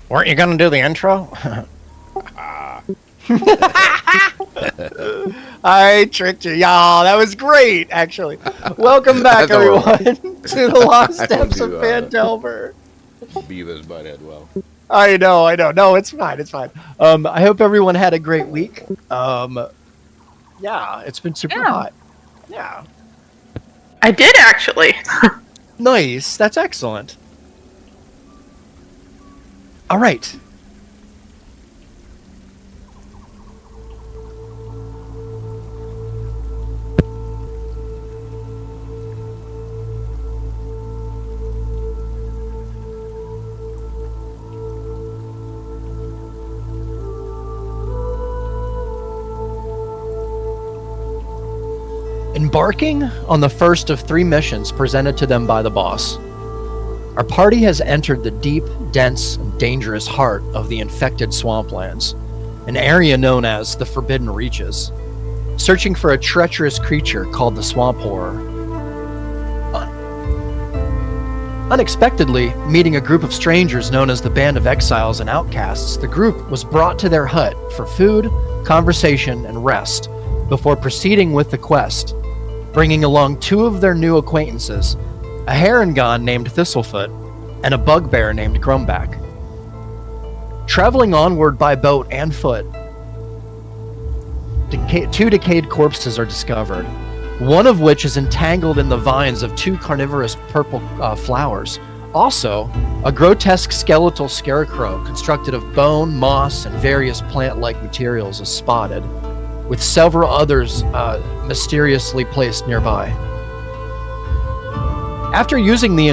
Weren't you gonna do the intro? I tricked you, y'all. That was great, actually. Welcome back, everyone, to the Lost Steps of Phandelver. Beavis Butthead well. I know. No, it's fine. I hope everyone had a great week. Yeah, it's been super hot. Yeah. I did, actually. Nice. That's excellent. All right. Embarking on the first of 3 missions presented to them by the boss, our party has entered the deep, dense, and dangerous heart of the infected swamplands, an area known as the Forbidden Reaches, searching for a treacherous creature called the Swamp Horror. Unexpectedly, meeting a group of strangers known as the Band of Exiles and Outcasts, the group was brought to their hut for food, conversation, and rest before proceeding with the quest, bringing along 2 of their new acquaintances, a Harengon named Thistlefoot and a bugbear named Grumback. Traveling onward by boat and foot, 2 decayed corpses are discovered, one of which is entangled in the vines of 2 carnivorous purple flowers. Also, a grotesque skeletal scarecrow constructed of bone, moss, and various plant-like materials is spotted, with several others mysteriously placed nearby. After using the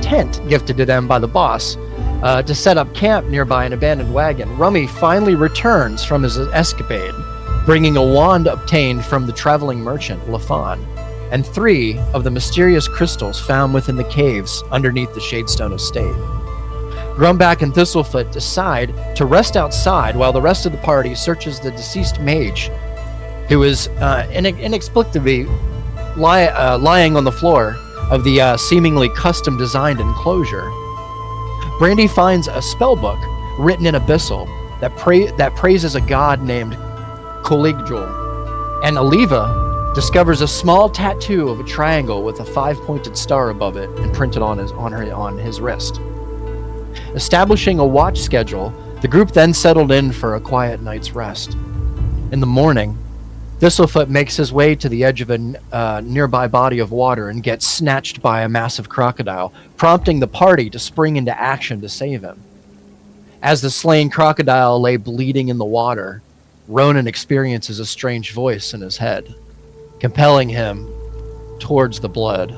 tent gifted to them by the boss to set up camp nearby an abandoned wagon, Rummy finally returns from his escapade, bringing a wand obtained from the traveling merchant Lafon, and 3 of the mysterious crystals found within the caves underneath the Shadestone estate. Grumback and Thistlefoot decide to rest outside while the rest of the party searches the deceased mage, who is inexplicably lying on the floor of the seemingly custom-designed enclosure. Brandy finds a spellbook written in Abyssal that praises a god named Coligul, and Aliva discovers a small tattoo of a triangle with a 5-pointed star above it imprinted on his wrist. Establishing a watch schedule, the group then settled in for a quiet night's rest. In the morning, Thistlefoot makes his way to the edge of a nearby body of water and gets snatched by a massive crocodile, prompting the party to spring into action to save him. As the slain crocodile lay bleeding in the water, Ronan experiences a strange voice in his head, compelling him towards the blood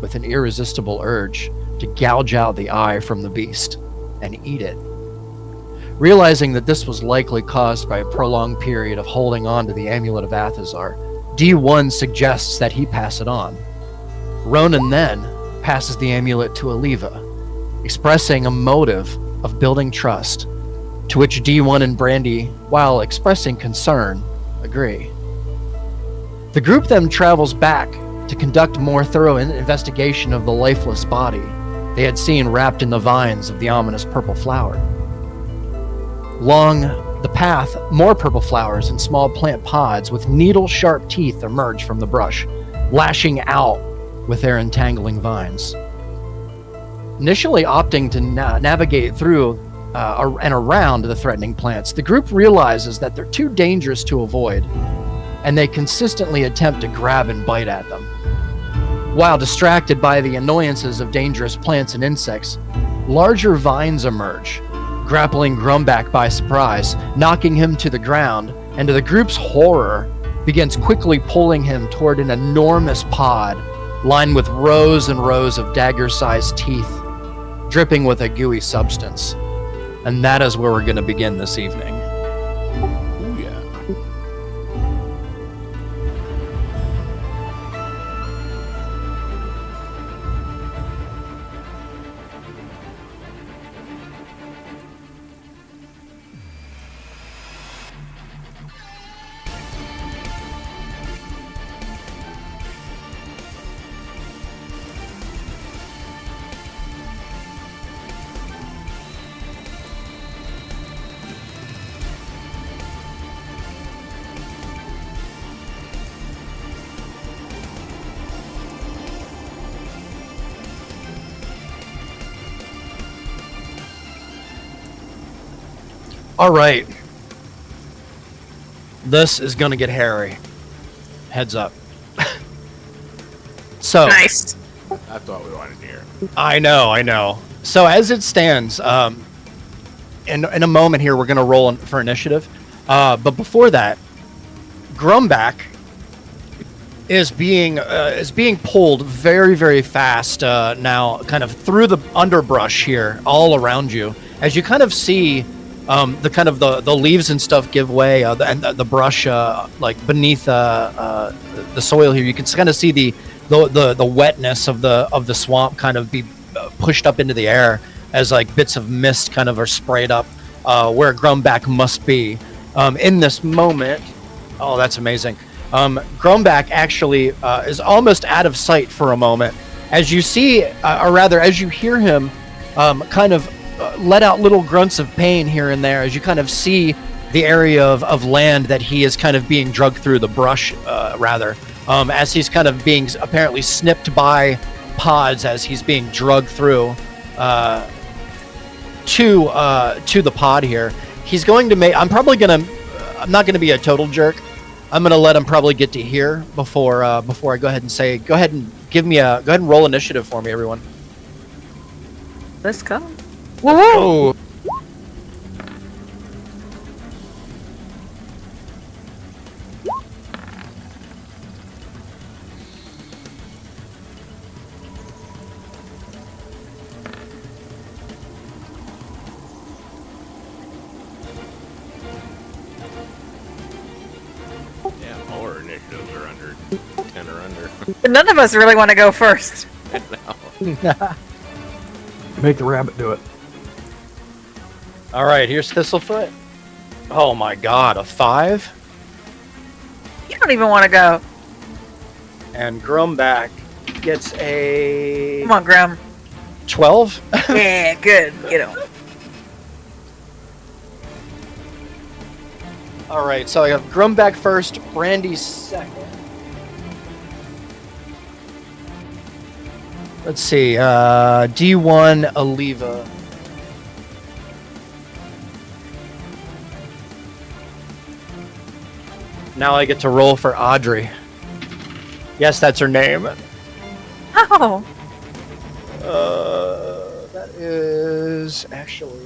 with an irresistible urge to gouge out the eye from the beast and eat it. Realizing that this was likely caused by a prolonged period of holding on to the amulet of Athazar, D1 suggests that he pass it on. Ronan then passes the amulet to Aliva, expressing a motive of building trust, to which D1 and Brandy, while expressing concern, agree. The group then travels back to conduct more thorough investigation of the lifeless body they had seen wrapped in the vines of the ominous purple flower. Along the path, more purple flowers and small plant pods with needle-sharp teeth emerge from the brush, lashing out with their entangling vines. Initially opting to navigate through and around the threatening plants, the group realizes that they're too dangerous to avoid, and they consistently attempt to grab and bite at them. While distracted by the annoyances of dangerous plants and insects, larger vines emerge, grappling Grumback by surprise, knocking him to the ground, and to the group's horror, begins quickly pulling him toward an enormous pod lined with rows and rows of dagger-sized teeth, dripping with a gooey substance. And that is where we're going to begin this evening. Ooh, yeah. All right. This is gonna get hairy. Heads up. So Nice. That's what we wanted to hear. I know. So as it stands, in a moment here, we're gonna roll for initiative. But before that, Grumback is being pulled very, very fast now, kind of through the underbrush here, all around you, as you kind of see the leaves and stuff give way, and the brush like beneath the soil here. You can kind of see the wetness of the swamp kind of be pushed up into the air as like bits of mist kind of are sprayed up where Grumback must be in this moment. Oh, that's amazing. Grumback actually is almost out of sight for a moment as you see, or rather as you hear him kind of let out little grunts of pain here and there as you kind of see the area of land that he is kind of being dragged through the brush, as he's kind of being apparently snipped by pods as he's being dragged through to the pod here. He's going to make. I'm not gonna be a total jerk. I'm gonna let him probably get to here before I go ahead and say. Go ahead and roll initiative for me, everyone. Let's go. Whoa! Yeah, all our initiatives are under 10 or under. But none of us really want to go first. Make the rabbit do it. All right, here's Thistlefoot. Oh my God, a 5. You don't even want to go. And Grumback gets a Come on, Grum. 12. Yeah, good. Get him. All right, so I have Grumback first, Brandy second. Let's see, D1, Aliva. Now I get to roll for Audrey. Yes, that's her name. Oh. That is actually...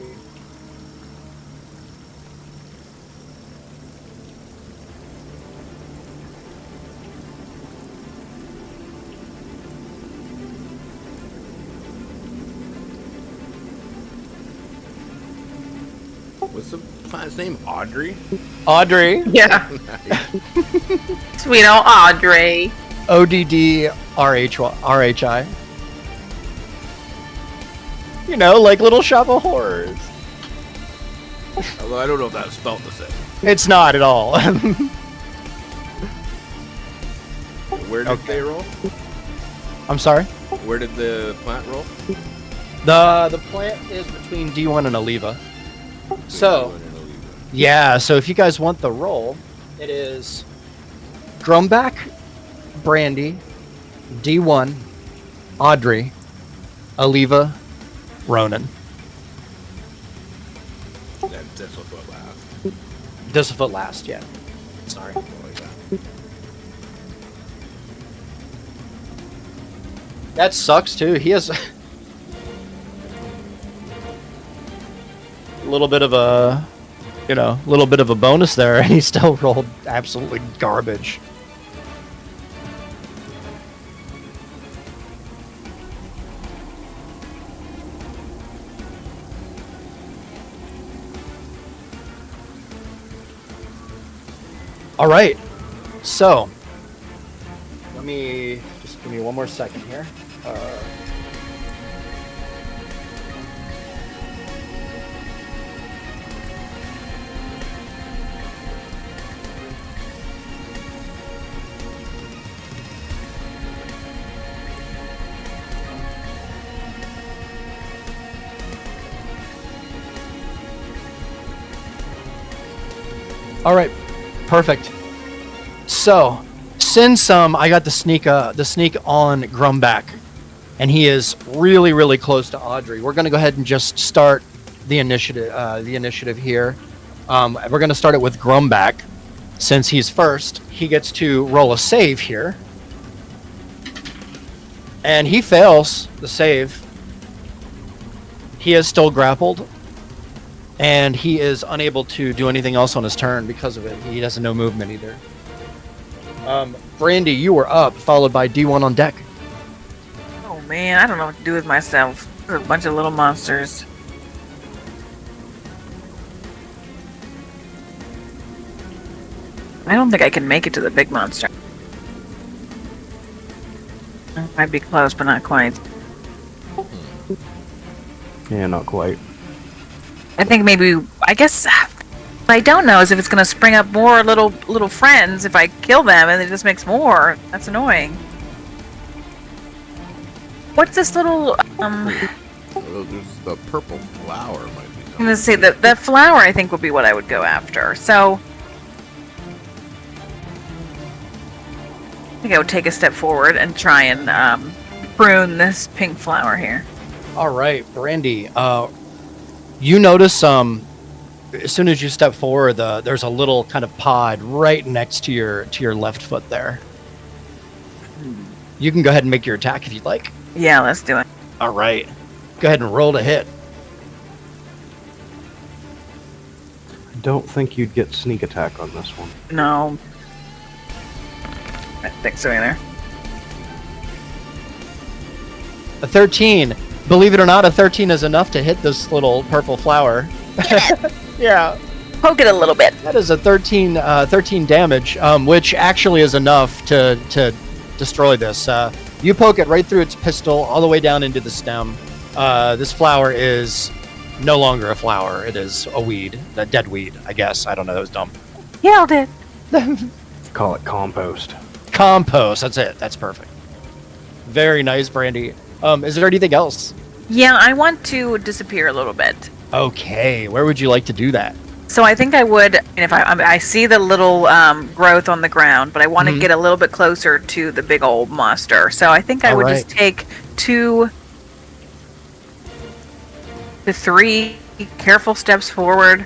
What's the plant's name? Audrey? Audrey. Yeah. Nice. Sweet old Audrey. ODDRHI. You know, like Little Shop of Horrors. Although I don't know if that's spelled the same. It's not at all. Where did they roll? I'm sorry? Where did the plant roll? The plant is between D1 and Aliva. So, yeah, so if you guys want the roll, it is Grumback, Brandy, D1, Audrey, Aliva, Ronan. Then Thistlefoot last. Thistlefoot last, yeah. Sorry. Like that. That sucks too. He has a little bit of a, bonus there, and he still rolled absolutely garbage. All right, so let me just give me one more second here. All right, perfect. So, since I got the sneak on Grumback, and he is really, really close to Audrey, we're gonna go ahead and just start the initiative here. We're going to start it with Grumback. Since he's first, he gets to roll a save here. And he fails the save. He is still grappled. And he is unable to do anything else on his turn because of it. He has no movement either. Brandy, you were up, followed by D1 on deck. Oh man, I don't know what to do with myself. There's a bunch of little monsters. I don't think I can make it to the big monster. Might be close, but not quite. Yeah, not quite. I think maybe, I guess, what I don't know is if it's going to spring up more little friends if I kill them and it just makes more. That's annoying. What's this little, Well, there's the purple flower might be I'm going to say that the flower I think would be what I would go after. So, I think I would take a step forward and try and prune this pink flower here. All right, Brandy. You notice as soon as you step forward, there's a little kind of pod right next to your left foot there. You can go ahead and make your attack if you'd like. Yeah, let's do it. All right. Go ahead and roll to hit. I don't think you'd get sneak attack on this one. No. I don't think so either. A 13. Believe it or not, a 13 is enough to hit this little purple flower. Yeah. Poke it a little bit. That is a 13 damage, which actually is enough to destroy this. You poke it right through its pistil, all the way down into the stem. This flower is no longer a flower. It is a weed, a dead weed, I guess. I don't know. That was dumb. Yelled it. Call it compost. Compost. That's it. That's perfect. Very nice, Brandy. Is there anything else? Yeah, I want to disappear a little bit. Okay. Where would you like to do that? So I think I would, and if I see the little growth on the ground, but I want to get a little bit closer to the big old monster. So I think I would just take 2 to 3 careful steps forward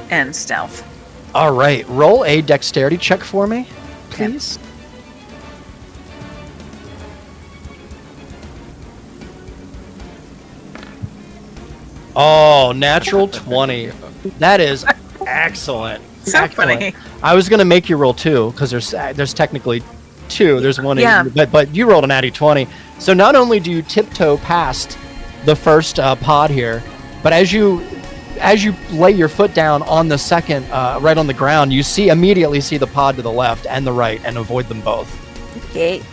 and stealth. All right. Roll a dexterity check for me, please. Okay. Oh, natural 20. That is excellent. So excellent. funny. I was going to make you roll 2 because there's technically 2. There's one, yeah. But you rolled an natty 20. So not only do you tiptoe past the first pod here, but as you lay your foot down on the second, right on the ground, you immediately see the pod to the left and the right, and avoid them both. Okay.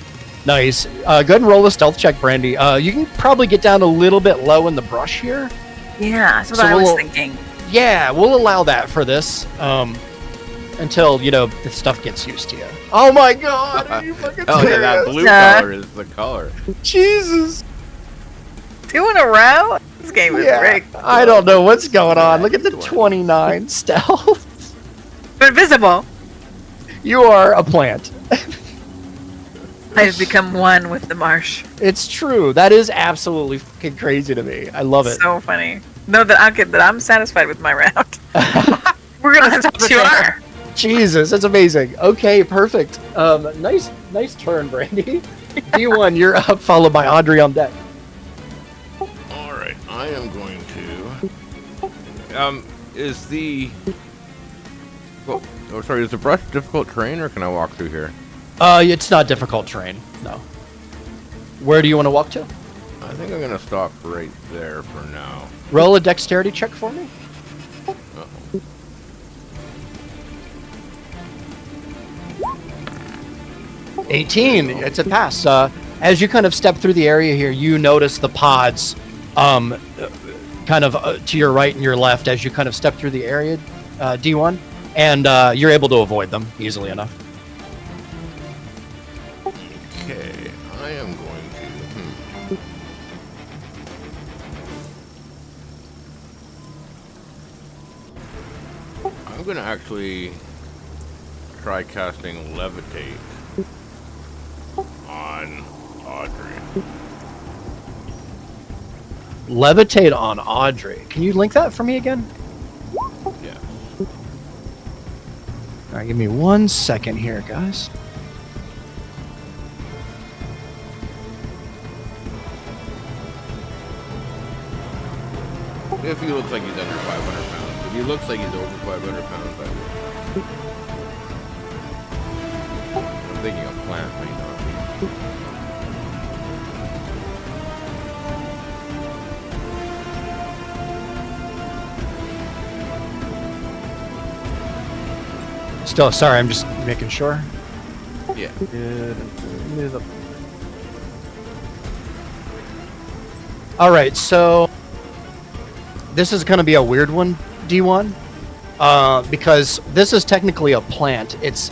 Nice. Go ahead and roll a stealth check, Brandy. You can probably get down a little bit low in the brush here. Yeah, that's what I was thinking. Yeah, we'll allow that for this until, the stuff gets used to you. Oh my god, are you fucking serious? Oh yeah, that blue color is the color. Jesus. 2 in a row? This game is rigged. I don't know what's going on. Look at the 29 stealth. Invisible. You are a plant. I have become one with the marsh. It's true. That is absolutely fucking crazy to me. I love it. So funny. No, that I'm satisfied with my round. We're gonna stop it there. Jesus, that's amazing. Okay, perfect. Nice turn, Brandy. D1, you're up, followed by Audrey on deck. All right, I am going to. Is the brush difficult terrain, or can I walk through here? It's not difficult terrain. No. Where do you want to walk to? I think I'm gonna stop right there for now. Roll a dexterity check for me. Uh-oh. 18. It's a pass. As you kind of step through the area here, you notice the pods kind of to your right and your left as you kind of step through the area, D1, and you're able to avoid them easily enough. Okay, I am going to. I'm going to actually try casting Levitate on Audrey. Levitate on Audrey. Can you link that for me again? Yes. right, give me 1 second here, guys. If he looks like he's under 500 pounds. If he looks like he's over 500 pounds, I'm thinking a plant may not be. Still, sorry, I'm just making sure. Yeah. All right, so this is going to be a weird one, D1, because this is technically a plant. It's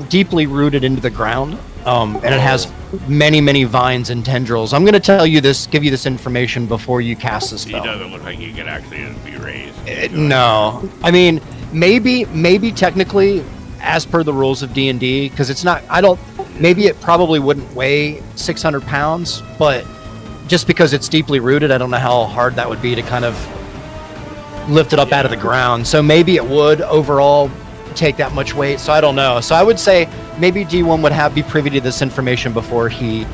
deeply rooted into the ground, and it has many vines and tendrils. I'm going to tell you this, give you this information before you cast the He spell. doesn't look like he could actually be raised. No, I mean maybe technically, as per the rules of D&D, because it's not. I don't. Maybe it probably wouldn't weigh 600 pounds, but just because it's deeply rooted, I don't know how hard that would be to kind of lift it up out of the ground. So maybe it would overall take that much weight. So I don't know. So I would say maybe D1 would be privy to this information before he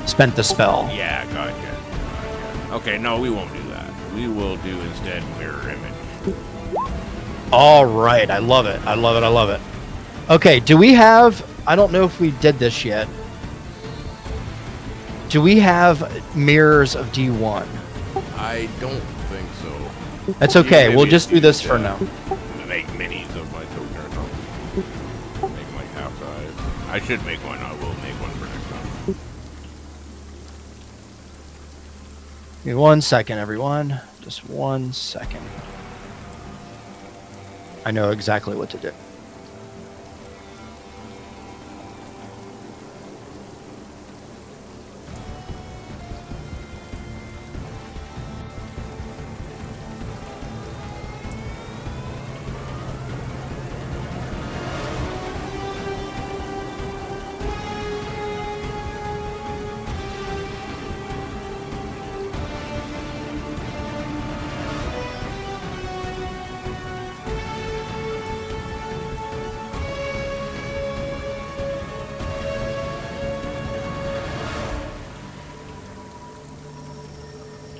spent the spell. Yeah, gotcha. Okay, no, we won't do that. We will do instead mirror image. All right, I love it. I love it. I love it. Okay, do we have? I don't know if we did this yet. Do we have mirrors of D1? I don't think so. That's okay. Yeah, We'll maybe just do this for yeah. now. Make minis of my token or something. Make them like half size. I should make one. I will make one for next time. Give me 1 second, everyone. Just 1 second. I know exactly what to do.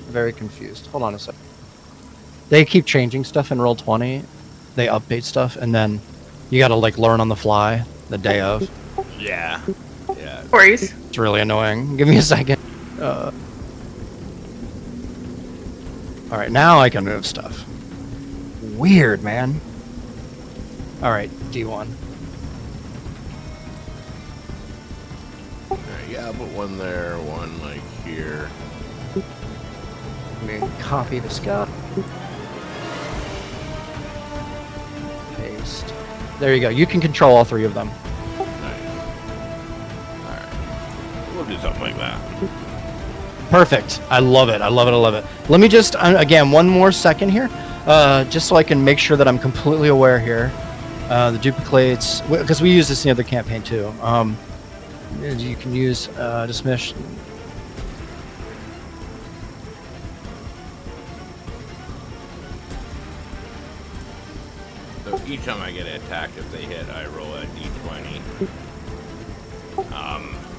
Very confused. Hold on a second. They keep changing stuff in Roll20. They update stuff, and then you gotta like learn on the fly the day of. Yeah. Yeah. Worries. It's really annoying. Give me a second. All right, now I can move stuff. Weird, man. All right, D1. Alright, yeah, I'll put one there, one like here. Let me copy the scout. Paste. There you go. You can control all three of them. Nice. Alright. We'll do something like that. Perfect. I love it. I love it. I love it. Let me just, again, one more second here, just so I can make sure that I'm completely aware here. The duplicates, because we use this in the other campaign too. You can use dismiss. So each time I get attacked, if they hit, I roll a d20.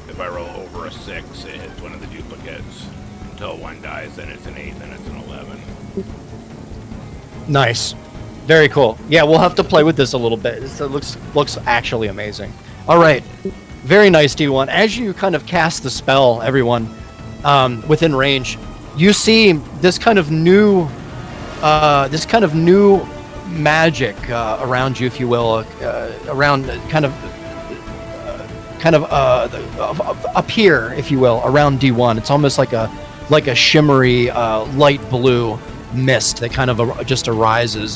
If I roll over a 6, it hits one of the duplicates. Until one dies, then it's an 8, then it's an 11. Nice. Very cool. Yeah, we'll have to play with this a little bit. It looks actually amazing. All right. Very nice, D1. As you kind of cast the spell, everyone, within range, you see this kind of new magic around you, if you will, around up here, if you will, around D1. It's almost like a shimmery light blue mist that kind of just arises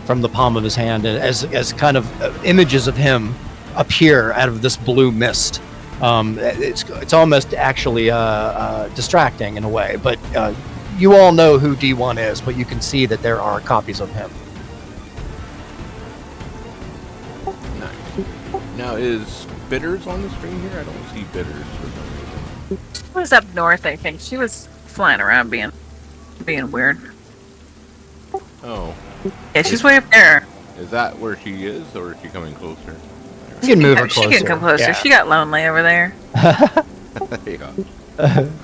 from the palm of his hand, and as kind of images of him appear out of this blue mist. It's almost actually distracting in a way, but you all know who D1 is, but you can see that there are copies of him. Nice. Now, is Bitters on the screen here? I don't see Bitters for some reason. She was up north, I think. She was flying around being weird. Oh. Yeah, she's way up there. Is that where she is, or is she coming closer? You can move her She closer. can come closer. Yeah. She got lonely over there. Yeah.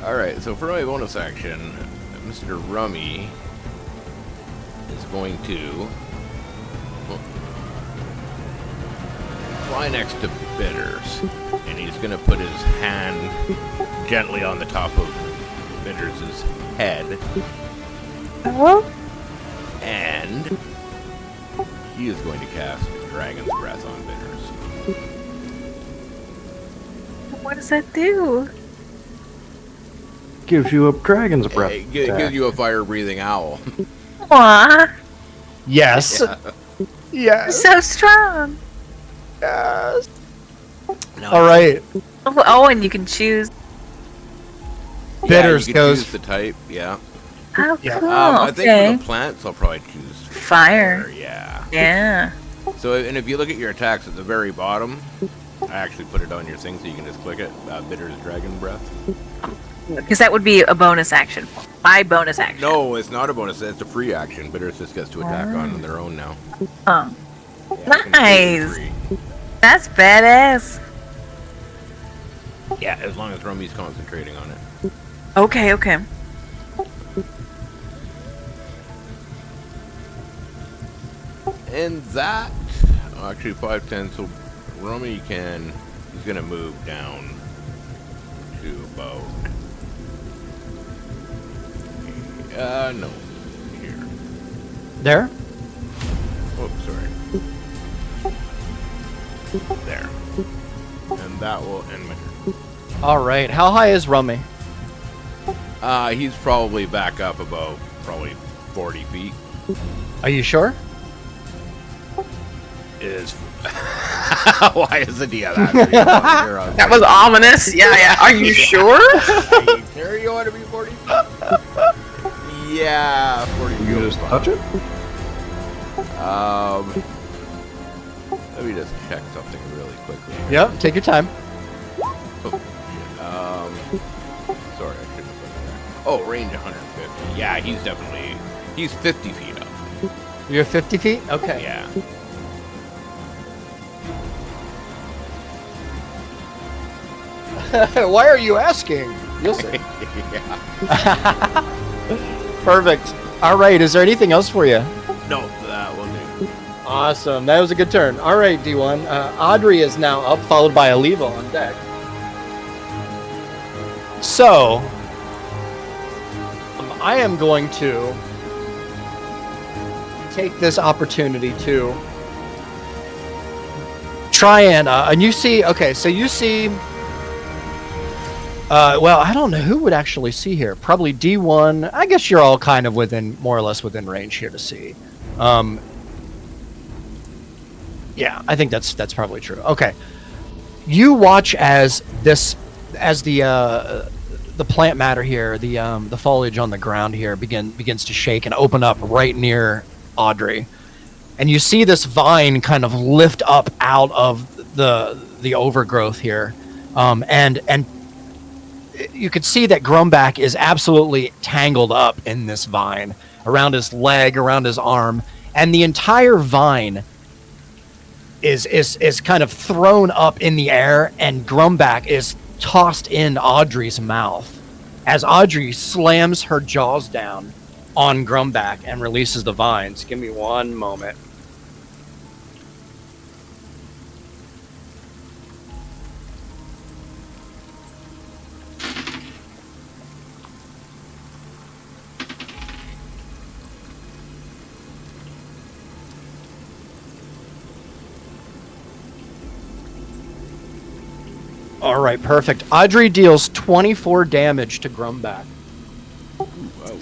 Alright, so for my bonus action, Mr. Rummy is going to fly next to Bitters, and he's going to put his hand gently on the top of Bitters' head, and he is going to cast Dragon's Breath on Bitters. What does that do? Gives you a dragon's breath. It gives you a fire-breathing owl. Aw, Yes. Yes. so strong. Yes. No, All right. Oh, and you can choose. Bitters you can goes- choose the type, yeah. Oh, Yeah. cool. I think okay. for the plants, I'll probably choose Fire. yeah. Yeah. So, and if you look at your attacks at the very bottom, I actually put it on your thing so you can just click it. Bitters Dragon Breath. Because that would be a bonus action. My bonus action. No, it's not a bonus. It's a free action. Bitters just gets to attack on their own now. Oh, Yeah, it's completely Nice. free. that's badass. Yeah, as long as Rummy's concentrating on it. Okay, okay. And that, actually 5'10", so Rummy he's gonna move down to about, no, here. There. Oh, sorry. There. And that will end my turn. All right. How high is Rummy? He's probably back up about, probably 40 feet. Are you sure? Is why is the DM that? That was ominous. Yeah. Are you sure? Are you sure you want to be 40 feet? Yeah, 40 feet. You just touch it? Let me just check something really quickly. Yep. Take your time. Oh, shit. Sorry, I shouldn't have put it there. Oh, range 150. Yeah, he's 50 feet up. You're 50 feet. Okay. Yeah. Why are you asking? You'll see. Yeah. Perfect. All right. Is there anything else for you? No, that will do. Awesome. That was a good turn. All right, D1. Audrey is now up, followed by Aliva on deck. So, I am going to take this opportunity to try and you see, okay, so you see, well, I don't know who would actually see here. Probably D1. I guess you're all kind of more or less within range here to see. Yeah, I think that's probably true. Okay, you watch as the plant matter here, the foliage on the ground here begins to shake and open up right near Audrey, and you see this vine kind of lift up out of the overgrowth here, and you could see that Grumback is absolutely tangled up in this vine around his leg, around his arm, and the entire vine is kind of thrown up in the air, and Grumback is tossed in Audrey's mouth as Audrey slams her jaws down on Grumback and releases the vines. Give me one moment. All right, perfect. Audrey deals 24 damage to Grumback.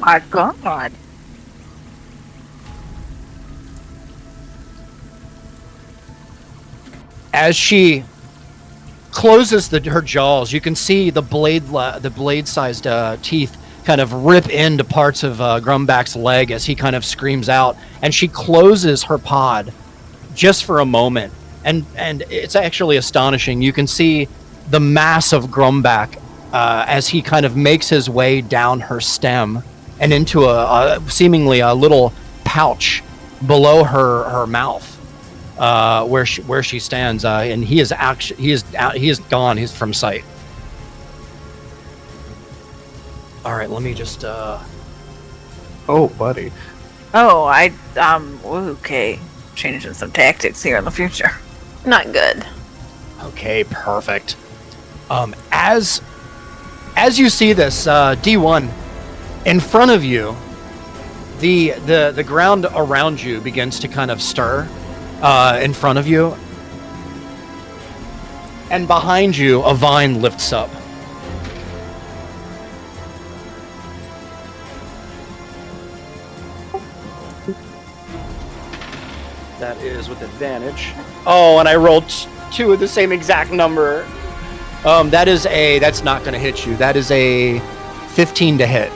My God. As she closes her jaws, you can see the blade-sized teeth kind of rip into parts of Grumback's leg as he kind of screams out, and she closes her pod just for a moment, and it's actually astonishing. You can see the mass of Grumback as he kind of makes his way down her stem and into a seemingly a little pouch below her mouth. where she stands, and he is gone. He's from sight. All right, let me just. Oh, buddy. Oh, okay. Changing some tactics here in the future. Not good. Okay, perfect. As you see this, D1, in front of you, the ground around you begins to kind of stir in front of you, and behind you, a vine lifts up. That is with advantage. Oh, and I rolled 2 of the same exact number. That's not going to hit you. That is a 15 to hit.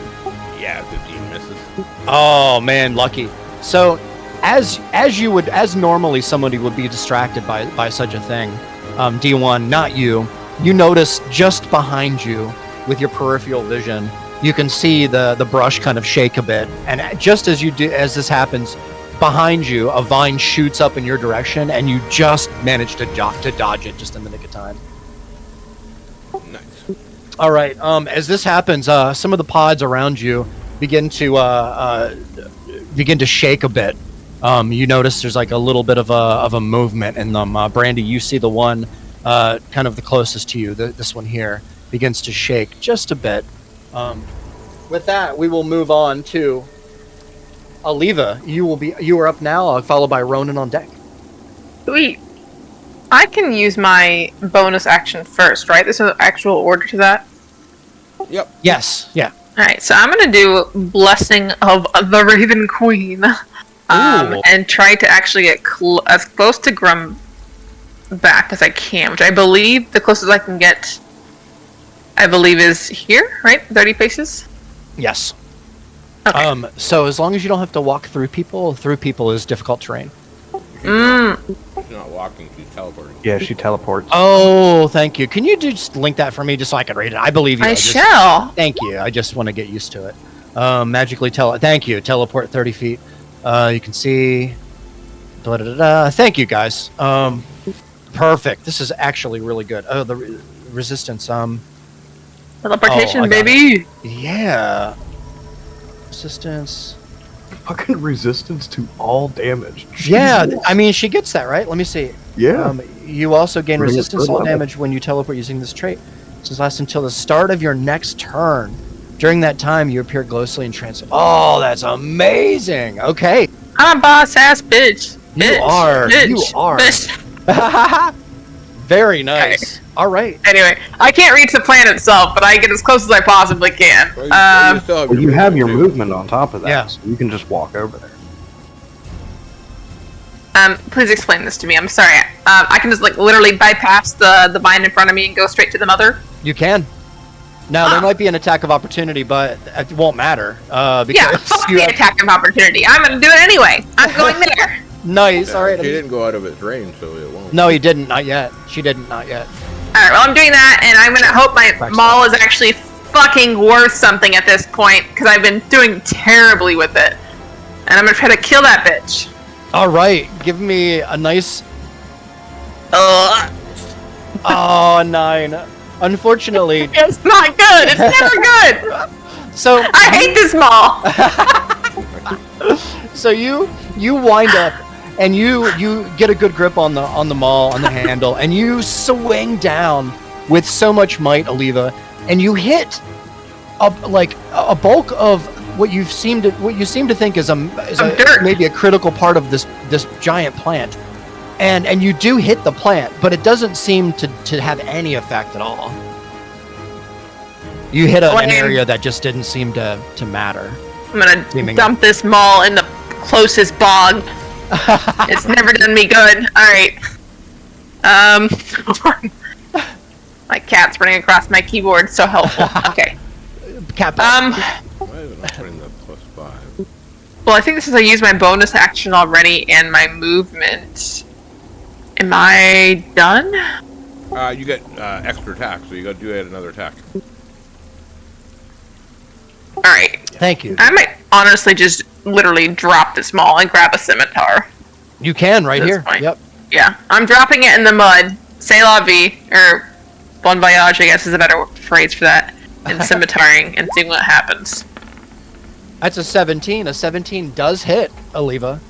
Yeah, 15 misses. Oh man, lucky. So, as normally somebody would be distracted by such a thing, D1, not you. You notice just behind you, with your peripheral vision, you can see the brush kind of shake a bit, and just as this happens, behind you, a vine shoots up in your direction, and you just manage to dodge it just in the nick of time. Nice. All right. As this happens, some of the pods around you begin to shake a bit. You notice there's like a little bit of a movement in them. Brandy, you see the one kind of the closest to you. This one here begins to shake just a bit. With that, we will move on to Aliva. You are up now, followed by Ronan on deck. Sweet. I can use my bonus action first, right? There's an actual order to that. Yep. Yes. Yeah. Alright, so I'm gonna do Blessing of the Raven Queen. And try to actually get as close to Grum back as I can, which I believe the closest I can get, is here, right? 30 paces? Yes. Okay. So as long as you don't have to walk through people is difficult terrain. She's not walking, she's teleporting. Yeah, she teleports. Oh, thank you. Can you just link that for me just so I can read it? I believe you. I shall. Thank you. I just want to get used to it. Magically thank you. Teleport 30 feet. You can see. Thank you, guys. Perfect. This is actually really good. Oh, the resistance. Teleportation, got baby. Yeah. Resistance. Fucking resistance to all damage. Yeah, I mean, she gets that, right? Let me see. Yeah. You also gain Bring it resistance to to all 11. damage when you teleport using this trait. This lasts until the start of your next turn. During that time, you appear ghostly and trans. Oh, that's amazing. Okay. I'm a boss ass bitch. You Bitch. are. Bitch. You are. Bitch. Very nice. Okay. All right. Anyway, I can't reach the planet itself, but I get as close as I possibly can. Well, you have your movement on top of that, Yeah. so you can just walk over there. Please explain this to me. I'm sorry. I can just like literally bypass the vine in front of me and go straight to the mother. You can. Now, there might be an attack of opportunity, but it won't matter. Because Yeah, fuck the attack of opportunity. I'm gonna do it anyway. I'm going there. Nice. All right. She didn't go out of its range, so it won't. No, he didn't. Not yet. She didn't. Not yet. Alright, well I'm doing that, and I'm gonna hope my Excellent. maul is actually fucking worth something at this point, because I've been doing terribly with it. And I'm gonna try to kill that bitch. All right. Give me a nice. Ugh. Oh, 9. Unfortunately. It's not good. It's never good. So I hate this maul. So you wind up and you get a good grip on the maul, on the handle, and you swing down with so much might, Aliva, and you hit a bulk of what you seem to think is dirt. maybe a critical part of this giant plant. And you do hit the plant, but it doesn't seem to have any effect at all. You hit an area that just didn't seem to matter. I'm gonna Seemingly. dump this maul in the closest bog. It's never done me good. Alright. My cat's running across my keyboard, so helpful. Okay. Cat. Why is it not putting the +5? Well, I think this is I used my bonus action already and my movement. Am I done? You get extra attack, so you gotta do another attack. Alright. Thank you. I might honestly just literally drop this maul and grab a scimitar. You can right That's here. fine. Yep. Yeah, I'm dropping it in the mud. C'est la vie, or bon voyage, I guess is a better phrase for that. And scimitariing and seeing what happens. That's a 17. A 17 does hit Aliva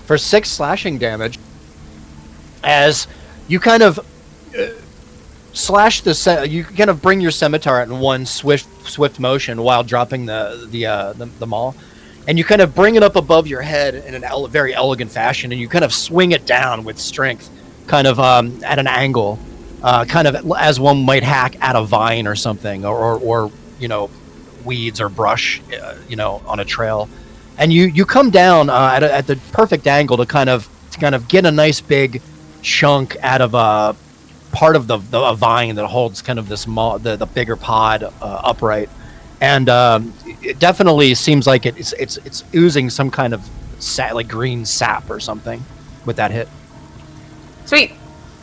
for 6 slashing damage. As you kind of slash you kind of bring your scimitar in one swift motion while dropping the maul, and you kind of bring it up above your head in a very elegant fashion, and you kind of swing it down with strength, kind of at an angle, kind of as one might hack at a vine or something, or weeds or brush, on a trail, and you come down at the perfect angle to kind of get a nice big chunk out of a part of a vine that holds kind of this the bigger pod upright, and it definitely seems like it's oozing some kind of like green sap or something with that hit. Sweet.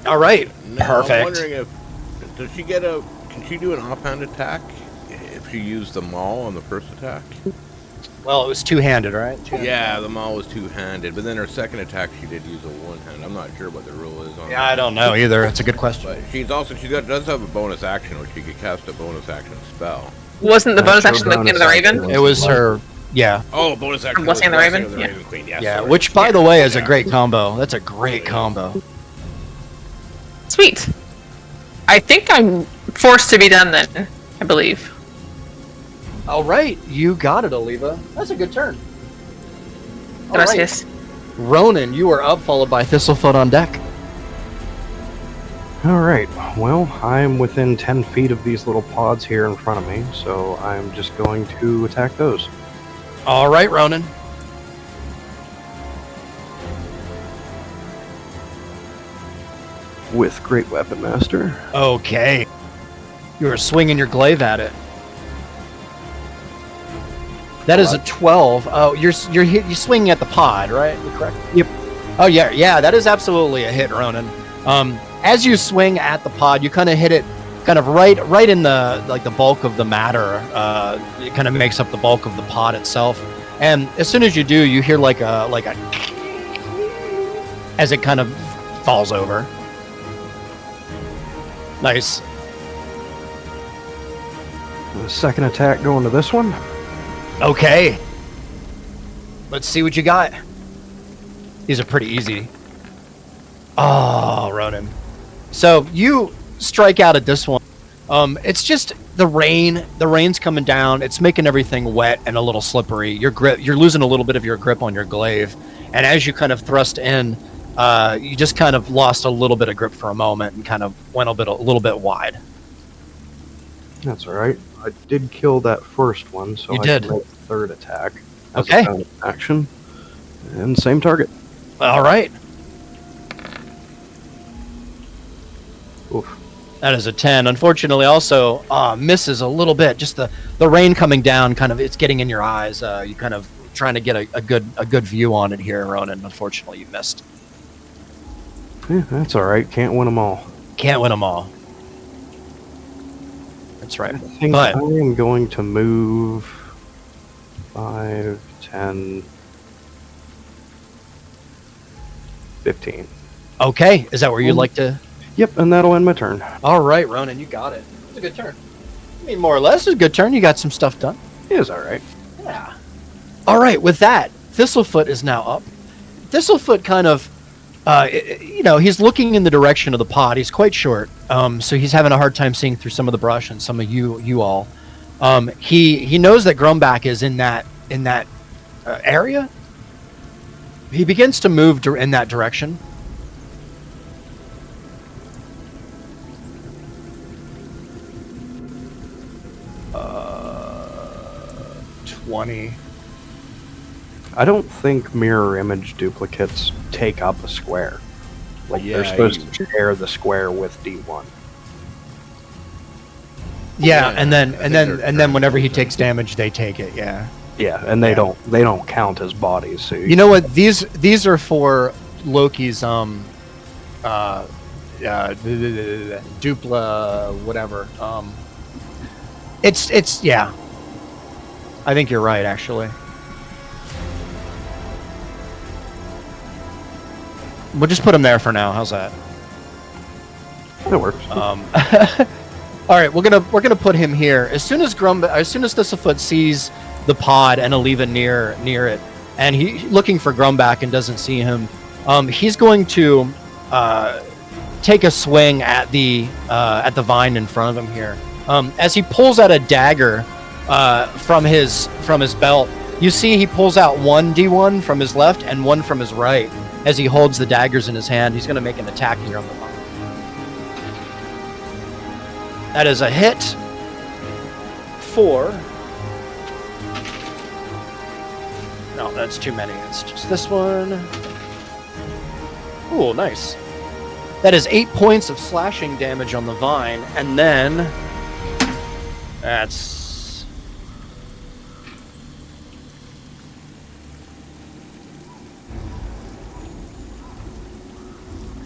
All right. Now, Perfect. I'm wondering can she do an offhand attack if she used the maul on the first attack? Well, it was two-handed, right? Yeah, the maul was two-handed, but then her second attack she did use a one-hand. I'm not sure what the rule is on that. Yeah, I don't know either. It's a good question. But she does have a bonus action, where she could cast a bonus action spell. Wasn't the bonus Sure, action the Queen of the bonus Raven? action. It was her. Yeah. Oh, bonus action. Blessing of the Raven? Blessing of the Yeah. Raven Queen. Yes, Yeah. sorry. Which, by the way, is a great combo. That's a great combo. Sweet. I think I'm forced to be done then, I believe. All right, you got it, Aliva. That's a good turn. All right. Gracias. Ronan, you are up, followed by Thistlefoot on deck. Alright, well, I'm within 10 feet of these little pods here in front of me, so I'm just going to attack those. All right, Ronan. With Great Weapon Master. Okay. You are swinging your glaive at it. That is a 12. Oh, you're swinging at the pod, right? You're correct. Yep. Oh yeah. That is absolutely a hit, Ronan. As you swing at the pod, you kind of hit it, kind of right in the bulk of the matter. It kind of makes up the bulk of the pod itself. And as soon as you do, you hear like a as it kind of falls over. Nice. The second attack going to this one. Okay. Let's see what you got. These are pretty easy. Oh, Ronan. So you strike out at this one. It's just the rain. The rain's coming down. It's making everything wet and a little slippery. You're losing a little bit of your grip on your glaive. And as you kind of thrust in, you just kind of lost a little bit of grip for a moment and kind of went a little bit wide. That's alright. I did kill that first one, so You I did. can make the third attack as Okay. a kind of action. And same target. All right. Oof. That is a 10. Unfortunately, also misses a little bit. Just the rain coming down, kind of, it's getting in your eyes. You kind of trying to get a good view on it here, Ronan. Unfortunately, you missed. Yeah, that's alright. Can't win them all. Can't win them all. That's right. I think But I am going to move 5, 10, 15. okay, is that where you'd like to? Yep, and that'll end my turn. All right, Ronan, you got it. It's a good turn. I mean, more or less, it's a good turn. You got some stuff done. It is alright. Yeah. All right, with that, Thistlefoot is now up. Thistlefoot kind of, he's looking in the direction of the pod. He's quite short, so he's having a hard time seeing through some of the brush and some of you all. He knows that Grumback is in that area. He begins to move in that direction. Uh, 20. I don't think mirror image duplicates take up a square. Like they're Yeah, supposed to share the square with D1. Yeah, Yeah, and then I think they're whenever he trying to- takes damage, they take it. Yeah. Yeah, and they Yeah. don't count as bodies. So You know what? These are for Loki's dupla whatever. It's yeah. I think you're right, actually. We'll just put him there for now. How's that? That works. All right, we're gonna put him here. As soon as Thistlefoot sees the pod and Aliva near it, and he's looking for Grumback and doesn't see him, he's going to take a swing at the vine in front of him here. As he pulls out a dagger from his belt, you see he pulls out one D1 from his left and one from his right. As he holds the daggers in his hand, he's going to make an attack here on the vine. That is a hit for... No, that's too many. It's just this one. Ooh, nice. That is 8 points of slashing damage on the vine, and then... That's...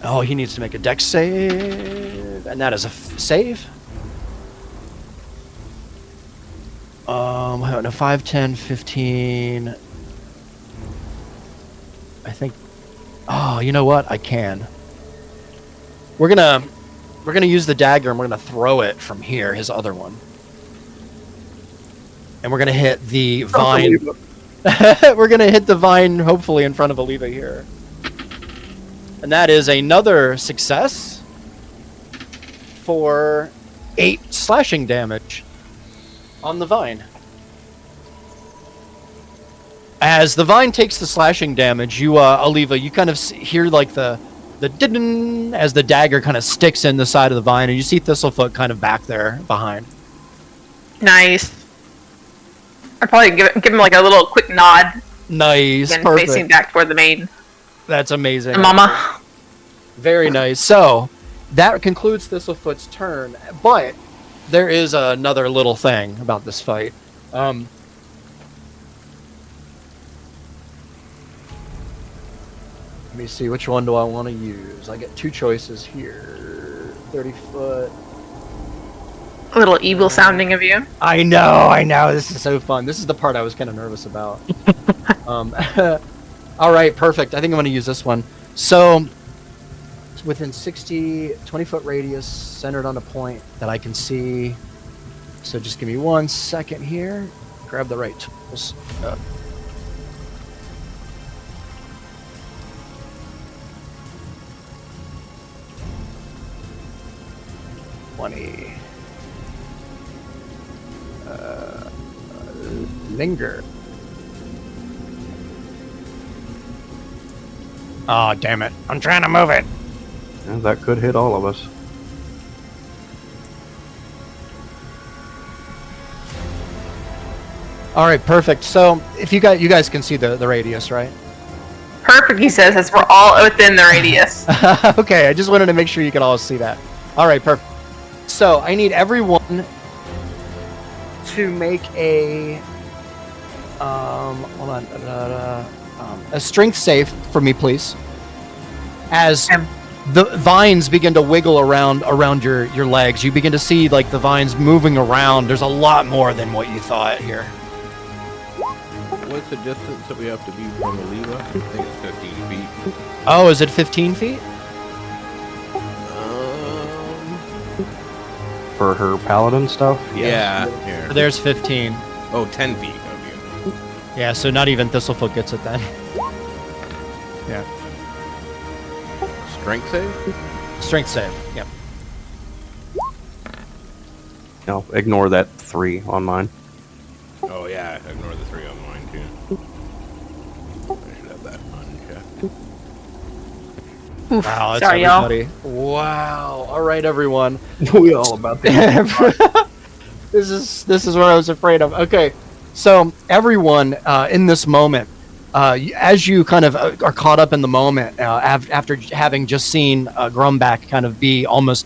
Oh, he needs to make a dex save, and that is a save. No, 5, 10, 15. I think. Oh, you know what? I can. We're gonna use the dagger and we're gonna throw it from here, his other one, and we're gonna hit the vine. We're gonna hit the vine, hopefully in front of Aliva here, and that is another success for 8 slashing damage on the vine. As the vine takes the slashing damage, you, Aliva, you kind of hear like the din as the dagger kind of sticks in the side of the vine, and you see Thistlefoot kind of back there behind. Nice. I'd probably give him like a little quick nod. Nice, Again, perfect. facing back toward the main. That's amazing. Mama. Very nice. So, that concludes Thistlefoot's turn, but there is another little thing about this fight. Let me see, which one do I want to use? I get 2 choices here. 30 foot. A little evil sounding of you. I know. This is so fun. This is the part I was kind of nervous about. All right, perfect. I think I'm going to use this one. So, it's within 20-foot radius, centered on a point that I can see. So just give me 1 second here. Grab the right tools. 20. Linger. Oh, damn it. I'm trying to move it. Yeah, that could hit all of us. All right, perfect. So, if you guys can see the radius, right? Perfect, he says, as we're all within the radius. Okay, I just wanted to make sure you could all see that. All right, perfect. So, I need everyone to make a hold on, a strength save for me, please. As the vines begin to wiggle around your legs, you begin to see like the vines moving around. There's a lot more than what you thought here. What's the distance that we have to be from Aliva? I think it's 15 feet. Oh, is it 15 feet? For her paladin stuff? Yeah. Here. There's 15. Oh, 10 feet of you. Yeah, so not even Thistlefoot gets it then. Yeah. Strength save? Strength save, yep. No, ignore that 3 on mine. Oh, yeah. Ignore the 3 on mine, too. I should have that unchecked. Wow, that's Sorry, y'all. everybody. Wow. All right, everyone. We all about that. This is what I was afraid of. Okay, so everyone in this moment, as you kind of are caught up in the moment, after having just seen Grumback kind of be almost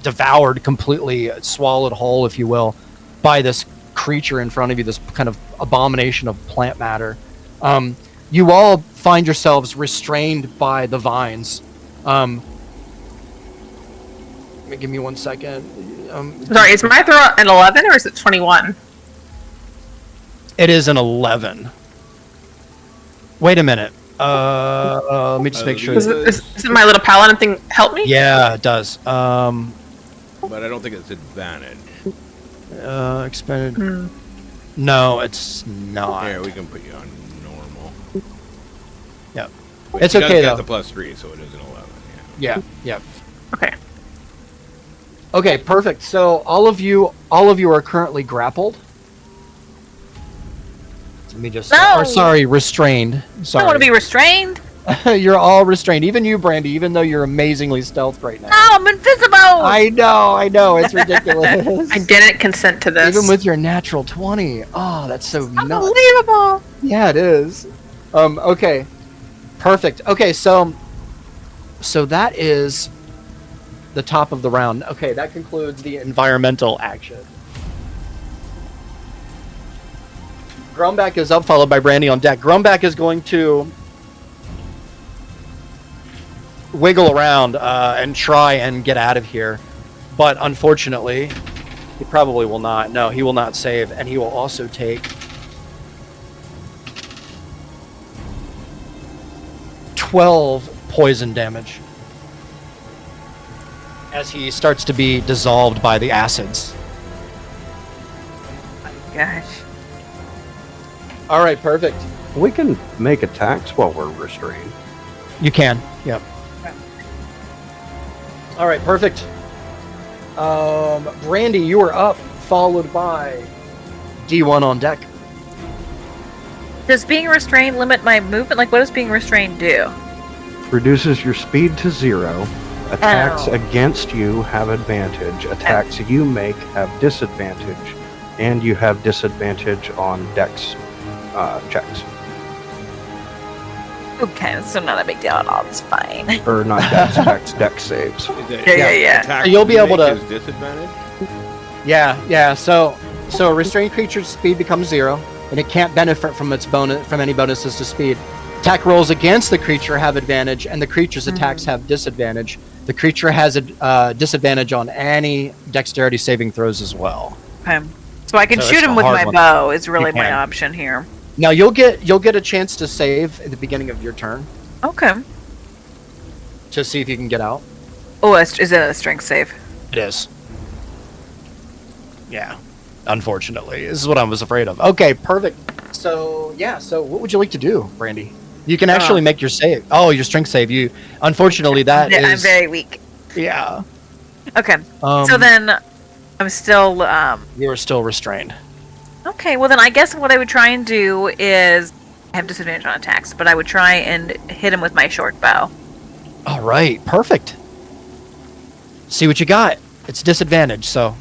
devoured, completely swallowed whole, if you will, by this creature in front of you, this kind of abomination of plant matter, you all find yourselves restrained by the vines. Give me 1 second. Sorry, is my throw an 11 or is it 21? It is an 11. Wait a minute. Let me just make sure. Does my little paladin thing help me? Yeah, it does. But I don't think it's advantage. Expended. No, it's not. Here, we can put you on normal. Yep. But It's she does okay, get though. the +3, so it is an 11. Yeah. Yep. Okay. Okay, perfect. So all of you are currently grappled. Let me just. No! Or sorry, restrained. I Sorry. don't want to be restrained. You're all restrained. Even you, Brandy. Even though you're amazingly stealthed right now. No, I'm invisible. I know. It's ridiculous. I didn't consent to this. Even with your natural 20. Oh, that's so nuts. Unbelievable. Yeah, it is. Okay. Perfect. Okay, so that is the top of the round. Okay, that concludes the environmental action. Grumback is up, followed by Brandy on deck. Grumback is going to wiggle around and try and get out of here. But unfortunately, he probably will not. No, he will not save, and he will also take 12 poison damage as he starts to be dissolved by the acids. Gosh. All right, perfect. We can make attacks while we're restrained. You can. Yep. All right, perfect. Brandy, you are up, followed by D1 on deck. Does being restrained limit my movement? Like, what does being restrained do? Reduces your speed to 0. Attacks Ow. against you have advantage. Attacks you make have disadvantage. And you have disadvantage on dex checks. Okay, so not a big deal at all. It's fine. Or not dex checks, dex saves. Yeah. Attack You'll be you able make to- is disadvantage? Yeah. So a restrained creature's speed becomes 0, and it can't benefit from any bonuses to speed. Attack rolls against the creature have advantage, and the creature's attacks have disadvantage. The creature has a disadvantage on any dexterity saving throws as well. Okay. So I can So shoot it's him a with hard my one. bow is really You my can. option here. Now you'll get a chance to save at the beginning of your turn Okay. to see if you can get out. Oh, is it a strength save? It is. Yeah. Unfortunately, this is what I was afraid of. Okay, perfect. So what would you like to do, Brandy? You can actually make your save. Oh, your strength save. Unfortunately, that is. I'm very weak. Yeah. Okay. So then, I'm still. You are still restrained. Okay. Well, then I guess what I would try and do is I have disadvantage on attacks, but I would try and hit him with my short bow. All right, perfect. See what you got. It's disadvantage, so.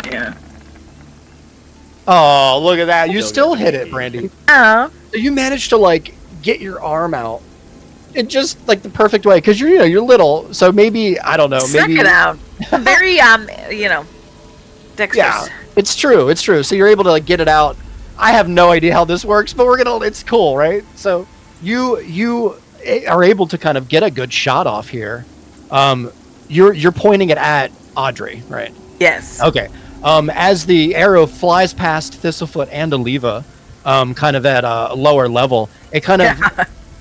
Yeah. Oh, look at that! You Still still get hit the it, Brandy. Oh. So you managed to get your arm out in just the perfect way because you're little. So maybe I don't know. Suck Maybe it out. I'm very dexterous. Yeah, it's true. It's true. So you're able to get it out. I have no idea how this works, but it's cool, right? So you are able to kind of get a good shot off here. You're pointing it at Audrey, right? Yes. Okay. As the arrow flies past Thistlefoot and Oliva, kind of at a lower level, it kind of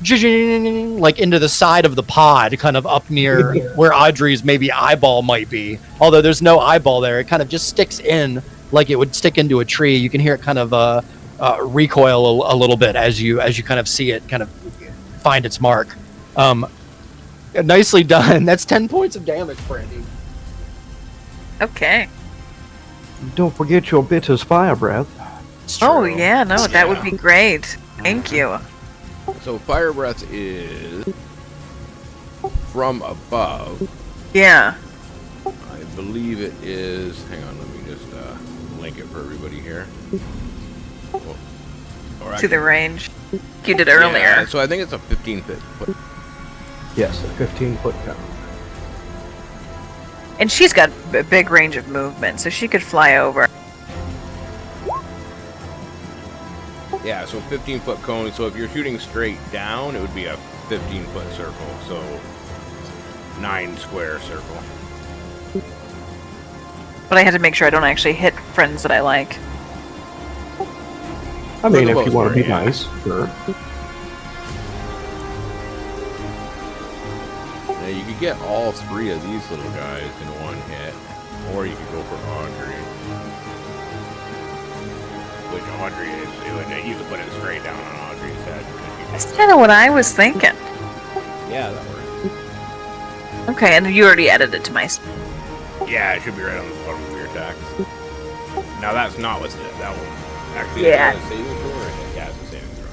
into the side of the pod, kind of up near where Audrey's maybe eyeball might be. Although there's no eyeball there, it kind of just sticks in like it would stick into a tree. You can hear it kind of recoil a little bit as you kind of see it kind of find its mark. Nicely done. That's 10 points of damage, Brandy. Okay. Don't forget your bitter's fire breath. It's Oh true. yeah, no, that would be great. Thank you. So fire breath is from above. Yeah. I believe it is. Hang on, let me just link it for everybody here. Or To the range. You did Yeah, earlier. so I think it's a 15-foot. Yes, a 15-foot cone. And she's got a big range of movement, so she could fly over. Yeah, so 15-foot cone. So if you're shooting straight down, it would be a 15-foot circle. So 9 square circle. But I had to make sure I don't actually hit friends that I like. I mean, the if you most want to be part, yeah. nice, sure. get all 3 of these little guys in one hit, or you could go for Audrey. Which Audrey is doing it. You could put it straight down on Audrey's head. That's kind of what I was thinking. Yeah, that works. Okay, and you already added it to my. Yeah, it should be right on the bottom of your attacks. Now that's not what's it. That one actually Yeah. is a saving throw. Or yeah, it's a saving throw.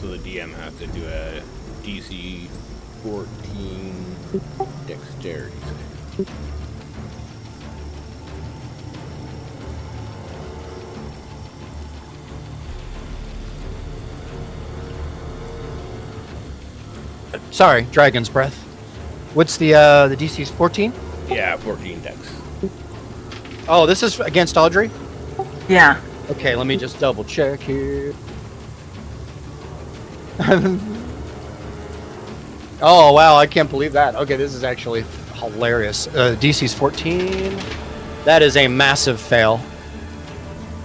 So the DM has to do a DC 14 dexterity save. Sorry, Dragon's Breath. What's the DC's 14? Yeah, 14 dex. Oh, this is against Audrey? Yeah. Okay, let me just double check here. Oh, wow, I can't believe that. Okay, this is actually hilarious. DC's 14. That is a massive fail.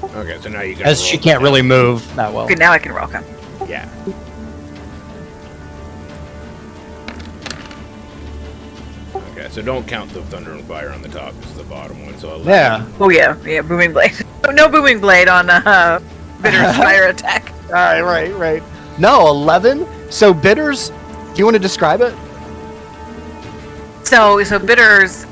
Okay, so now you got. As she can't really move that well. Okay, now I can rock him. Yeah. Okay, so don't count the Thunder and Fire on the top. This is the bottom one. So 11. Yeah. Oh yeah, booming blade. No booming blade on Bitter's fire attack. All right. No, 11. So Bitters, do you want to describe it? So Bitter's,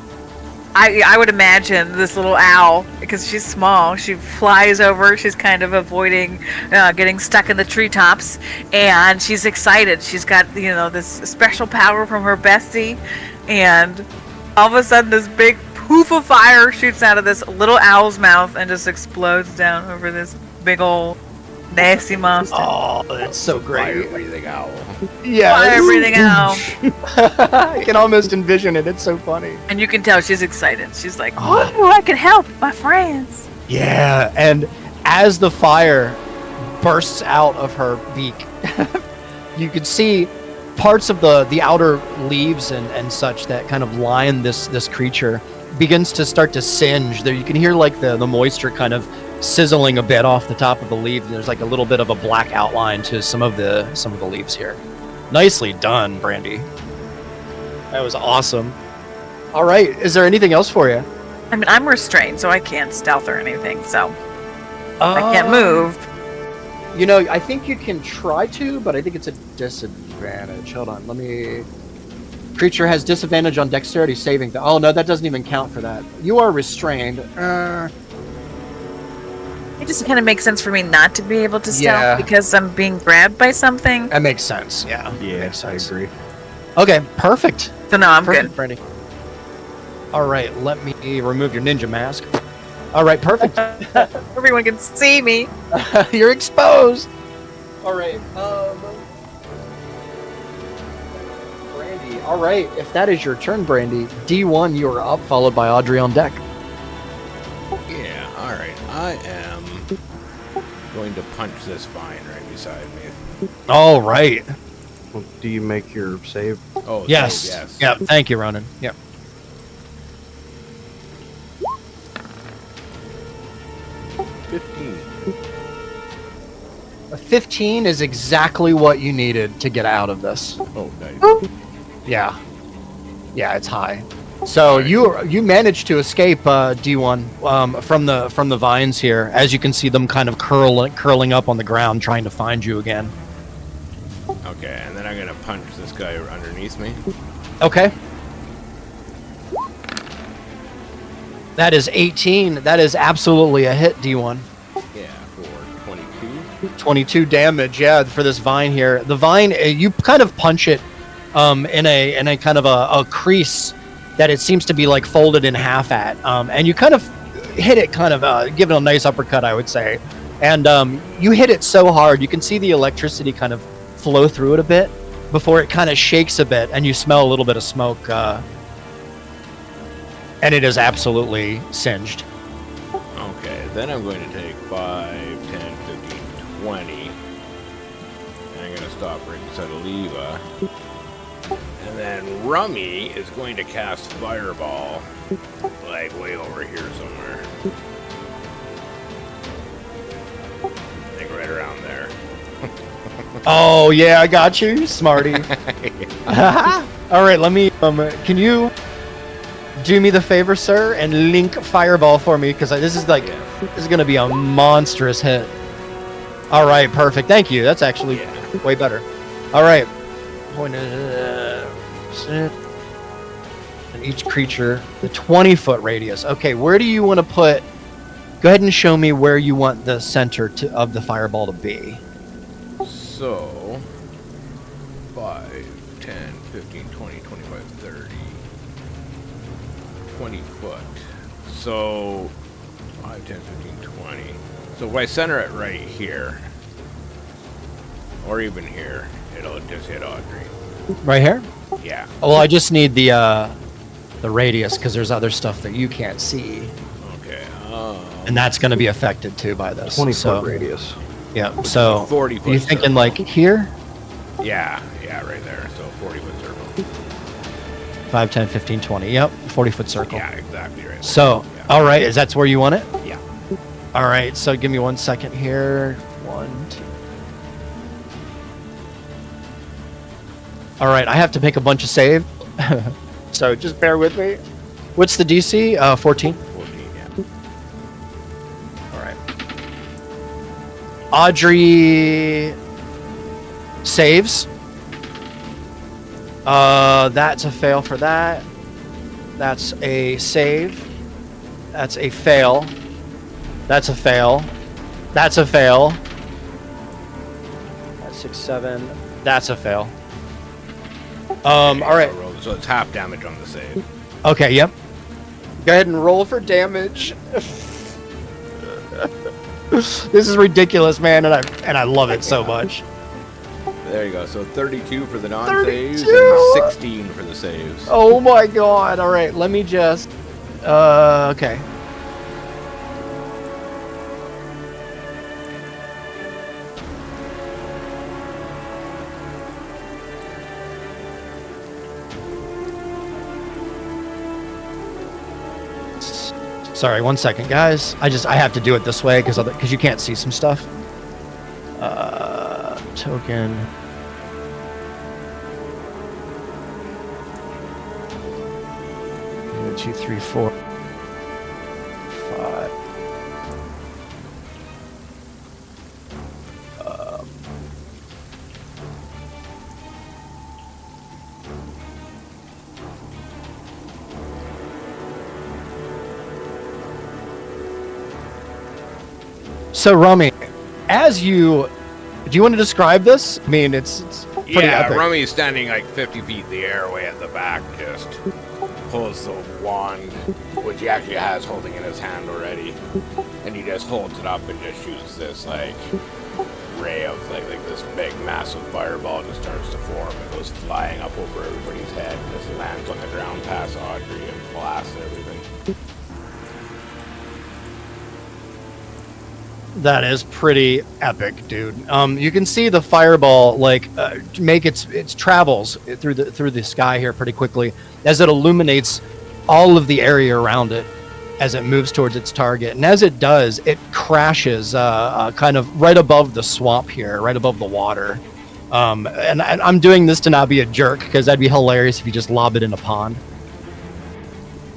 I would imagine this little owl, because she's small, she flies over, she's kind of avoiding getting stuck in the treetops, and she's excited. She's got, this special power from her bestie, and all of a sudden this big poof of fire shoots out of this little owl's mouth and just explodes down over this big old nasty monster. Oh, that's so great. Fire-breathing owl. Yeah. Fire-breathing owl. I can almost envision it. It's so funny. And you can tell she's excited. She's like, oh, I can help my friends. Yeah, and as the fire bursts out of her beak, you can see parts of the outer leaves and such that kind of line this creature begins to start to singe. There you can hear like the moisture kind of sizzling a bit off the top of the leaf. There's like a little bit of a black outline to some of the leaves here. Nicely done, Brandy. That was awesome. All right, is there anything else for you? I mean, I'm restrained, so I can't stealth or anything, so I can't move. I think you can try to, but I think it's a disadvantage. Hold on, let me... Creature has disadvantage on dexterity saving. Oh, no, that doesn't even count for that. You are restrained. It just kind of makes sense for me not to be able to stealth because I'm being grabbed by something. That makes sense, yeah. Yeah, makes sense. I agree. Okay, perfect. So no, I'm Perfect, good. Brandy. All right, let me remove your ninja mask. All right, perfect. Everyone can see me. You're exposed. All right. Brandy. All right. If that is your turn, Brandy, D1, you are up, followed by Audrey on deck. Yeah, alright. I am going to punch this vine right beside me. All right. Well, do you make your save? Oh, Yes. yes. Yep. Thank you, Ronan. Yep. A 15 is exactly what you needed to get out of this. Oh, nice. Yeah. Yeah, it's high. So you managed to escape D1 from the vines here, as you can see them kind of curling up on the ground, trying to find you again. Okay, and then I'm gonna punch this guy underneath me. Okay. That is 18. That is absolutely a hit, D1. Yeah, for 22. 22 damage, yeah, for this vine here. The vine, you kind of punch it in a kind of a crease that it seems to be like folded in half at. And you kind of hit it, kind of give it a nice uppercut, I would say. And you hit it so hard, you can see the electricity kind of flow through it a bit before it kind of shakes a bit, and you smell a little bit of smoke. And it is absolutely singed. Okay, then I'm going to take 5, 10, 15, 20. And I'm going to stop right beside Oliva. And And then Rummy is going to cast Fireball, like way over here somewhere. I think right around there. Oh yeah, I got you, smarty. All right, let me. Can you do me the favor, sir, and link Fireball for me? Because this is like, this is gonna be a monstrous hit. All right, perfect. Thank you. That's actually way better. All right. And each creature, the 20-foot radius. Okay, where do you want to put? Go ahead and show me where you want the center of the fireball to be. So, 5, 10, 15, 20, 25, 30, 20 foot. So, 5, 10, 15, 20. So if I center it right here, or even here, it'll just hit Audrey. Right here? Yeah. Well, I just need the radius because there's other stuff that you can't see, Okay. and that's going to be affected too by this. 20-foot radius. Yeah. So 40 foot. you thinking like here? Yeah, right there. So 40-foot circle. 5, 10, 15, 20. Yep, 40-foot circle. Yeah, exactly right. So, Yeah. all right, that's where you want it? Yeah. All right, so give me 1 second here. 1, 2. All right, I have to make a bunch of saves, so just bear with me. What's the DC? 14. 14, yeah. All right. Audrey saves. That's a fail for that. That's a save. That's a fail. That's a fail. That's a fail. That's 6, 7. That's a fail. All right. So it's half damage on the save. Okay, yep. Go ahead and roll for damage. This is ridiculous, man, and I love it so much. There you go. So 32 for the non-saves 32! and 16 for the saves. Oh my god. All right, let me just okay. Sorry, 1 second, guys. I have to do it this way because you can't see some stuff. Token. One, 2, 3, 4, 5. So, Rummy, do you want to describe this? I mean, it's pretty epic. Rummy's standing like 50 feet in the air way at the back, just pulls the wand, which he actually has holding in his hand already, and he just holds it up and just shoots this like ray of like this big massive fireball just starts to form and goes flying up over everybody's head and just lands on the ground past Audrey and blasts everything. That is pretty epic, dude. You can see the fireball make its travels through the sky here pretty quickly as it illuminates all of the area around it as it moves towards its target. And as it does, it crashes kind of right above the swamp here, right above the water. And I'm doing this to not be a jerk because that'd be hilarious if you just lob it in a pond,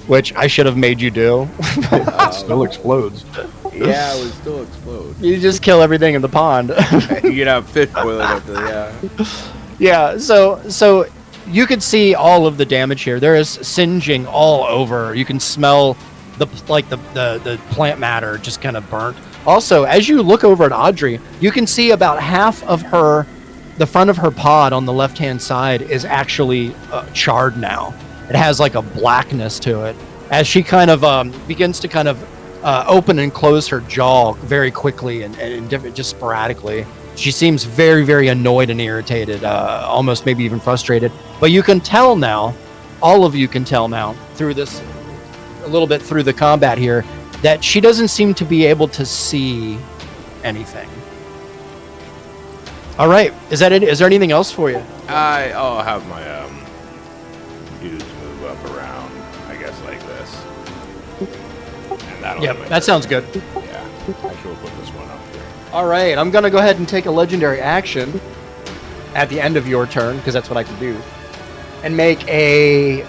which I should have made you do. It still explodes. Yeah, it would still explode. You just kill everything in the pond. You'd have fish boiling up there, yeah. Yeah, so you could see all of the damage here. There is singeing all over. You can smell the plant matter just kind of burnt. Also, as you look over at Audrey, you can see about half of the front of her pod on the left-hand side is actually charred now. It has like a blackness to it. As she kind of begins to kind of open and close her jaw very quickly and just sporadically. She seems very, very annoyed and irritated, almost maybe even frustrated. But you can tell now, all of you can tell now, through this, a little bit through the combat here, that she doesn't seem to be able to see anything. All right, is that it? Is there anything else for you? I'll have my That'll Yep, be my that turn. sounds good. Yeah. Actually, we'll put this one up here. All right, I'm gonna go ahead and take a legendary action at the end of your turn because that's what I can do, and make a.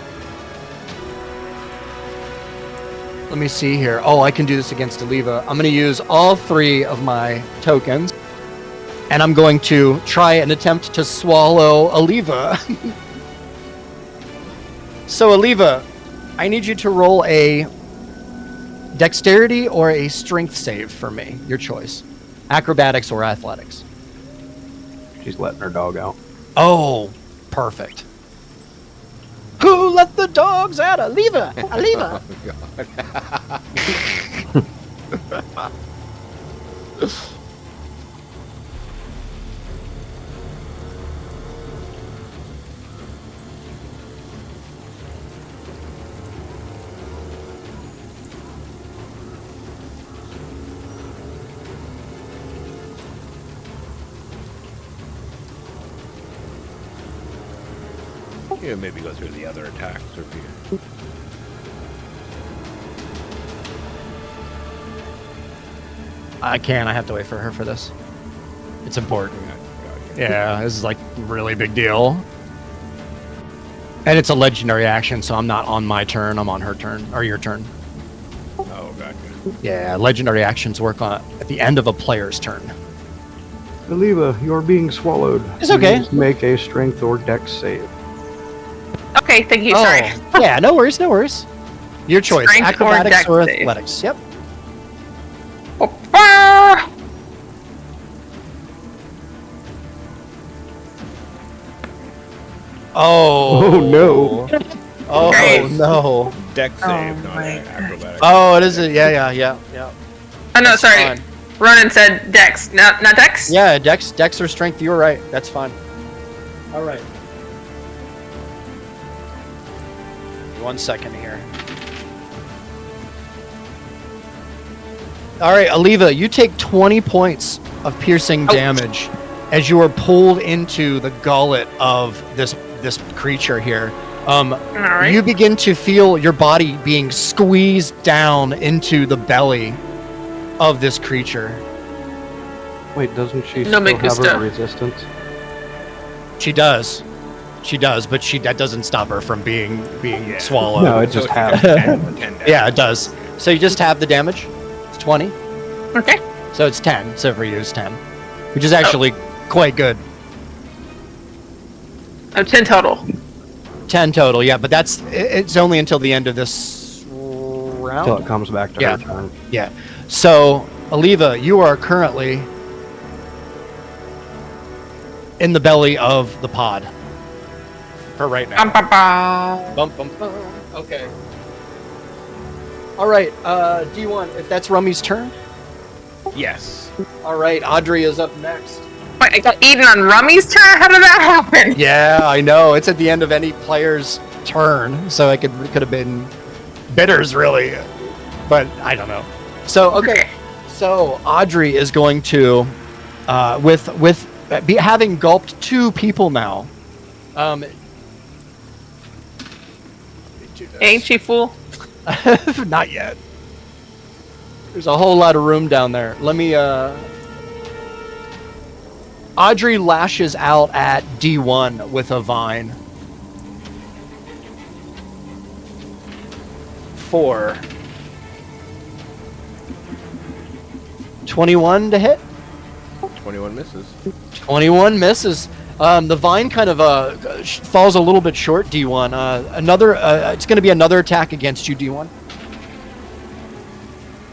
Let me see here. Oh, I can do this against Aliva. I'm gonna use all 3 of my tokens, and I'm going to try and attempt to swallow Aliva. So Aliva, I need you to roll a dexterity or a strength save for me. Your choice. Acrobatics or athletics. She's letting her dog out. Oh, perfect. Who let the dogs out? Aliva! Aliva! Yeah, maybe go through the other attacks or be. I can't. I have to wait for her for this. It's important. Yeah, this is like really big deal. And it's a legendary action, so I'm not on my turn. I'm on her turn or your turn. Oh, gotcha. Yeah, legendary actions work on at the end of a player's turn. Aliva, you're being swallowed. It's okay. Please make a strength or dex save. Okay, thank you. Sorry. Yeah, no worries, no worries. Your choice. Strength or Acrobatics dex or save? athletics. Yep. Ah! Oh. Oh, no. Oh Great. no. Deck Oh save, not my acrobatics. Oh, it is. Yeah. Oh no, That's sorry. fine. Ronan said Dex, not Dex. Yeah, dex or strength. You were right. That's fine. All right. 1 second here. All right, Aliva, you take 20 points of piercing damage as you are pulled into the gullet of this creature here. All right. You begin to feel your body being squeezed down into the belly of this creature. Wait, doesn't she No still me have gusta. her resistance? She does, but that doesn't stop her from being Yeah. swallowed. No, it just halved. 10 Yeah, it does. So you just have the damage. It's 20. Okay. So it's 10. So for you, it's 10, which is actually quite good. Oh, 10 total. 10 total. Yeah, but it's only until the end of this round. Until it comes back to Yeah. her turn. Yeah. So, Aliva, you are currently in the belly of the pod for right now. Bum, bum, bum. Okay. All right. D1, if that's Rummy's turn. Yes. All right. Audrey is up next. Wait, I got eaten on Rummy's turn? How did that happen? Yeah, I know. It's at the end of any player's turn, so it could have been Bitter's really, but I don't know. So okay. So Audrey is going to, having gulped 2 people now. Ain't she fool? Not yet. There's a whole lot of room down there. Let me. Audrey lashes out at D1 with a vine. 4. 21 to hit. 21 misses. 21 misses. The vine kind of falls a little bit short, D1. It's going to be another attack against you, D1.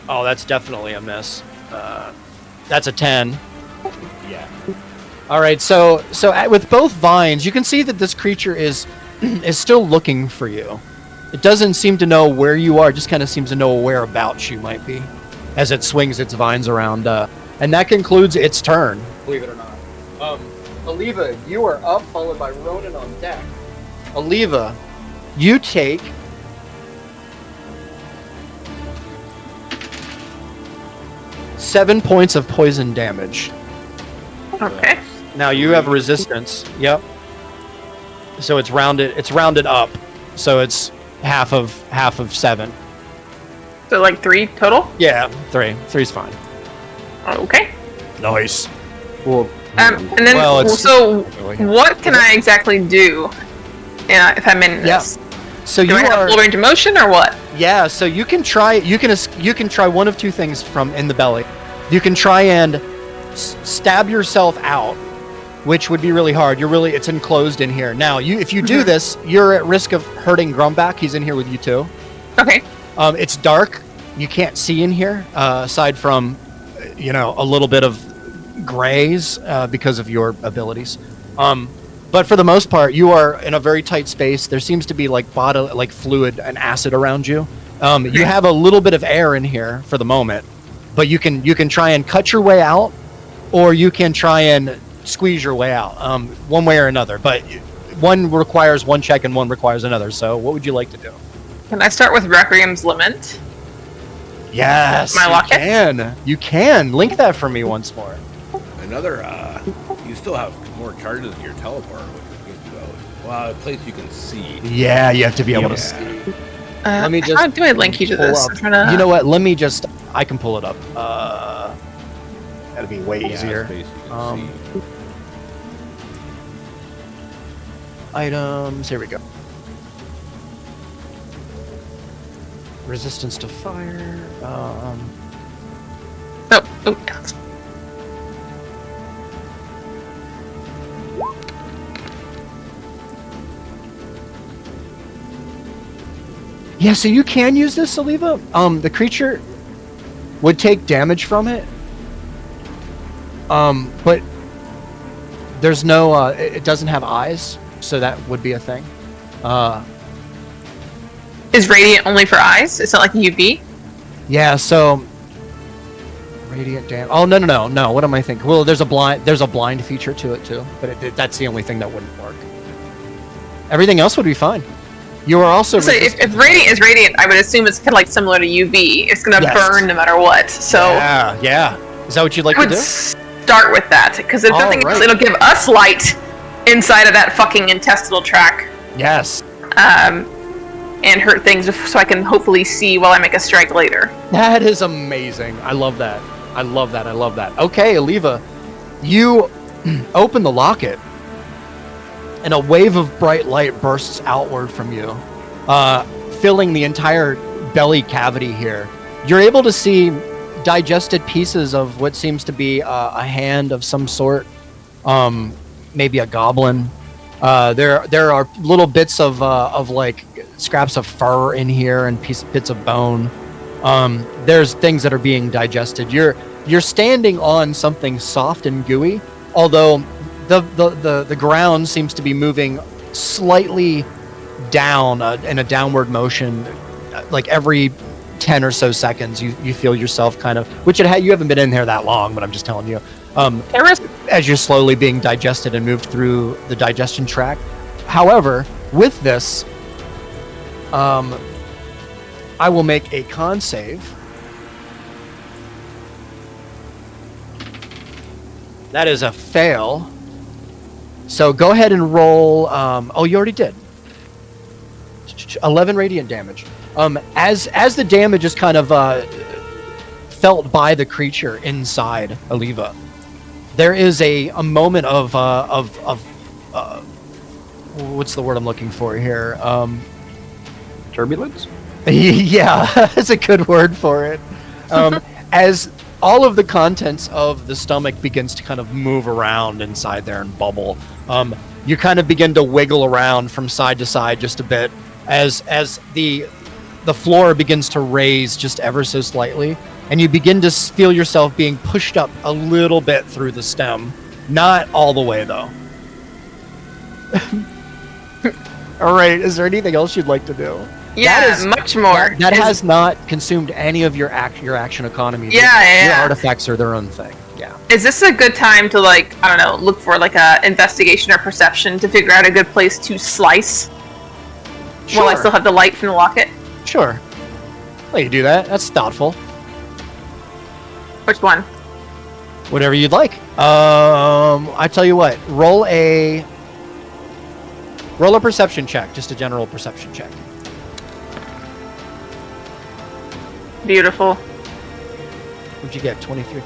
Oh, that's definitely a miss. That's a 10. Yeah. All right, so with both vines, you can see that this creature is still looking for you. It doesn't seem to know where you are, just kind of seems to know whereabouts you might be as it swings its vines around. And that concludes its turn, believe it or not. Aliva, you are up, followed by Ronan on deck. Aliva, you take 7 points of poison damage. Okay. Now you have resistance. Yep. So it's rounded up. So it's half of 7. So like 3 total? Yeah, 3. 3's fine. Okay. Nice. Well, And then, Well, it's- so what can I exactly do if I'm in Yeah. this? So Do you I have are full range of motion or what? Yeah, so you can try one of two things from in the belly. You can try and stab yourself out, which would be really hard. It's enclosed in here. Now, if you do this, you're at risk of hurting Grumback. He's in here with you too. Okay. It's dark. You can't see in here aside from a little bit of grays because of your abilities. But for the most part, you are in a very tight space. There seems to be like fluid and acid around you. You have a little bit of air in here for the moment, but you can try and cut your way out, or you can try and squeeze your way out. One way or another. But one requires one check and one requires another. So what would you like to do? Can I start with Requiem's Lament? Yes, My locket? You can link that for me once more. Another, you still have more charges of your teleport, which gives you a place you can see. Yeah, you have to be able to Yeah. see. Let me just How do I link you to pull this? up- I'm trying to... You know what? I can pull it up. That'd be way Yeah, easier. space you can see. Items. Here we go. Resistance to fire. Oh, yeah. Yeah, so you can use this, Oliva. The creature would take damage from it. But there's no. It doesn't have eyes, so that would be a thing. Is Radiant only for eyes? It's not like UV? Yeah, so radiant damage. Oh no! What am I thinking? Well, there's a blind feature to it too, but that's the only thing that wouldn't work. Everything else would be fine. You are also So if Radiant is Radiant, I would assume it's kind of like similar to UV. It's gonna Yes. burn no matter what. So yeah. Is that what you'd like I to would do? start with that because if All nothing else, right. it'll give us light inside of that fucking intestinal tract. Yes. And hurt things so I can hopefully see while I make a strike later. That is amazing. I love that. I love that. Okay, Oliva, you open the locket, and a wave of bright light bursts outward from you, filling the entire belly cavity here. You're able to see digested pieces of what seems to be a hand of some sort, maybe a goblin. There are little bits of like scraps of fur in here and bits of bone. There's things that are being digested. You're standing on something soft and gooey, although the ground seems to be moving slightly down in a downward motion. Like every 10 or so seconds, you feel yourself kind of, you haven't been in here that long, but I'm just telling you. As you're slowly being digested and moved through the digestion tract. However, with this, I will make a con save. That is a fail. So go ahead and roll. Oh, you already did. 11 radiant damage. As the damage is kind of felt by the creature inside Oliva, there is a moment of what's the word I'm looking for here? Turbulence? Yeah, that's a good word for it. As all of the contents of the stomach begins to kind of move around inside there and bubble, you kind of begin to wiggle around from side to side just a bit as the floor begins to raise just ever so slightly, and you begin to feel yourself being pushed up a little bit through the stem. Not all the way, though. All right, is there anything else you'd like to do? Yeah, much more. That has not consumed any of your action economy. Yeah. Your artifacts are their own thing. Yeah. Is this a good time to, like, I don't know, look for like a investigation or perception to figure out a good place to slice while I still have the light from the locket? Sure. Let you do that. That's thoughtful. Which one? Whatever you'd like. I tell you what. Roll a perception check. Just a general perception check. Beautiful. What'd you get? 23.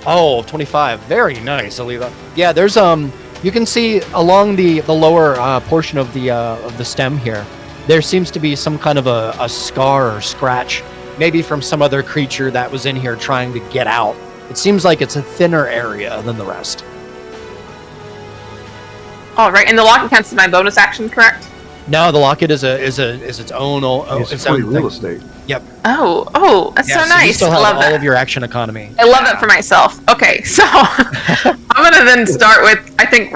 Oh, 25. Very nice, Aliva. Yeah, there's you can see along the lower portion of the stem here, there seems to be some kind of a scar or scratch, maybe from some other creature that was in here trying to get out. It seems like it's a thinner area than the rest. All right, and the locket counts as my bonus action, correct? No, the locket is its own. It's free real estate. Yep. Oh, that's Yeah, so nice. You still I have love all that. of your action economy. I love that for myself. Okay, so I'm gonna then start with. I think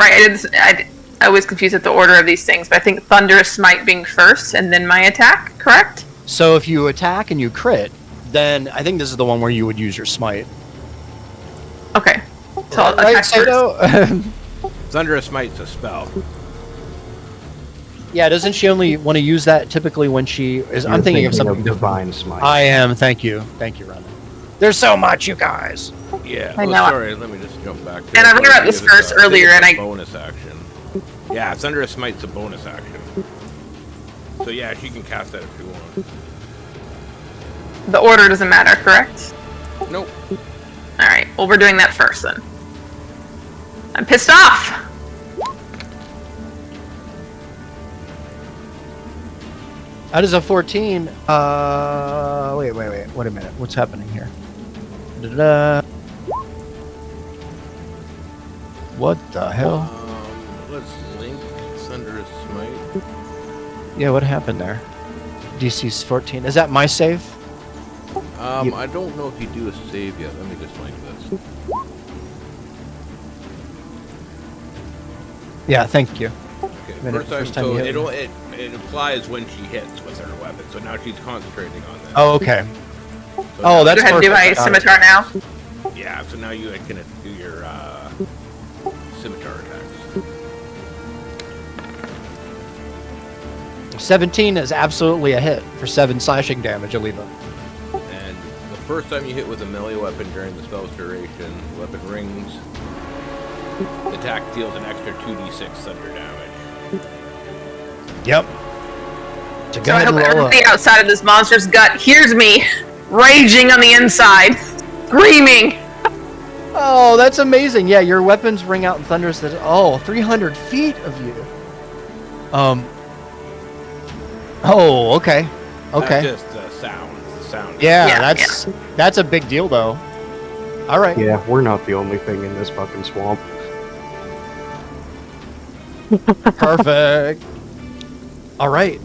I was confused at the order of these things, but I think Thunderous Smite being first, and then my attack. Correct? So if you attack and you crit, then I think this is the one where you would use your smite. Okay. So I'll Right, attack first. Sato? Thunderous Smite's a spell. Yeah, doesn't she only want to use that typically when she is? I'm thinking of something different. Divine Smite. I am. Thank you, Rhonda. There's so much, you guys. Yeah. I Oh, know. sorry. Let me just jump back. And I read about this first earlier, and I bonus action. Yeah, Thunderous Smite's a bonus action. So yeah, she can cast that if she wants. the order doesn't matter, correct? Nope. All right. Well, we're doing that first then. I'm pissed off. That is a 14. Wait. Wait a minute. What's happening here? Da-da-da. What the hell? Let's link Thunderous Smite. Yeah, what happened there? DC's 14. Is that my save? I don't know if you do a save yet. Let me just link this. Yeah, thank you. Okay. Minute, First first time, time so you hit it applies when she hits with her weapon. So now she's concentrating on this. Oh, okay. So Oh, now- that's Go ahead and do my perfect. scimitar now. Yeah. So now you can do your scimitar attacks. 17 is absolutely a hit for 7 slashing damage, Aliva. And the first time you hit with a melee weapon during the spell's duration, the weapon rings. The attack deals an extra 2d6 thunder damage. Yep. So So go I ahead hope and roll everybody up. outside of this monster's gut hears me raging on the inside, screaming. Oh, that's amazing. Yeah, your weapons ring out in thunders that 300 feet of you. Oh, okay. Okay. That's just the sound. The sound. Yeah, Yeah, that's a big deal though. All right. Yeah, we're not the only thing in this fucking swamp. Perfect. All right.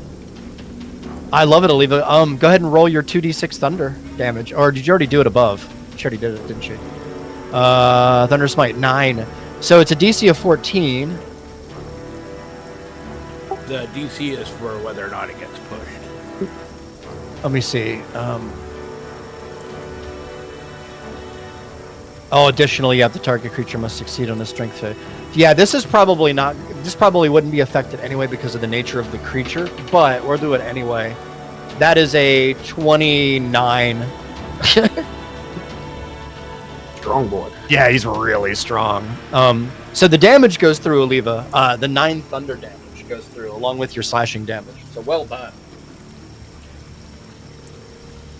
I love it, Aliva. Go ahead and roll your 2d6 thunder damage. Or did you already do it above? She already did it, didn't she? Thunder Smite 9. So it's a DC of 14. The DC is for whether or not it gets pushed. Let me see. Additionally, the target creature must succeed on a strength save. Yeah, this is probably not. This probably wouldn't be affected anyway because of the nature of the creature, but we'll do it anyway. That is a 29. Strong boy. Yeah, he's really strong. So the damage goes through, Aliva. The 9 thunder damage goes through, along with your slashing damage. So well done.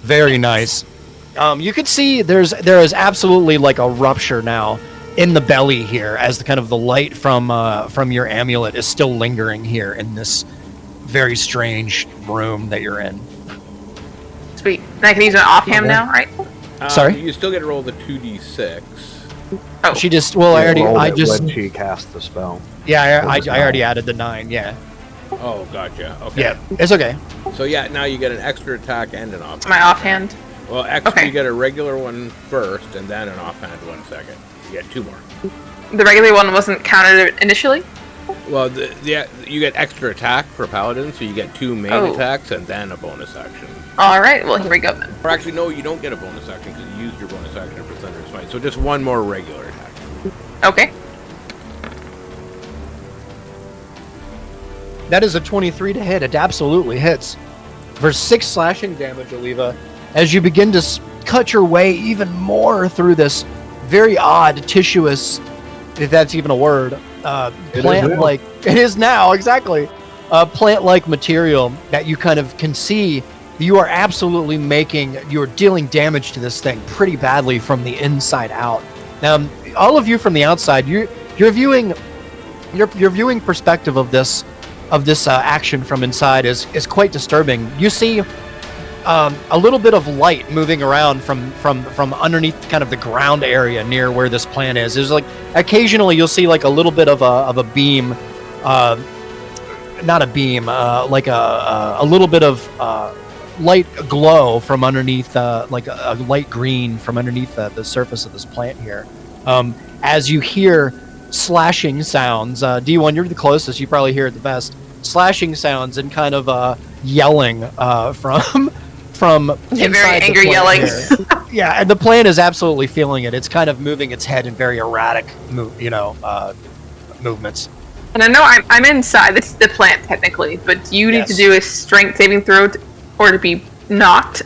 Very nice. You can see there is absolutely like a rupture now in the belly here, as the kind of the light from your amulet is still lingering here in this very strange room that you're in. Sweet. And I can use an offhand now, right? Sorry? You still get to roll the 2d6. Oh, She just When she cast the spell. yeah, I What was already 9? added the 9. Yeah, Oh, gotcha. Okay. yeah, it's okay. So yeah, now you get an extra attack and an offhand. my offhand. Well, actually, Okay. you get a regular one first, and then an offhand one second. You get 2 more. The regular one wasn't counted initially. Well, you get extra attack for paladin, so you get 2 main Oh. attacks and then a bonus action. All right. Well, here we go then. Or actually, no, you don't get a bonus action because you used your bonus action for Thunderous Smite. So just 1 more regular attack. Okay. That is a 23 to hit. It absolutely hits. For 6 slashing damage, Aliva, as you begin to cut your way even more through this very odd, tissuous, if that's even a word, plant-like... It is now, exactly. Plant-like material that you kind of can see you are absolutely you're dealing damage to this thing pretty badly from the inside out. Now, all of you from the outside, your viewing perspective of this action from inside is quite disturbing. You see a little bit of light moving around from underneath kind of the ground area near where this plant is. There's like occasionally you'll see like a little bit of a beam, not a beam, like a little bit of light glow from underneath, like a light green from underneath the surface of this plant here. As you hear slashing sounds, D1, you're the closest. You probably hear it the best. Slashing sounds and kind of yelling from very angry yelling. Yeah, and the plant is absolutely feeling it. It's kind of moving its head in very erratic, movements. And I know I'm inside the plant technically, but you need to do a strength saving throw or to be knocked,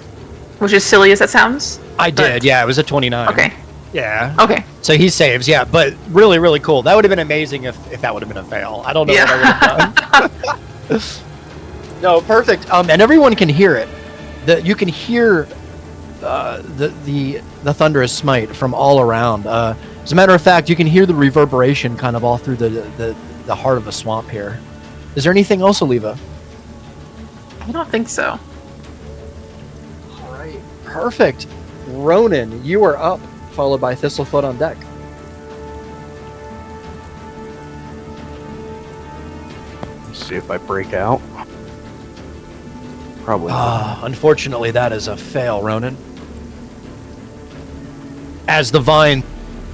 which is silly as that sounds. I did, yeah. It was a 29. Okay. Yeah. Okay. So he saves, yeah, but really, really cool. That would have been amazing if that would have been a fail. I don't know what I would have done. No, perfect. And everyone can hear it. You can hear the thunderous smite from all around. As a matter of fact, you can hear the reverberation kind of all through the heart of the swamp here. Is there anything else, Oliva? I don't think so. All right, perfect. Ronan, you are up, followed by Thistlefoot on deck. Let's see if I break out. Probably not. Unfortunately, that is a fail, Ronan. As the vines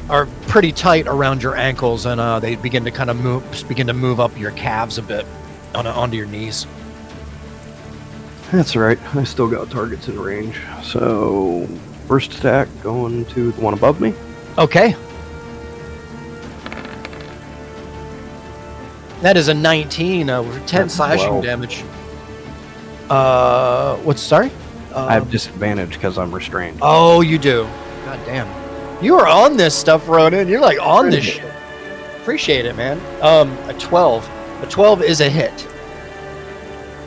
are pretty tight around your ankles, and they begin to kind of move up your calves a bit onto your knees. That's right. I still got targets in range. So, first attack going to the one above me. Okay. That is a 19 over 10 That's slashing 12. damage. Sorry? I have disadvantage because I'm restrained. Oh, you do. God damn. You are on this stuff, Ronan. You're like on this shit. Appreciate it, man. A 12. A 12 is a hit.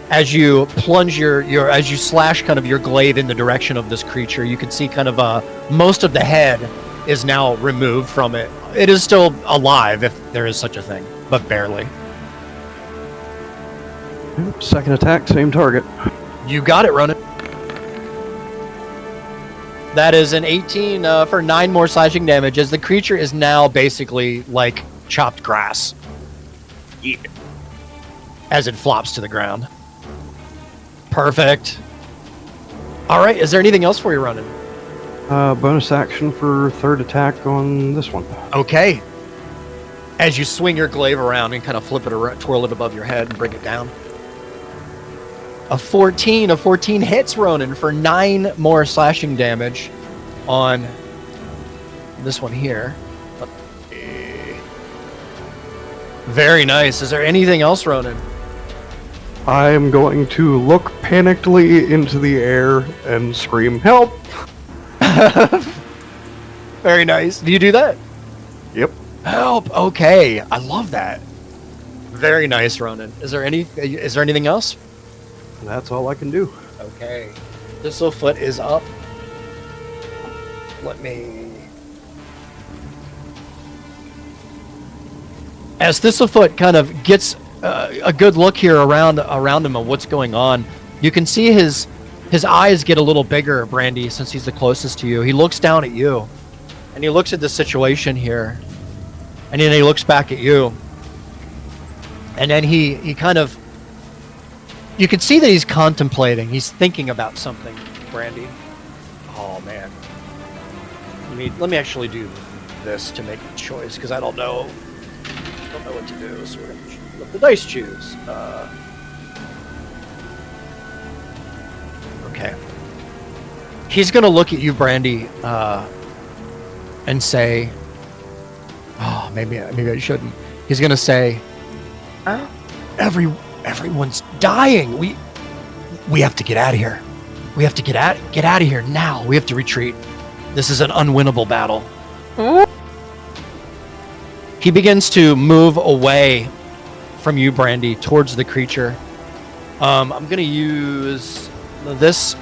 As you plunge as you slash kind of your glaive in the direction of this creature, you can see kind of most of the head is now removed from it. It is still alive, if there is such a thing, but barely. Second attack, same target. You got it, Ronan. That is an 18 for 9 more slashing damage, as the creature is now basically like chopped grass. As it flops to the ground. Perfect. All right, is there anything else for you, Ronan? Bonus action for third attack on this one. Okay. As you swing your glaive around and kind of flip it around, twirl it above your head and bring it down. A 14 hits Ronan for 9 more slashing damage on this one here. Very nice. Is there anything else, Ronan? I am going to look panikedly into the air and scream, "Help!" Very nice. Do you do that? Yep. Help. Okay. I love that. Very nice, Ronan. Is there anything else? That's all I can do. Okay. Thistlefoot is up. Let me... As Thistlefoot kind of gets a good look here around him of what's going on, you can see his eyes get a little bigger, Brandy, since he's the closest to you. He looks down at you, and he looks at the situation here, and then he looks back at you, and then he kind of... You can see that he's contemplating. He's thinking about something, Brandy. Oh, man. Let me actually do this to make the choice, because I don't know what to do, so we're going to let the dice choose. Okay. He's going to look at you, Brandy, and say... Oh, maybe I shouldn't. He's going to say... Everyone's dying. We have to get out of here. We have to get out of here now. We have to retreat. This is an unwinnable battle. He begins to move away from you, Brandy, towards the creature. I'm going to use this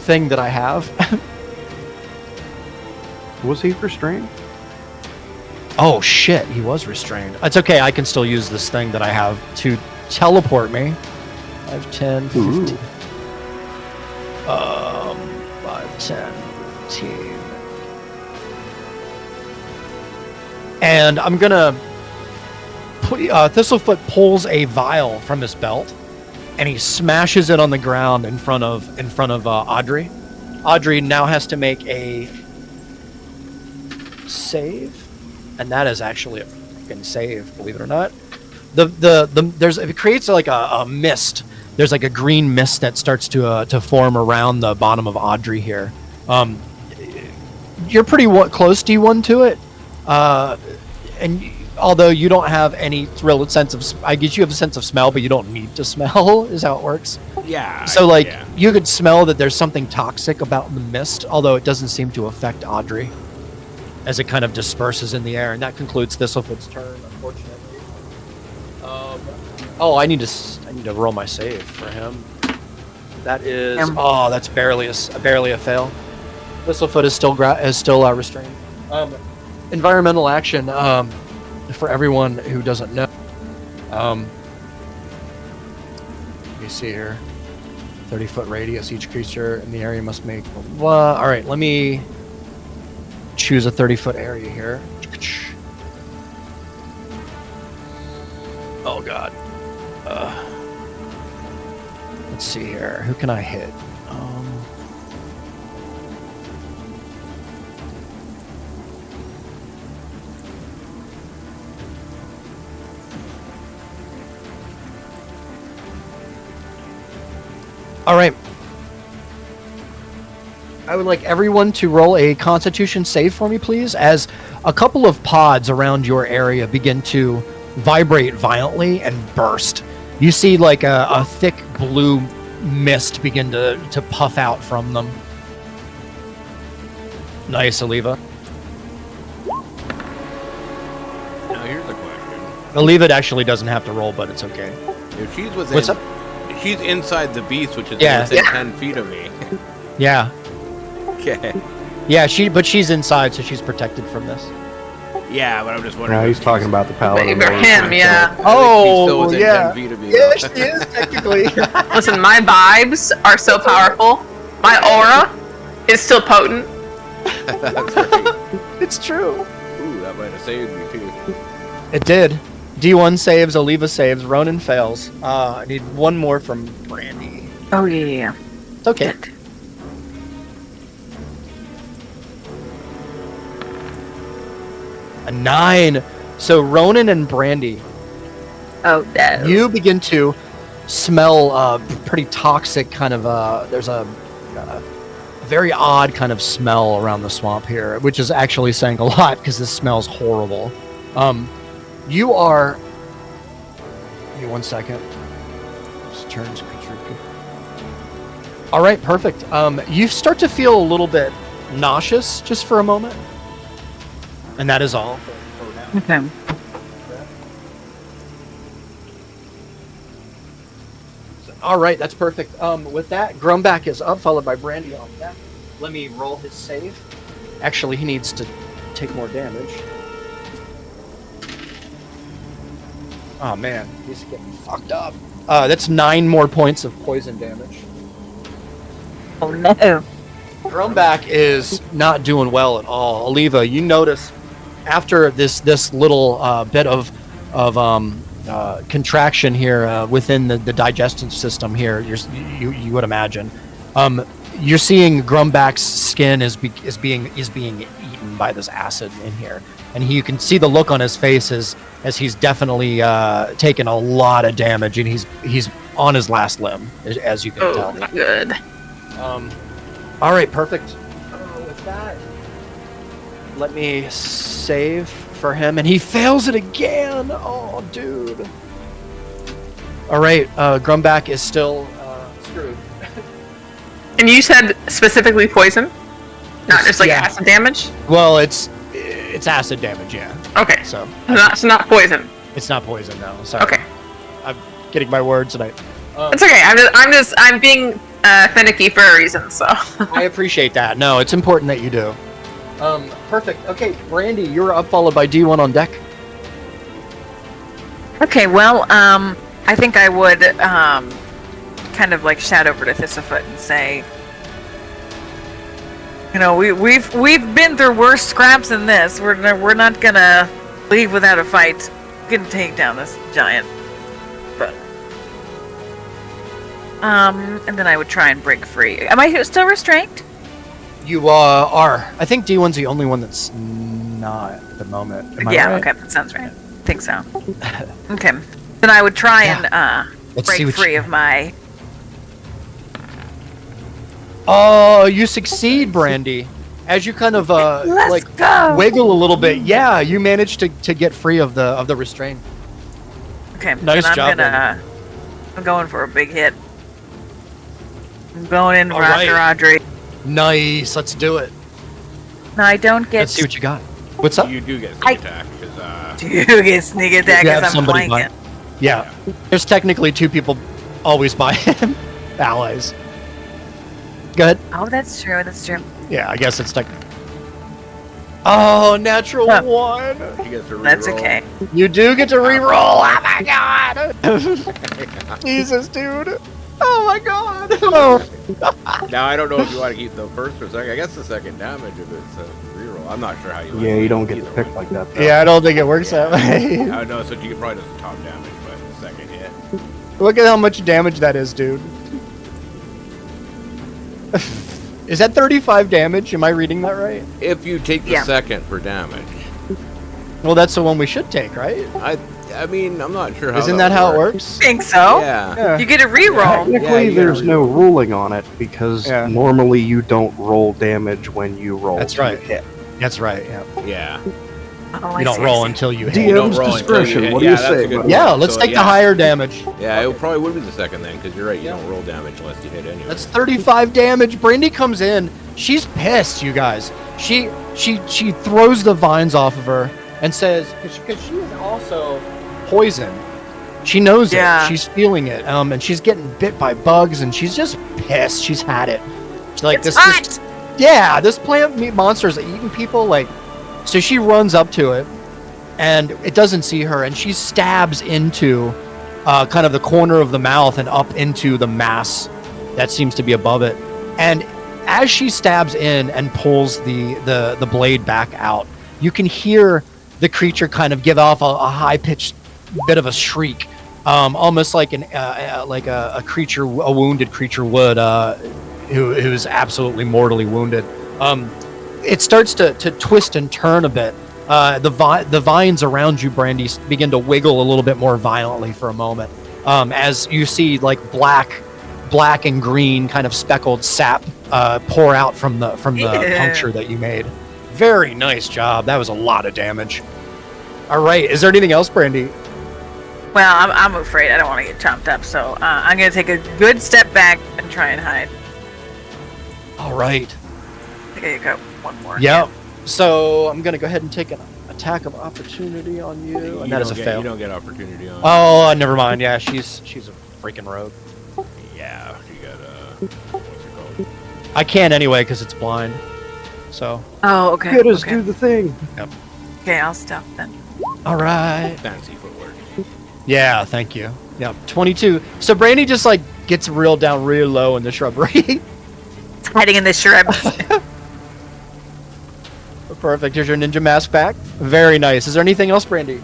thing that I have. Was he restrained? Oh shit, he was restrained. It's okay, I can still use this thing that I have to teleport me. 5, 10, 15. 5, 10, 15. And I'm gonna put Thistlefoot pulls a vial from his belt and he smashes it on the ground in front of Audrey. Audrey now has to make a save. And that is actually a fucking save, believe it or not. It creates like a mist. There's like a green mist that starts to form around the bottom of Audrey here. You're pretty close, D1, to it, and although you don't have any real sense of, I guess you have a sense of smell, but you don't need to smell. Is how it works. Yeah. So you could smell that there's something toxic about the mist, although it doesn't seem to affect Audrey, as it kind of disperses in the air. And that concludes Thistlefoot's turn, unfortunately. I need to roll my save for him. That is that's barely a fail. Thistlefoot is still restrained. Environmental action for everyone who doesn't know. Let me see here. 30-foot radius. Each creature in the area must make. All right, let me choose a 30-foot area here. Oh god. Let's see here. Who can I hit? All right. I would like everyone to roll a Constitution save for me, please, as a couple of pods around your area begin to vibrate violently and burst. You see like a thick blue mist begin to puff out from them. Nice, Aliva. Now here's the question. Aliva actually doesn't have to roll, but it's okay. If she's within, What's up? She's inside the beast, which is Yeah. within 10 feet of me. Yeah. Okay. Yeah, she's inside, so she's protected from this. Yeah, but I'm just wondering. No, he's talking about the paladin. For him, yeah. She's still within 10 feet of me. Yeah, she is, technically. Listen, my vibes are so powerful. My aura is still potent. That's right. It's true. Ooh, that might have saved me too. It did. D1 saves, Aliva saves, Ronan fails. I need one more from Brandy. Oh yeah. It's okay. A 9. So Ronan and Brandy, Oh no. you begin to smell pretty toxic kind of there's a very odd kind of smell around the swamp here, which is actually saying a lot because this smells horrible. You are. Give me 1 second. This turns creature. All right, perfect. You start to feel a little bit nauseous just for a moment, and that is all. For now. Okay. All right, that's perfect. With that, Grumback is up, followed by Brandy on deck. Let me roll his save. Actually, he needs to take more damage. Oh man, he's getting fucked up. That's 9 more points of poison damage. Oh no. Grumback is not doing well at all. Aliva, you notice after this little bit of contraction here within the digestive system here, you would imagine, you're seeing Grumback's skin is being eaten by this acid in here, and you can see the look on his face as he's definitely taken a lot of damage, and he's on his last limb, as you can Oh, tell. not good. All right, perfect. With that, let me save for him, and he fails it again. Oh, dude. All right, Grumback is still screwed. And you said specifically poison? Not just like Yeah. acid damage? Well, it's acid damage, yeah. Okay. So So not poison. it's not poison, no. Sorry. Okay. I'm getting my words, and It's okay. I'm being finicky for a reason. So. I appreciate that. No, it's important that you do. Perfect. Okay, Brandy, you're up, followed by D1 on deck. Okay, well, I think I would kind of like shout over to Thistlefoot and say, you know, we've been through worse scraps than this. We're not gonna leave without a fight. We can take down this giant. But and then I would try and break free. Am I still restrained? You are. I think D1's the only one that's not at the moment. Am I Yeah. right? Okay, that sounds right. I think so. Okay, then I would try and Let's see break what free of my. Oh, you succeed, Brandy. As you kind of Let's go. wiggle a little bit, yeah, you managed to get free of the restraint. Okay, Nice then job, I'm going for a big hit. I'm going in All after right. Audrey. Nice, let's do it. No, I don't get. Let's see what you got. What's up? You do get I- sneak attack because You get sneak attack You have because I'm somebody flanking. Yeah, there's technically 2 people always by him, allies. Go ahead. Oh, that's true. That's true. Yeah, I guess it's Oh, natural Huh. 1. he gets to reroll. That's okay. You do get to reroll. Oh my god. Jesus, dude. Oh my god. Oh. Now I don't know if you want to keep the first or second. I guess the second damage if it's a reroll. I'm not sure how you. Yeah, want you don't get either to pick one. like that. Though. Yeah, I don't think it works that way. I know, so you could probably do the top damage, but the second hit. Look at how much damage that is, dude. Is that 35 damage? Am I reading that right? If you take the Yeah. second for damage. Well, that's the one we should take, right? I mean, I'm not sure how. Isn't that how it works? Think so? Yeah. Yeah. You get a reroll. Technically, you there's gotta no ruling on it because Yeah. normally you don't roll damage when you roll. That's to right. hit. That's right. Yeah. Yeah. Oh, I You don't see, I roll see. until you hit. You don't DM's roll until you discretion. hit. What do Yeah, you that's say? a good bud? Yeah, one. let's So, take yeah. the higher damage. Yeah, it probably would be the second then, because you're right. You don't roll damage unless you hit anyway. That's 35 damage. Brandy comes in. She's pissed, you guys. She throws the vines off of her and says, because she is also poisoned. She knows Yeah. it. She's feeling it. And she's getting bit by bugs, and she's just pissed. She's had it. She's like, It's this yeah, this plant meat monster is eating people. Like, so she runs up to it, and it doesn't see her, and she stabs into kind of the corner of the mouth and up into the mass that seems to be above it. And as she stabs in and pulls the blade back out, you can hear the creature kind of give off a high-pitched bit of a shriek, almost like a creature, a wounded creature would, who's absolutely mortally wounded. It starts to twist and turn a bit. The vines around you, Brandy, begin to wiggle a little bit more violently for a moment, as you see like black and green kind of speckled sap pour out from the Yeah. puncture that you made. Very nice job. That was a lot of damage. All right, is there anything else, Brandy? Well, I'm afraid I don't want to get chopped up, so I'm going to take a good step back and try and hide. All right. There you go. One more. Yep. So I'm gonna go ahead and take an attack of opportunity on you, and that is a fail. You don't get opportunity on. Oh, never mind. Yeah, she's a freaking rogue. Yeah, you got what's it called? I can't anyway because it's blind. So. Oh, okay. Get us okay. do the thing. Okay, I'll stop then. All right. Fancy footwork. Yeah. Thank you. Yep. 22. So Brandy just like gets real down real low in the shrubbery. It's hiding in the shrubs. Perfect. Here's your ninja mask back. Very nice. Is there anything else, Brandy?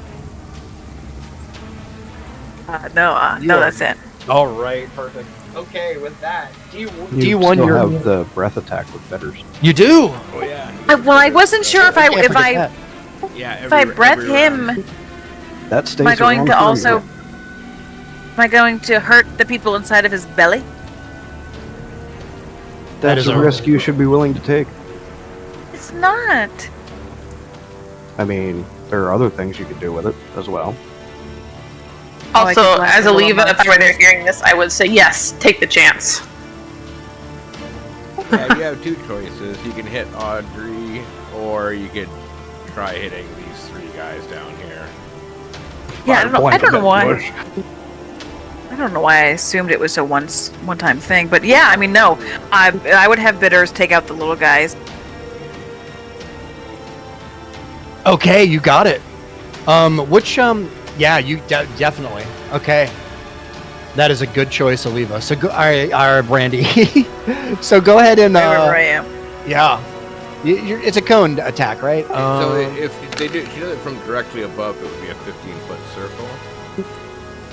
No, that's it. All right. Perfect. Okay. With that, You D1, still you're have the breath attack with betters. you do. Oh yeah. Well, I wasn't sure if Can't I forget that. Yeah. if I breath him, That stays am I going around to for a also? year. Am I going to hurt the people inside of his belly? That That's is a a- risk you should be willing to take. It's not. I mean, there are other things you could do with it as well. Oh, I Also, could blast as a a little Leva, if I were there monster. hearing this, I would say yes, take the chance. Yeah, you have two choices. You can hit Audrey, or you could try hitting these 3 guys down here. Yeah, I don't know. I don't know why. I don't know why I assumed it was a one-time thing, but yeah, I mean, no, I would have bidders take out the little guys. Okay, you got it. Yeah, you definitely. Okay. That is a good choice, Oliva. So go, all right, Brandy. So go ahead and Wherever I am. yeah, it's a cone attack, right? So if they do, she does it from directly above, it would be a 15-foot circle.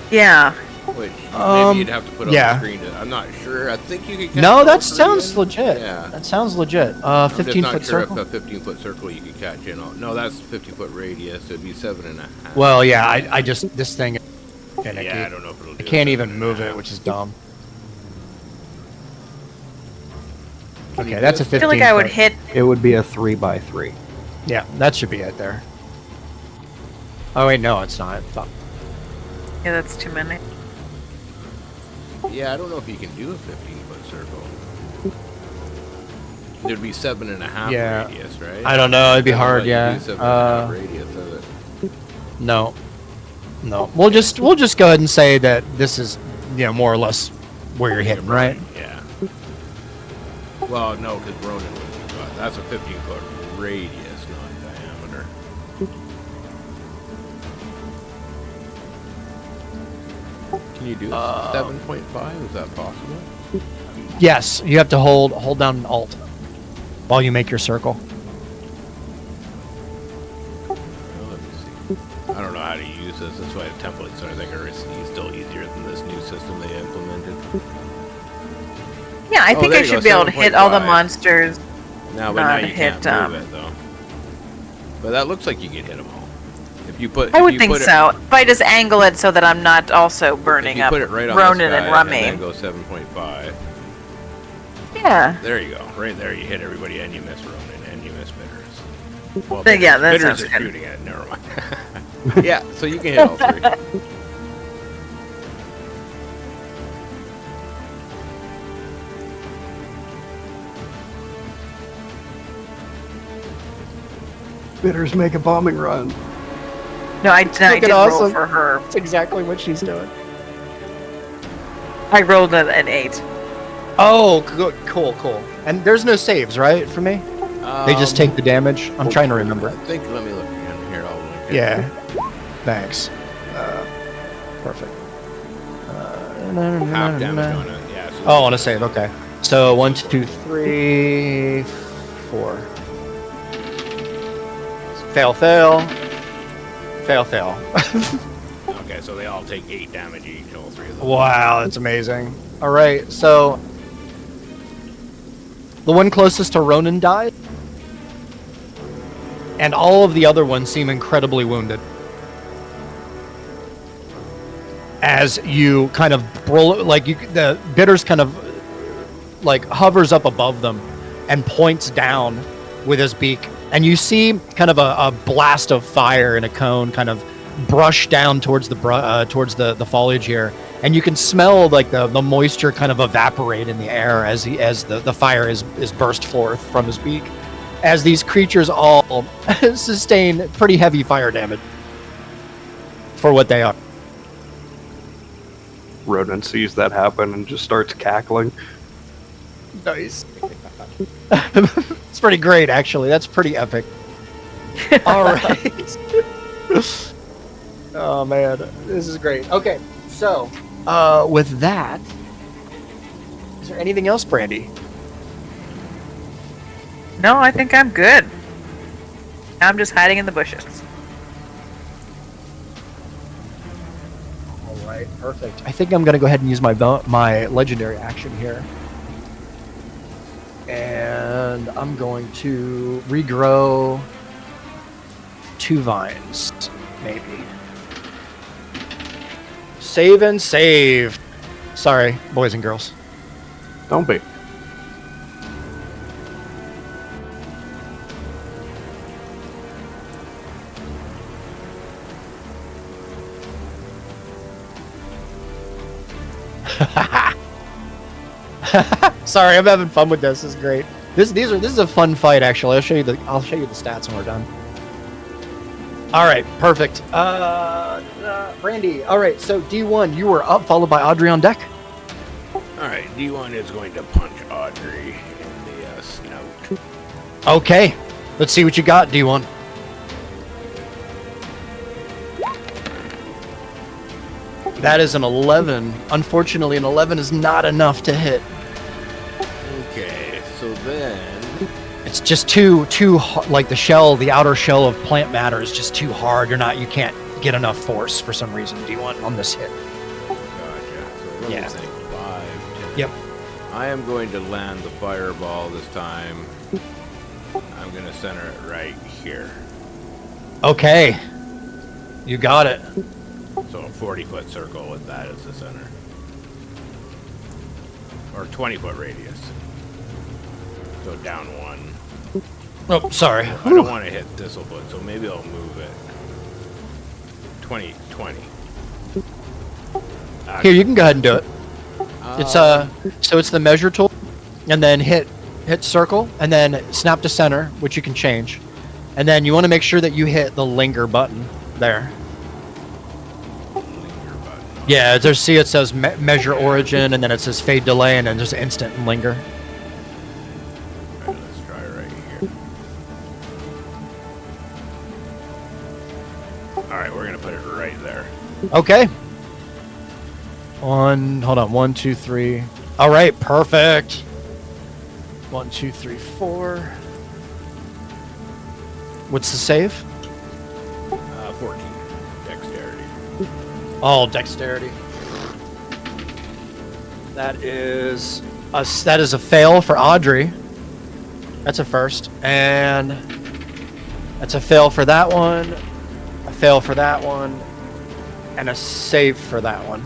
Yeah. Which maybe you'd have to put on yeah. the screen. I'm not sure. I think you could. Catch No, all that three sounds in. legit. Yeah. That sounds legit. 15-foot circle. If a 15-foot circle you could catch in. No, that's 50-foot radius. It'd be 7.5. Well, yeah, I just this thing is finicky. Yeah, I don't know if it'll do. I can't it. even move it, which is dumb. Can you Okay, do that's a it? 15. I feel like I would hit. It would be a 3x3. Yeah, that should be it there. Oh wait, no, it's not. Fuck. Yeah, that's too many. Yeah, I don't know if you can do a 15-foot circle. There'd be 7.5 Yeah. radius, right? I don't know. It'd be I don't know hard. if you Yeah. do 7.5 radius of it. No. We'll just go ahead and say that this is, more or less where you're hitting, right? Yeah. Well, no, because Ronan would. That's a 15-foot radius, not diameter. Can you do 7.5? Is that possible? Yes, you have to hold down Alt while you make your circle. Well, let me see. I don't know how to use this. That's why the templates I think are still easier than this new system they implemented. Yeah, I think there I you should go, be able to hit all the 7.5. monsters. Now, Not now you hit, can't move it though. But that looks like you can hit them all. If you put, I if would you think put so. If I just angle it so that I'm not also If burning you up put it right on Ronan this guy and Rummy. then go 7.5. Yeah. There you go. Right there, you hit everybody and you miss Ronan and you miss Bitters. Well, But yeah, that Bitters sounds is good. shooting at. Never mind. Yeah, so you can hit all three. Bitters make a bombing run. No, I did roll awesome. for her. That's exactly what she's doing. I rolled an 8. Oh, good, cool. And there's no saves, right, for me? They just take the damage. I'm trying to remember. I think. Let me look again here. I'll link it. Yeah. Thanks. Perfect. Half damage on it. Yeah. So Oh, on a save. Okay. So 1, 2, 3, 4. Fail. Okay, so they all take 8 damage each. All three of them. Wow, that's amazing. All right, so the one closest to Ronan died, and all of the other ones seem incredibly wounded. As you kind of the Bitters kind of hovers up above them and points down with his beak, and you see kind of a blast of fire in a cone kind of brush down towards the foliage here, and you can smell the moisture kind of evaporate in the air as the fire is burst forth from his beak, as these creatures all sustain pretty heavy fire damage for what they are. Ronan sees that happen and just starts cackling. Nice. It's pretty great, actually. That's pretty epic. All right. Oh man, this is great. Okay, so with that, is there anything else, Brandy? No, I think I'm good. I'm just hiding in the bushes. All right, perfect. I think I'm gonna go ahead and use my legendary action here, and I'm going to regrow 2 vines, maybe. Save and save. Sorry, boys and girls. Don't be. Sorry, I'm having fun with this. This is great. This is a fun fight, actually. I'll show you the stats when we're done. All right, perfect. Brandy. All right, so D1, you were up, followed by Audrey on deck. Alright, D1 is going to punch Audrey in the snout. Okay, let's see what you got, D1. That is an 11. Unfortunately, an 11 is not enough to hit. Okay, so then... It's just too like the shell, the outer shell of plant matter is just too hard. You can't get enough force for some reason, D1, on this hit. Gotcha. So let me Yeah. think. 5, 10. Yep. I am going to land the fireball this time. I'm going to center it right here. Okay. You got it. So a 40-foot circle with that as the center. Or 20-foot radius. So down 1. Oh, sorry. I don't want to hit Thistlefoot, so maybe I'll move it. 20. Here, you can go ahead and do it. It's so it's the measure tool, and then hit circle, and then snap to center, which you can change, and then you want to make sure that you hit the linger button there. Yeah, there's see it says measure origin, and then it says fade delay, and then just instant and linger. Alright, let's try right here. Alright, we're gonna put it right there. Okay. Hold on. 1, 2, 3. All right, perfect. 1, 2, 3, 4. What's the save? 14. Dexterity. Oh, dexterity. That is a fail for Audrey. That's a first, and that's a fail for that one, a fail for that one, and a save for that one.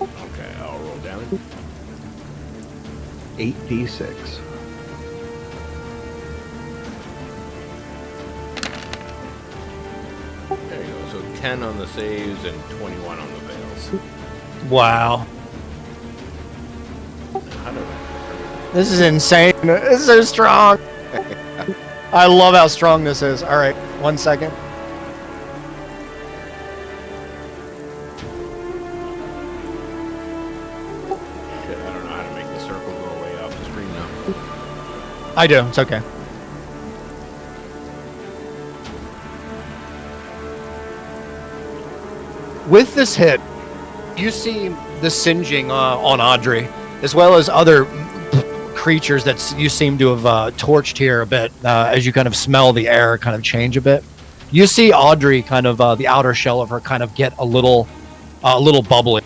Okay, I'll roll down. 8d6. There you go. So 10 on the saves and 21 on the fails. Wow, How did I... this is insane. This is so strong. I love how strong this is. All right, 1 second. Shit, I don't know how to make the circle go away off the screen now. I do. It's okay. With this hit, you see the singeing on Audrey, as well as other creatures that you seem to have torched here a bit, as you kind of smell the air kind of change a bit. You see Audrey kind of, the outer shell of her kind of get a little bubbly.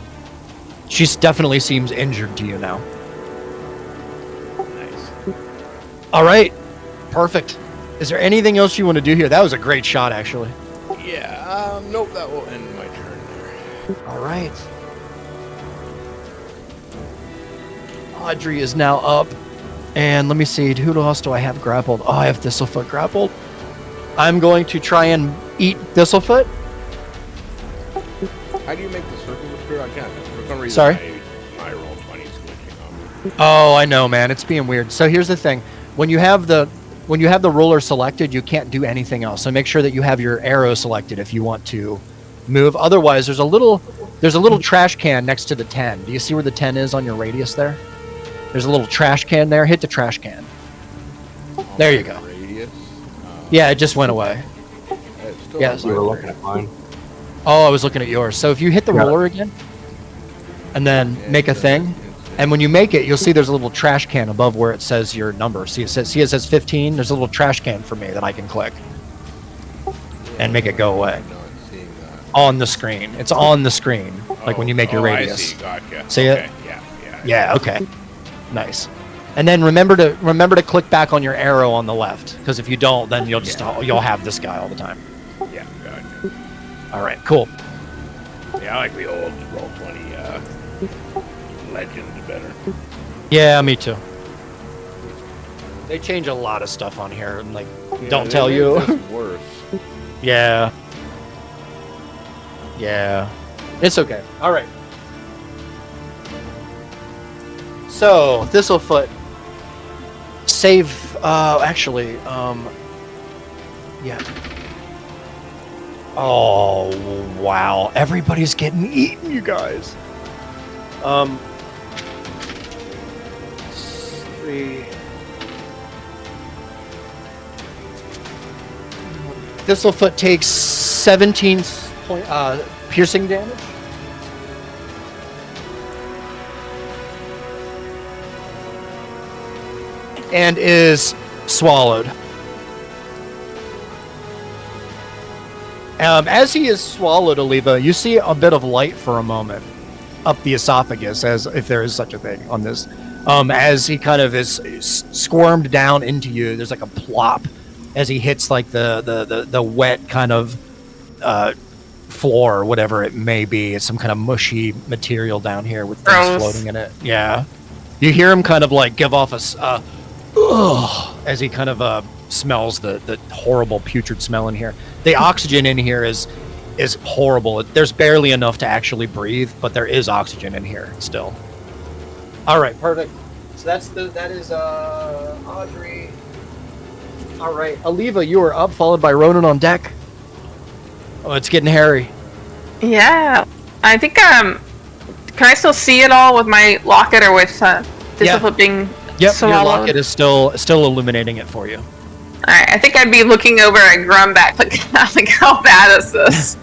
She definitely seems injured to you now. Nice. All right, perfect. Is there anything else you want to do here? That was a great shot, actually. Yeah, nope, that will end my turn there. All right. Audrey is now up. And let me see, who else do I have grappled? Oh, I have Thistlefoot grappled. I'm going to try and eat Thistlefoot. How do you make the circle appear? I can't. For some reason, Sorry? my roll 20 is glitching on me. Oh, I know, man. It's being weird. So here's the thing. When you have the ruler selected, you can't do anything else. So make sure that you have your arrow selected if you want to move. Otherwise, there's a little trash can next to the 10. Do you see where the 10 is on your radius there? There's a little trash can there. Hit the trash can. There you go. Radius. Yeah, it just went away. It's still Yes. on You my were brain. looking at mine. Oh, I was looking at yours. So if you hit the Yeah. roller again, and then make a thing, and when you make it, you'll see there's a little trash can above where it says your number. See, it says 15. There's a little trash can for me that I can click and make it go away I'm not seeing that. on the screen. It's on the screen, like when you make your I radius. see. Gotcha. See it? Okay. Yeah. Yeah. Okay. Nice. And then remember to click back on your arrow on the left, because if you don't, then you'll have this guy all the time. Yeah. Gotcha. All right. Cool. Yeah, I like the old roll 20 legend better. Yeah, me too. They change a lot of stuff on here, and like don't tell you. It's worse. Yeah. Yeah. It's okay. All right. So, Thistlefoot save. Actually, yeah. Oh wow! Everybody's getting eaten, you guys. 3. Thistlefoot takes 17 point piercing damage. And is swallowed. As he is swallowed, Oliva, you see a bit of light for a moment up the esophagus, as if there is such a thing on this. As he kind of is squirmed down into you, there's like a plop as he hits like the wet kind of floor, or whatever it may be. It's some kind of mushy material down here with things floating in it. Yeah. You hear him kind of like give off a ugh, as he kind of smells the horrible putrid smell in here. The oxygen in here is horrible. There's barely enough to actually breathe, but there is oxygen in here still. All right, perfect. So that is Audrey. All right, Oliva, you are up, followed by Ronan on deck. Oh, it's getting hairy. Yeah, I think can I still see it all with my locket or with Thistlefoot being Yep, swallowed? your locket is still illuminating it for you. Alright, I think I'd be looking over at Grumback like how bad is this?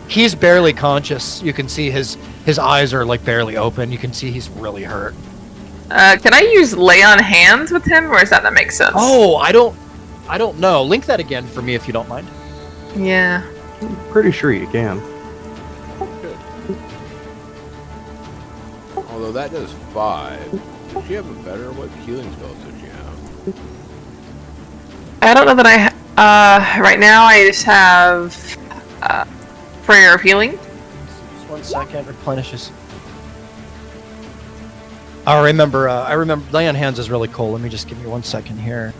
He's barely conscious. You can see his eyes are like barely open. You can see he's really hurt. Can I use lay on hands with him, or does that not make sense? Oh, I don't know. Link that again for me if you don't mind. Yeah. Pretty sure you can. Although that does 5. Does she have a better? What healing spells does she have? I don't know that I right now I just have prayer of healing. Just 1 second, replenishes. I remember lay on hands is really cool. Let me just give me 1 second here.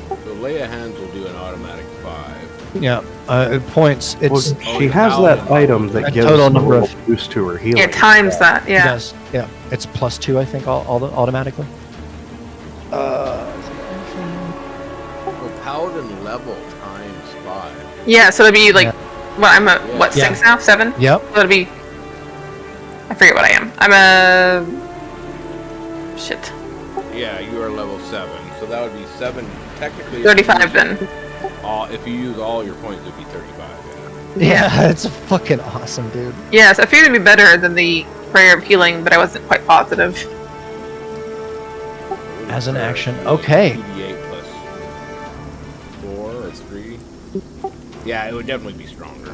So lay of hands will do an automatic 5. Yeah, it points. It's Well, she has that item that a gives total a number little of- boost to her healing. Yeah, times that. It Yeah. does. Yeah, it's +2, I think, automatically. So paladin level times 5. Yeah, so it'd be like what I'm a what Yeah. 6 now? 7? Yep. So it'd be I forget what I am. I'm a shit. Yeah, you are level 7, so that would be 7 technically. 35 then. If you use all your points, it'd be 35. Yeah, it's fucking awesome, dude. Yes, I figured it'd be better than the prayer of healing, but I wasn't quite positive. As an action, okay. 2d8 plus 4 or 3. Yeah, it would definitely be stronger.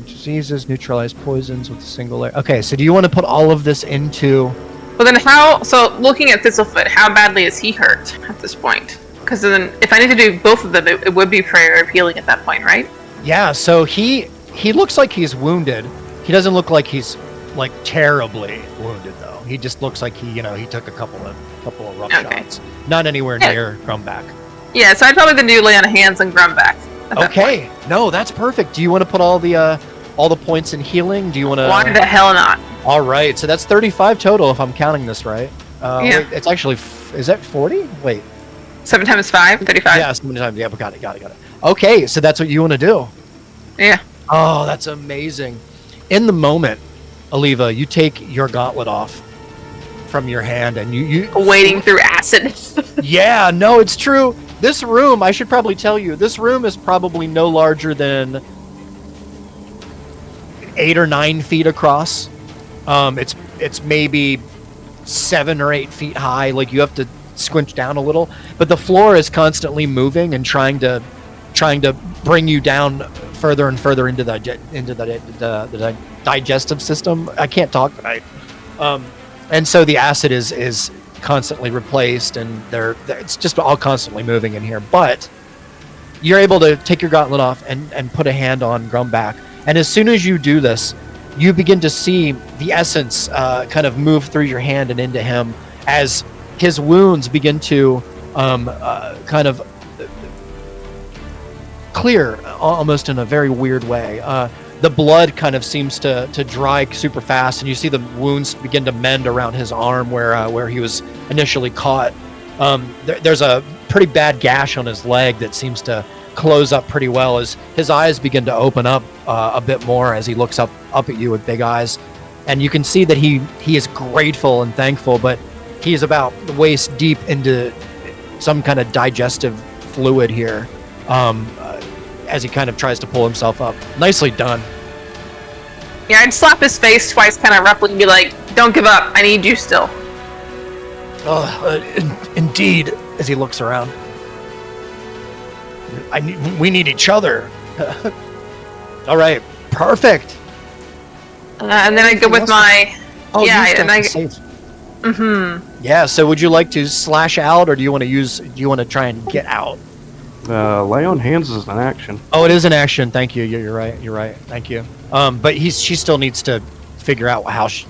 Diseases, neutralize poisons with a single layer. Okay, so do you want to put all of this into? But then so looking at Thistlefoot, how badly is he hurt at this point? Because then if I need to do both of them, it would be prayer of healing at that point, right? Yeah, so he looks like he's wounded. He doesn't look like he's like terribly wounded though. He just looks like he took a couple of rough shots. Not anywhere near Grumback. Yeah, so I'd probably then do lay on hands and Grumback. Okay, no, that's perfect. Do you want to put all the points in healing? Do you want to? Why the hell not? All right, so that's 35 total if I'm counting this right. Yeah. Wait, it's actually is that 40? Wait. 7 times 5, 35. Yeah, 7 times. Yeah, but got it. Okay, so that's what you want to do. Yeah. Oh, that's amazing. In the moment, Oliva, you take your gauntlet off from your hand and you Wading through acid. Yeah, no, it's true. This room, I should probably tell you, this room is probably no larger than 8 or 9 feet across. It's maybe 7 or 8 feet high. Like you have to squinch down a little, but the floor is constantly moving and trying to bring you down further and further into the digestive system. I can't talk tonight. And so the acid is constantly replaced, and it's just all constantly moving in here. But you're able to take your gauntlet off and put a hand on Grumback, and as soon as you do this, you begin to see the essence kind of move through your hand and into him as his wounds begin to kind of clear almost in a very weird way. the blood kind of seems to dry super fast, and you see the wounds begin to mend around his arm where he was initially caught. There's a pretty bad gash on his leg that seems to close up pretty well as his eyes begin to open up a bit more as he looks up at you with big eyes, and you can see that he is grateful and thankful, but he is about waist deep into some kind of digestive fluid here as he kind of tries to pull himself up. Nicely done. Yeah, I'd slap his face twice kind of roughly and be like, don't give up, I need you still. Indeed, as he looks around. We need each other. All right, perfect. And then I go with my... Oh, yeah, and I... Yeah, so would you like to slash out, or do you want to try and get out? Lay on hands is an action. Oh, it is an action. Thank you. You're right. Thank you. But she still needs to figure out how she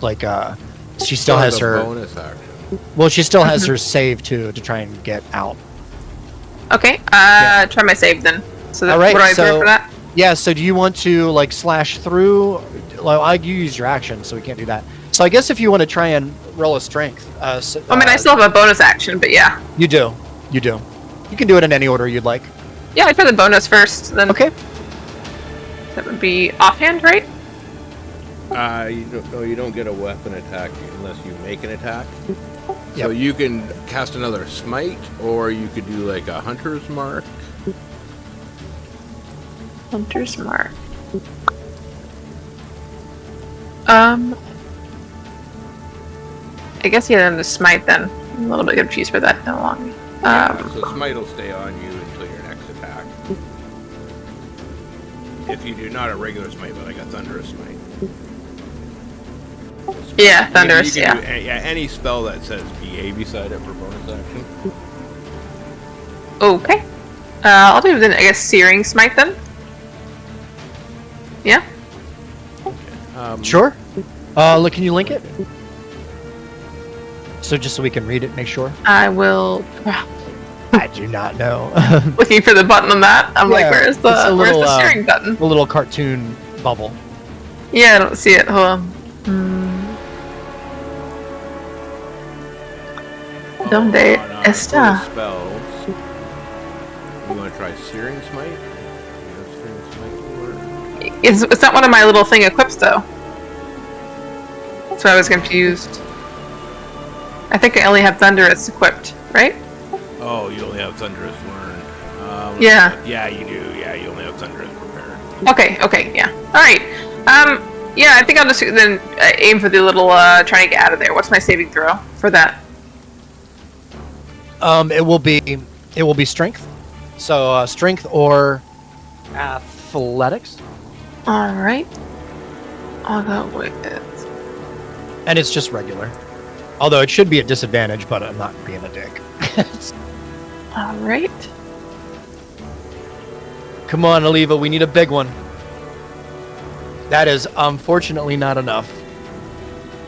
still has her bonus action. Well, she still has her save to try and get out. Okay, try my save then. So all right, what do I do for that? Yeah, so do you want to like slash through? Well, you use your action, so we can't do that. So I guess if you want to try and roll a strength. I mean, I still have a bonus action, but yeah. You do. You can do it in any order you'd like. Yeah, I try the bonus first, then. Okay. That would be offhand, right? You don't get a weapon attack unless you make an attack. Yep. So you can cast another smite, or you could do like a hunter's mark. Hunter's mark. I guess then the smite then. I'm a little bit confused for that no longer. So smite will stay on you until your next attack. If you do not a regular smite, but like a thunderous smite. Yeah, thunderous, you can do any spell that says BA beside it for bonus action. Okay. I'll do then, I guess, searing smite then. Yeah? Sure. Look, can you link it? So just so we can read it, make sure. I will. I do not know. Looking for the button on that. I'm like, where's the steering button? The little cartoon bubble. Yeah, I don't see it. Hold on. ¿Dónde está? Spells. You want to try Searing Smite? It's not one of my little thing equips though. So I was confused. I think I only have Thunderous equipped, right? Oh, you only have Thunderous learned. Yeah. Yeah, you do. Yeah, you only have Thunderous prepared. Okay, yeah. Alright. Yeah, I think I'll just then aim for the little, trying to get out of there. What's my saving throw for that? It will be strength. So, strength or athletics. Alright. I'll go with it. And it's just regular. Although it should be a disadvantage, but I'm not being a dick. Alright. Come on, Aliva, we need a big one. That is unfortunately not enough.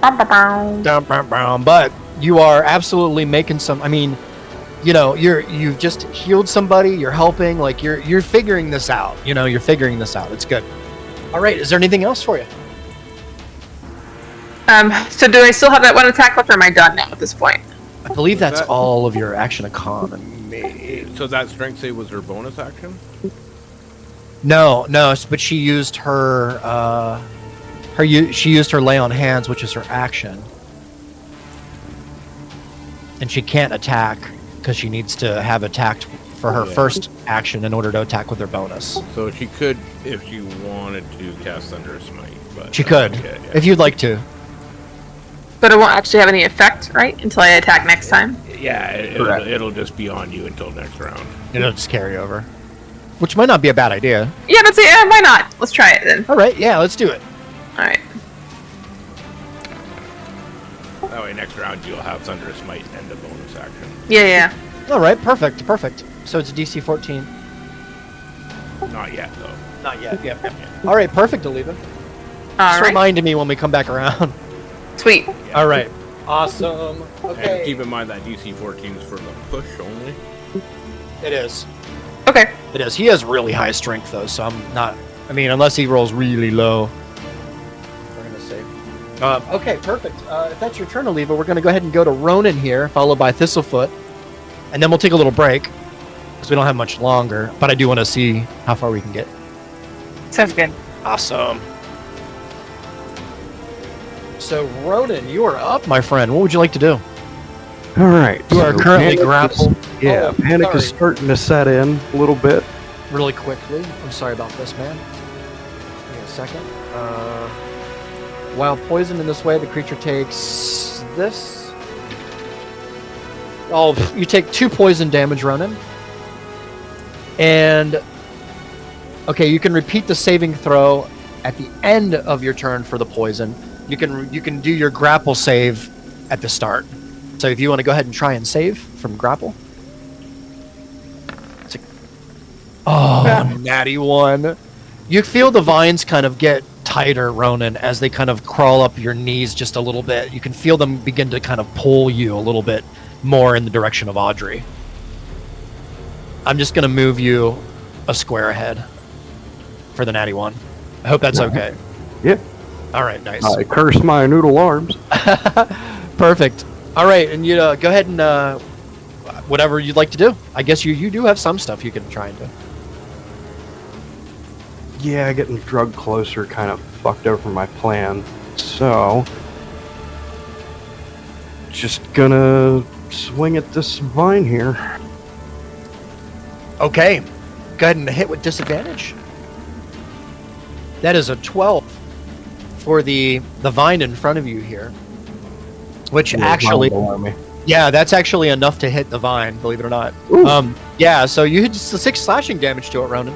But you are absolutely making some. I mean, you know, you've just healed somebody. You're helping. Like you're figuring this out. You know, you're figuring this out. It's good. All right. Is there anything else for you? So do I still have that one attack left, or am I done now at this point? I believe that's all of your action economy. So that strength save was her bonus action? No, but she used her she used her lay on hands, which is her action, and she can't attack because she needs to have attacked for her first action in order to attack with her bonus. So she could, if she wanted to, cast Thunderous Smite. But she could, if you'd like to. But it won't actually have any effect, right? Until I attack next time? Yeah, it'll just be on you until next round. It'll just carry over. Which might not be a bad idea. Yeah, let's see. Why not? Let's try it then. Alright, yeah, let's do it. Alright. That way next round you'll have Thunderous Smite and a bonus action. Yeah. Alright, perfect. So it's DC 14. Not yet, though. Not yet, yep. Alright, perfect, Aliva. Just Alright. remind me when we come back around. Sweet. Yeah. Alright. Awesome. Okay. And keep in mind that DC 14 is for the push only. It is. Okay. It is. He has really high strength, though, so I'm not I mean, unless he rolls really low. We're gonna save. Okay, perfect. If that's your turn, Oliva, we're gonna go ahead and go to Ronan here, followed by Thistlefoot, and then we'll take a little break because we don't have much longer. But I do want to see how far we can get. Sounds good. Awesome. So, Ronan, you are up, my friend. What would you like to do? All right. You are currently panic grappled. Yeah, Oh, panic is sorry. starting to set in a little bit. Really quickly. I'm sorry about this, man. Give me a second. While poisoned in this way, the creature takes this. Oh, you take 2 poison damage, Ronan. And okay, you can repeat the saving throw at the end of your turn for the poison. You can do your grapple save at the start. So if you want to go ahead and try and save from grapple. Oh, natty 1. You feel the vines kind of get tighter, Ronan, as they kind of crawl up your knees just a little bit. You can feel them begin to kind of pull you a little bit more in the direction of Audrey. I'm just going to move you a square ahead for the natty 1. I hope that's okay. Yeah. All right, nice. I curse my noodle arms. Perfect. All right, and you go ahead and whatever you'd like to do. I guess you do have some stuff you can try and do. Yeah, getting drugged closer kind of fucked over my plan. So, just gonna swing at this vine here. Okay. Go ahead and hit with disadvantage. That is a 12 for the vine in front of you here. Which actually... Yeah, that's actually enough to hit the vine, believe it or not. Yeah, so you hit just 6 slashing damage to it, Ronan.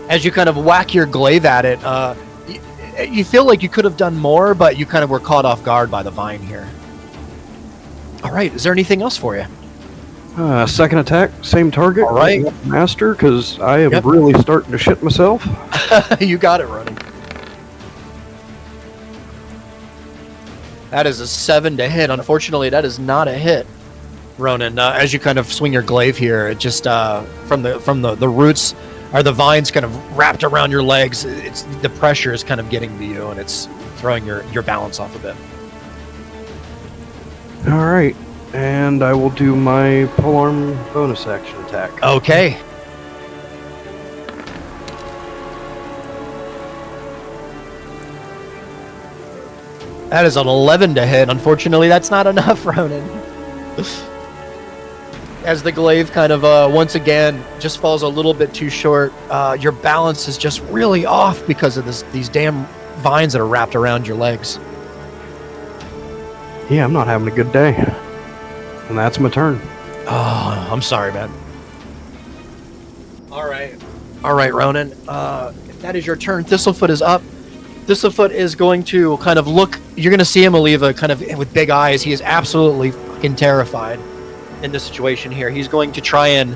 As you kind of whack your glaive at it, you feel like you could have done more, but you kind of were caught off guard by the vine here. All right, is there anything else for you? Second attack, same target. All right. Master, because I am really starting to shit myself. You got it, Ronan. That is a 7 to hit. Unfortunately, that is not a hit, Ronan. As you kind of swing your glaive here, it just from the roots or the vines kind of wrapped around your legs. The pressure is kind of getting to you, and it's throwing your balance off a bit. All right, and I will do my polearm bonus action attack. Okay. That is an 11 to hit. Unfortunately, that's not enough, Ronan. As the glaive kind of once again just falls a little bit too short, your balance is just really off because of these damn vines that are wrapped around your legs. Yeah, I'm not having a good day. And that's my turn. Oh, I'm sorry, man. All right, Ronan. If that is your turn, Thistlefoot is up. Thistlefoot is going to kind of look. You're going to see him, Oliva, kind of with big eyes. He is absolutely fucking terrified in this situation here. He's going to try and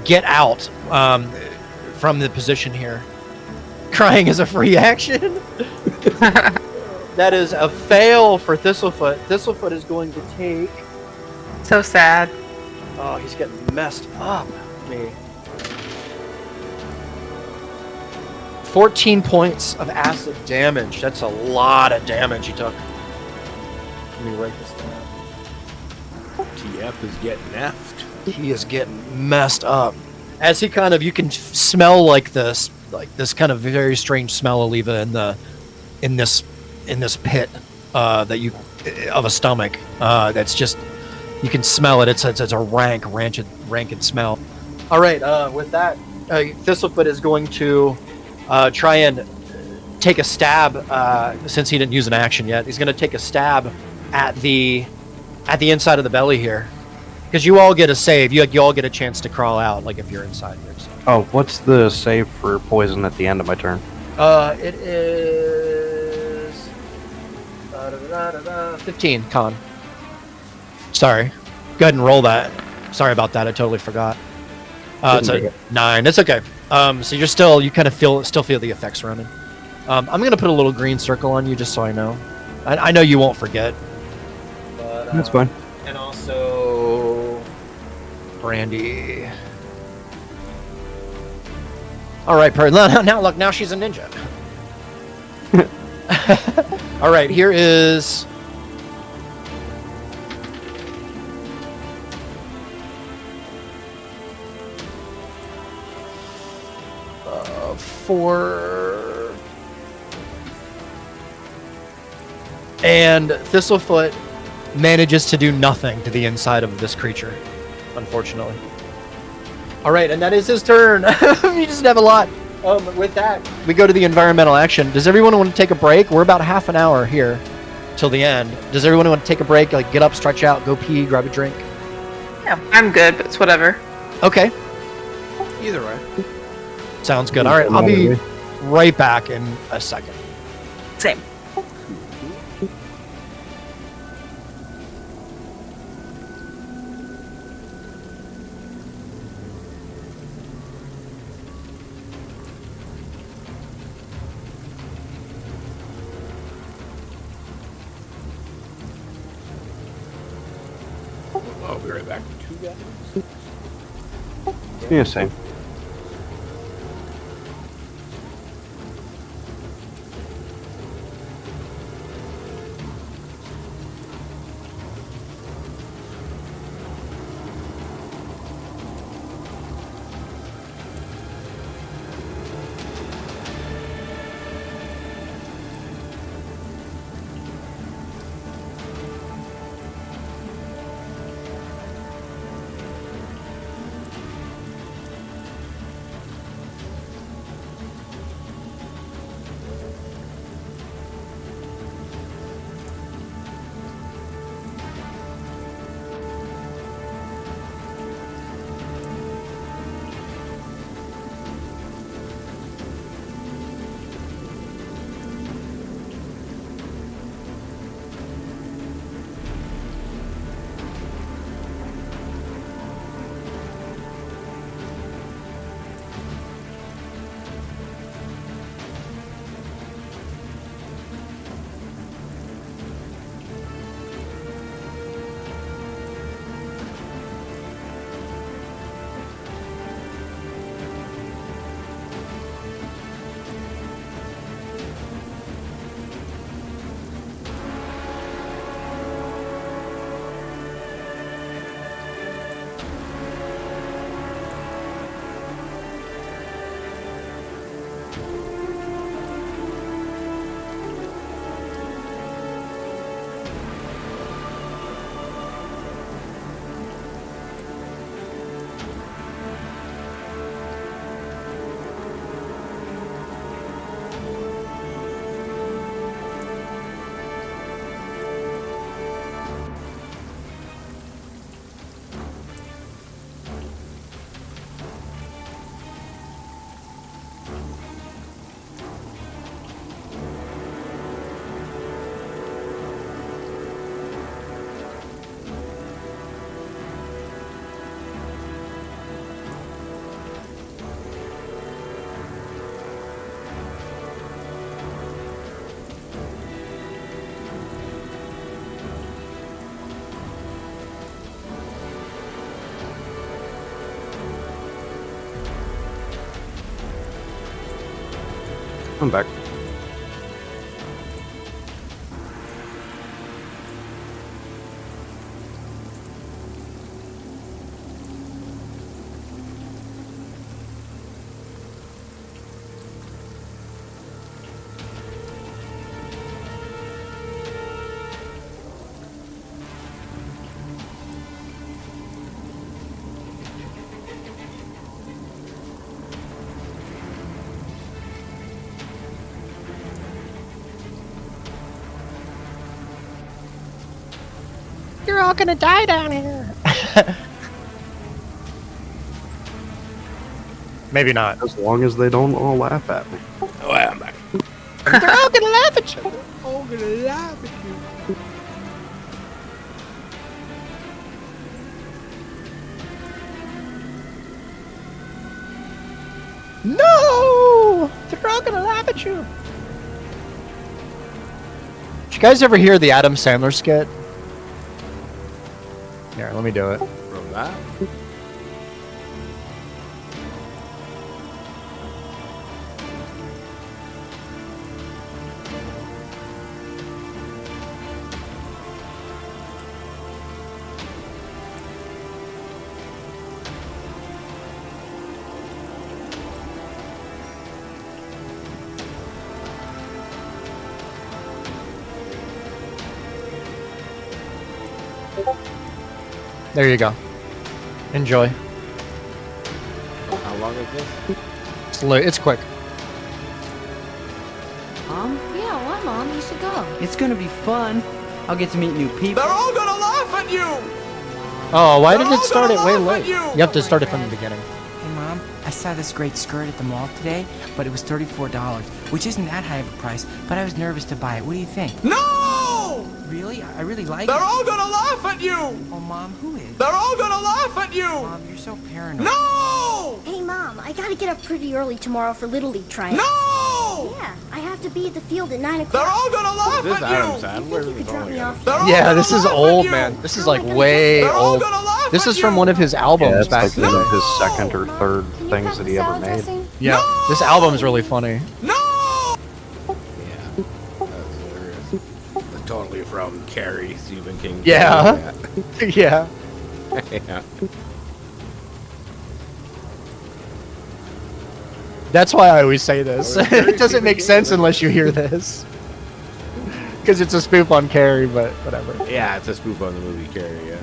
get out from the position here. Crying is a free action. That is a fail for Thistlefoot. Thistlefoot is going to take. So sad. Oh, he's getting messed up. Me. 14 points of acid damage. That's a lot of damage he took. Let me write this down. TF is getting effed. He is getting messed up. As he kind of, you can smell like this kind of very strange smell, Oliva, in this pit that you of a stomach. That's just, you can smell it. It's a rancid smell. All right. With that, Thistlefoot is going to try and take a stab. Since he didn't use an action yet, he's going to take a stab at the inside of the belly here, because you all get a save. You all get a chance to crawl out, like if you're inside here. So. Oh, what's the save for poison at the end of my turn? It is 15 con. Sorry. Go ahead and roll that. Sorry about that. I totally forgot. It's a 9. It's okay. So you kind of still feel the effects running. I'm gonna put a little green circle on you just so I know. I know you won't forget. But, That's fine. And also, Brandy. All right, now look, now she's a ninja. All right, here is... four... And Thistlefoot manages to do nothing to the inside of this creature, unfortunately. All right, and that is his turn. You just have a lot. With that, we go to the environmental action. Does everyone want to take a break? We're about half an hour here till the end. Does everyone want to take a break? Like, get up, stretch out, go pee, grab a drink? Yeah, I'm good, but it's whatever. Okay. Either way. Sounds good. All right, I'll be right back in a second. Same. I'll be right back. Yeah, same. I'm back. You're all gonna die down here. Maybe not. As long as they don't all laugh at me. Oh, I'm back. They're all gonna laugh at you. They're all gonna laugh at you. No! They're all gonna laugh at you. Did you guys ever hear the Adam Sandler skit? Here, let me do it. From that? There you go. Enjoy. How long is this? It's quick. Mom? Yeah, why, Mom? You should go. It's gonna be fun. I'll get to meet new people. They're all gonna laugh at you! Oh, why did They're it all start gonna it way laugh at late? you! You have to start it from the beginning. Hey, Mom, I saw this great skirt at the mall today, but it was $34, which isn't that high of a price, but I was nervous to buy it. What do you think? No! Really? I really like They're it. all gonna laugh at you! Oh, Mom, who is? They're all gonna laugh at you! Mom, you're so paranoid. No! Hey, Mom, I gotta get up pretty early tomorrow for Little League tryouts. No! Yeah, I have to be at the field at 9 o'clock. They're all gonna laugh This at Adam you! Sandler You could is drop only me off. They're all Yeah, gonna this is laugh at old, you! man. This is How like am I gonna way They're all old. gonna laugh This at is from you! one of his Yeah, albums it's back like in the one of day. his second or third Can you things pass that the he ever salad made. dressing? Yeah, No! this album's really funny. No! Yeah. That's hilarious. Totally from Carrie, Stephen King. Yeah. Yeah. Yeah. That's why I always say this. Oh, it's very It doesn't make Stephen sense King. unless you hear this. Because it's a spoof on Carrie, but whatever. Yeah, it's a spoof on the movie Carrie, yeah.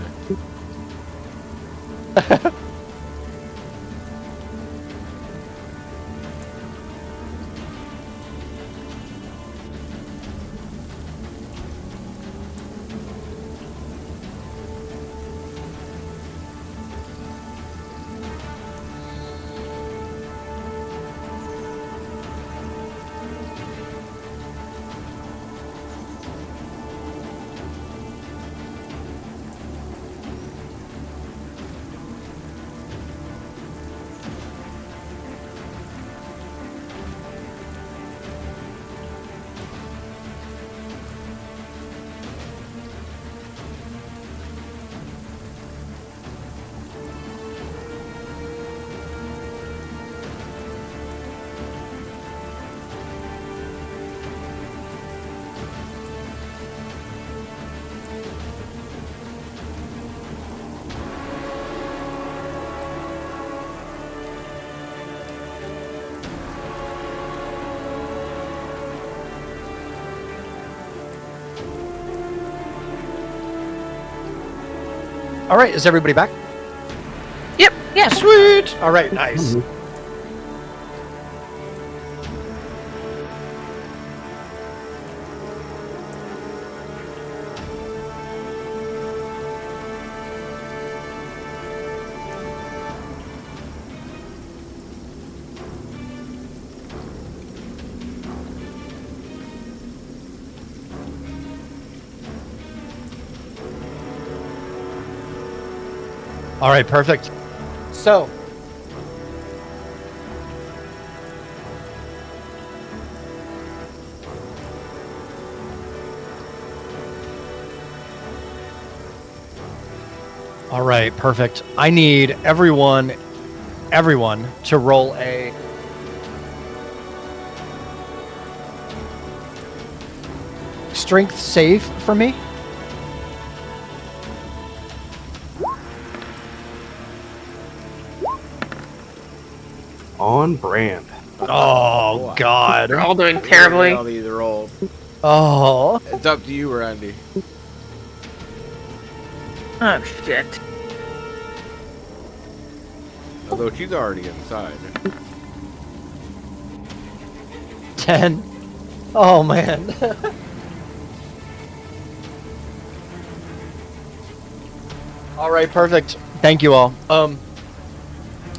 All right, is everybody back? Yep. Yeah, sweet. All right, nice. All right, perfect. So, all right, perfect. I need everyone to roll a strength save for me. On brand. Oh God. They're all doing terribly. All these rolls. Oh. It's up to you, Randy. Oh shit. Although she's already inside. 10. Oh man. All right, perfect. Thank you all.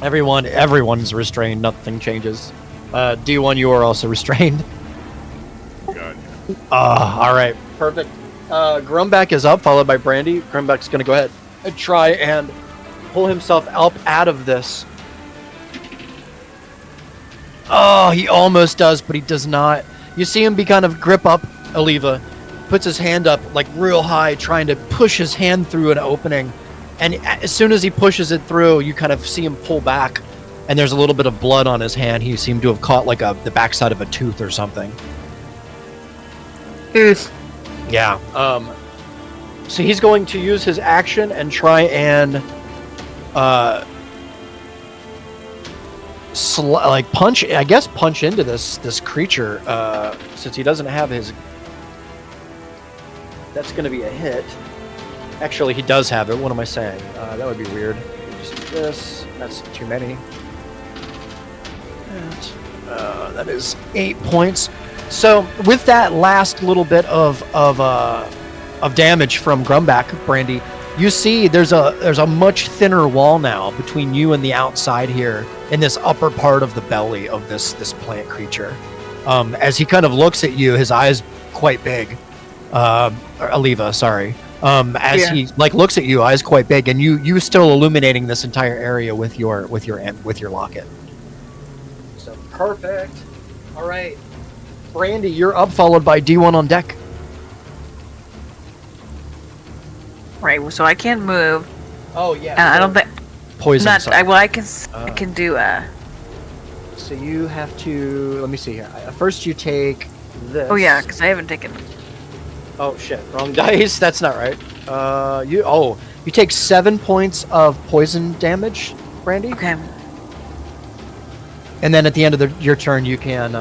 Everyone's restrained. Nothing changes. D1, you are also restrained. Good. All right, perfect. Grumback is up, followed by Brandy. Grumback's gonna go ahead and try and pull himself up out of this. Oh, he almost does, but he does not. You see him be kind of grip up Oliva, puts his hand up like real high, trying to push his hand through an opening. And as soon as he pushes it through, you kind of see him pull back, and there's a little bit of blood on his hand. He seemed to have caught like the backside of a tooth or something. Oof. Yeah. So he's going to use his action and try and punch. I guess punch into this creature. Since he doesn't have his. That's going to be a hit. Actually, he does have it. What am I saying? That would be weird. Just do this. That's too many. And, that is 8 points. So with that last little bit of damage from Grumback, Brandy, you see there's a much thinner wall now between you and the outside here in this upper part of the belly of this plant creature. As he kind of looks at you, his eyes quite big. Aliva, sorry. He like looks at you, eyes quite big, and you still illuminating this entire area with your locket. So perfect. All right, Brandy, you're up, followed by D1 on deck. Right, so I can't move. Oh yeah. And I don't think Poison. I can do So you have to. Let me see here. First, you take this. Oh yeah, because I haven't taken. Oh shit! Wrong dice. That's not right. You take 7 points of poison damage, Brandy. Okay. And then at the end of your turn, you can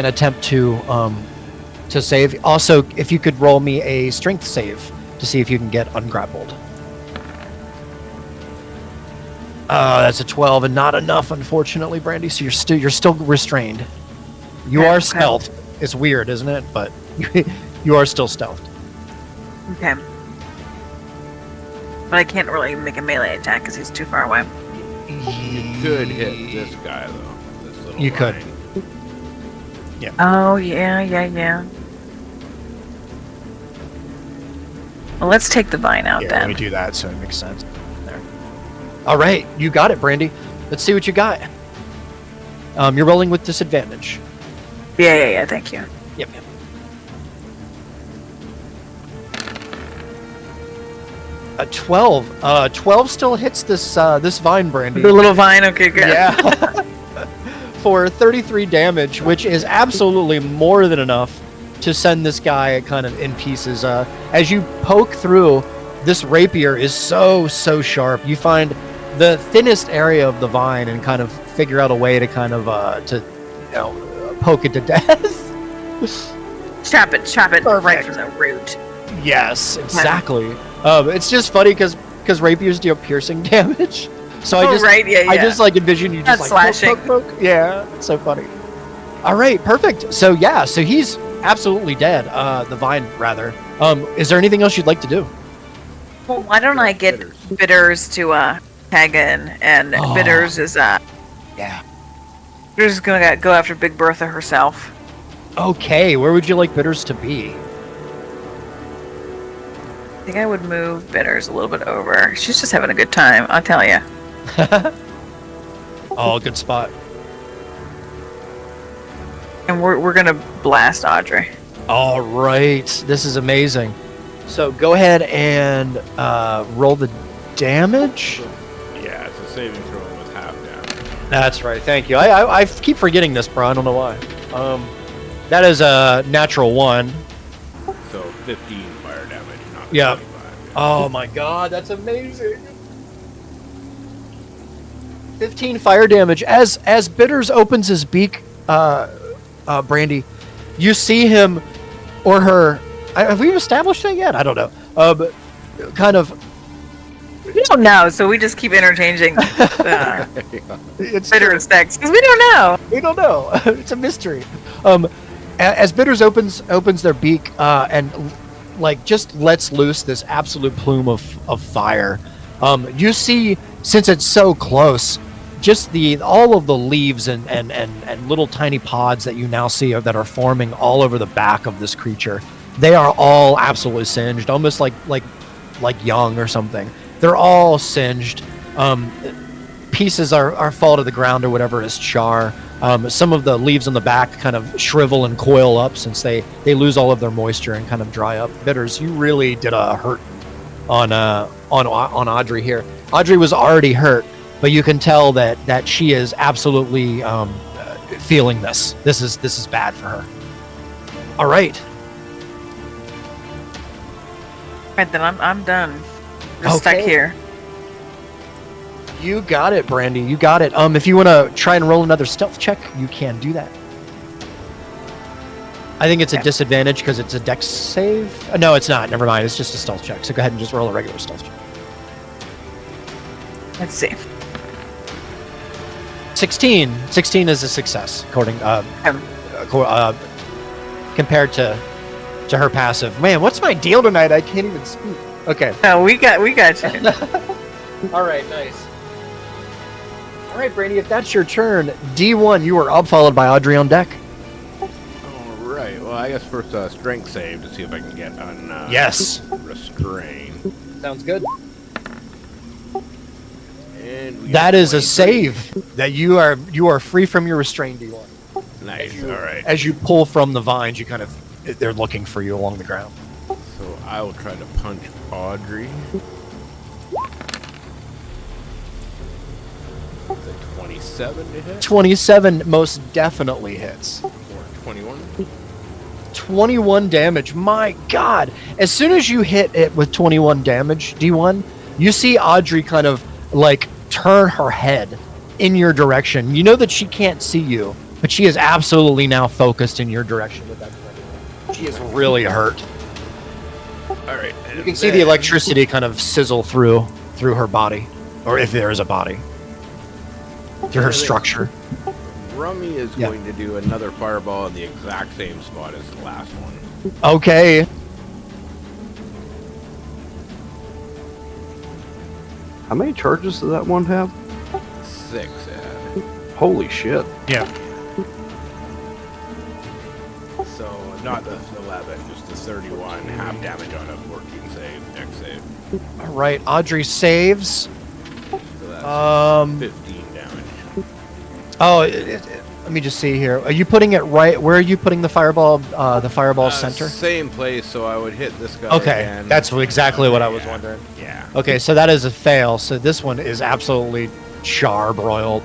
attempt to save. Also, if you could roll me a strength save to see if you can get ungrappled. That's a 12 and not enough, unfortunately, Brandy. So you're still restrained. You are stealthed. It's weird, isn't it? But you are still stealthed. Okay. But I can't really make a melee attack because he's too far away. You could hit this guy though. This little You could. line. Yeah. Oh yeah. Well, let's take the vine out Let then. me do that so it makes sense. There. All right, you got it, Brandy. Let's see what you got. You're rolling with disadvantage. Yeah. Thank you. Yep. A 12. 12 still hits this vine, Brandy. The little vine. Okay, good. Yeah. For 33 damage, which is absolutely more than enough to send this guy kind of in pieces. As you poke through, this rapier is so sharp. You find the thinnest area of the vine and kind of figure out a way to kind of poke it to death. Chop it Perfect. right from the root. Yes, exactly. It's just funny because rapiers deal piercing damage. So I just like envision you just That's like slashing. poke. Yeah, it's so funny. All right, perfect. So yeah, so he's absolutely dead. The vine, rather. Is there anything else you'd like to do? Well, why don't I get Bitters to tag in? And Bitters is Yeah. Bitters is gonna go after Big Bertha herself. Okay, where would you like Bitters to be? I think I would move Bitters a little bit over. She's just having a good time, I'll tell you. Oh, good spot. And we're gonna blast Audrey. All right, this is amazing. So go ahead and roll the damage. Yeah, it's a saving throw with half damage. That's right. Thank you. I keep forgetting this, bro. I don't know why. That is a natural 1. So 15 fire damage, not Yeah. 25. Oh my god, that's amazing. 15 fire damage. As Bitters opens his beak, Brandy, you see him or her. Have we established that yet? I don't know. But kind of. We don't know, so we just keep interchanging It's Bitter and Specs because we don't know. We don't know. It's a mystery. As Bitters opens their beak and like just lets loose this absolute plume of fire, you see, since it's so close, just all of the leaves and little tiny pods that you now see that are forming all over the back of this creature. They are all absolutely singed, almost like young or something. They're all singed. Pieces are fall to the ground or whatever as char. Some of the leaves on the back kind of shrivel and coil up since they lose all of their moisture and kind of dry up. Bitters, you really did a hurt on Audrey here. Audrey was already hurt, but you can tell that she is absolutely feeling this. This is bad for her. All right. Right then, I'm done. We're stuck here. You got it, Brandy. You got it. If you want to try and roll another stealth check, you can do that. I think it's a disadvantage because it's a dex save. No, it's not. Never mind. It's just a stealth check. So go ahead and just roll a regular stealth check. Let's see. 16. 16 is a success, according compared to her passive. Man, what's my deal tonight? I can't even speak. Okay. No, we got you. All right, nice. All right, Brandy, if that's your turn, D1, you are up, followed by Audrey on deck. All right. Well, I guess first strength save to see if I can get on. Yes. Restrain. Sounds good. And we That got is a 23. save. That you are free from your restrain, D1. Nice. All right. As you pull from the vines, you kind of they're looking for you along the ground. So I will try to punch Audrey. The 27 to hit. 27 most definitely hits. Or 21. 21 damage. My God! As soon as you hit it with 21 damage, D1, you see Audrey kind of like turn her head in your direction. You know that she can't see you, but she is absolutely now focused in your direction with that. She is really hurt. All right. You can see the electricity kind of sizzle through her body, or if there is a body, through her structure. Rummy is going to do another fireball in the exact same spot as the last one. Okay. How many charges does that one have? 6. Holy shit. Yeah. So not the 11, just the 31. Half damage on a 14 save, dex save. All right. Audrey saves. So that's 15 damage. Oh, let me just see here. Are you putting it right? Where are you putting the fireball? The fireball center. Same place, so I would hit this guy Okay, again. that's exactly what I was wondering. Yeah. Okay, so that is a fail. So this one is absolutely charbroiled.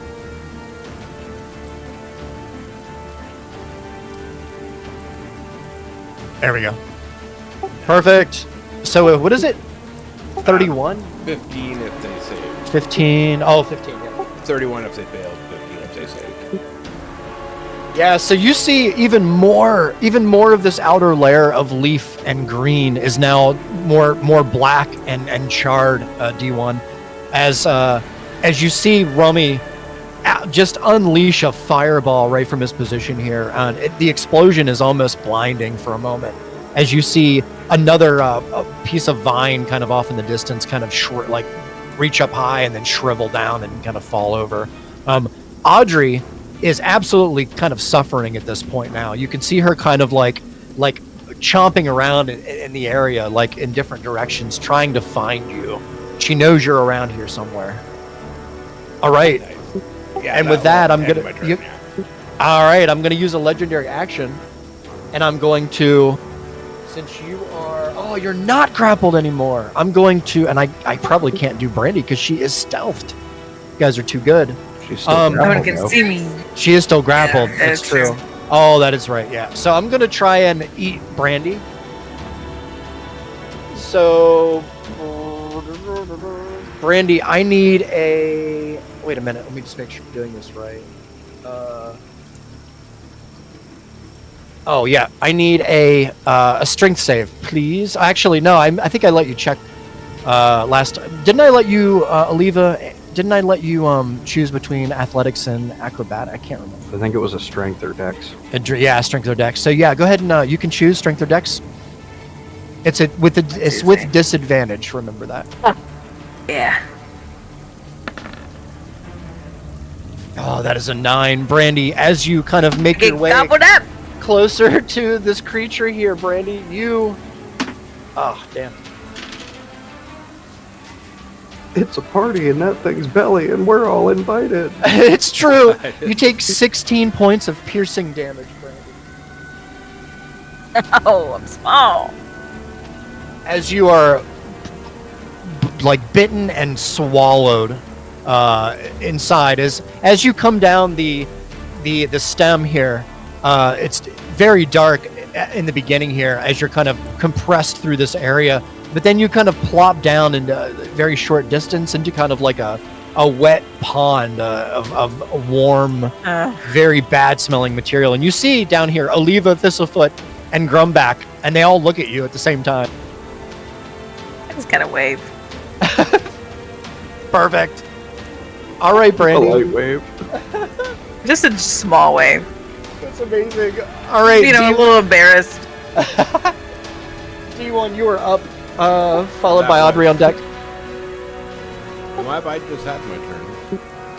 There we go. Perfect. So what is it? 31? 15 if they save. 15. Oh, 15. Yeah. 31 if they fail. 15 if they save. Yeah, so you see even more of this outer layer of leaf and green is now more black and charred, D1, as you see Rummy just unleash a fireball right from his position here. The explosion is almost blinding for a moment as you see another a piece of vine kind of off in the distance kind of reach up high and then shrivel down and kind of fall over. Audrey is absolutely kind of suffering at this point now. You can see her kind of like chomping around in the area, like in different directions, trying to find you. She knows you're around here somewhere. All right. Yeah, And with that, I'm gonna. yeah. All right, I'm gonna use a legendary action, and I'm going to, since you are. Oh, you're not grappled anymore. I'm going to, and I probably can't do Brandy because she is stealthed. You guys are too good. She's still No one grappled, can though. see me. She is still grappled. Yeah, That's it's true. true. Oh, that is right. Yeah. So I'm gonna try and eat Brandy. So, Brandy, I need a. Wait a minute. Let me just make sure I'm doing this right. Oh yeah, I need a strength save, please. Actually, no. I think I let you check last time. Didn't I let you, Aliva? Didn't I let you choose between athletics and acrobat? I can't remember. I think it was a strength or dex. Yeah, strength or dex. So yeah, go ahead and you can choose strength or dex. It's with disadvantage. Remember that. Yeah. Oh, that is a 9, Brandy. As you kind of make your Get way gobbled up. closer to this creature here, Brandy, you. Oh, damn. It's a party in that thing's belly, and we're all invited. It's true. You take 16 points of piercing damage, Brandy. Oh, I'm small. As you are like bitten and swallowed inside, as you come down the stem here, it's very dark in the beginning here as you're kind of compressed through this area, but then you kind of plop down into a very short distance into kind of like a a wet pond of warm, very bad smelling material. And you see down here Oliva, Thistlefoot, and Grumback, and they all look at you at the same time. I just kind of wave. Perfect. All right, Brandy. A light wave. Just a small wave. That's amazing. All right, You know, a little embarrassed. D1, you are up, followed by Audrey on deck. Why have I just had my turn?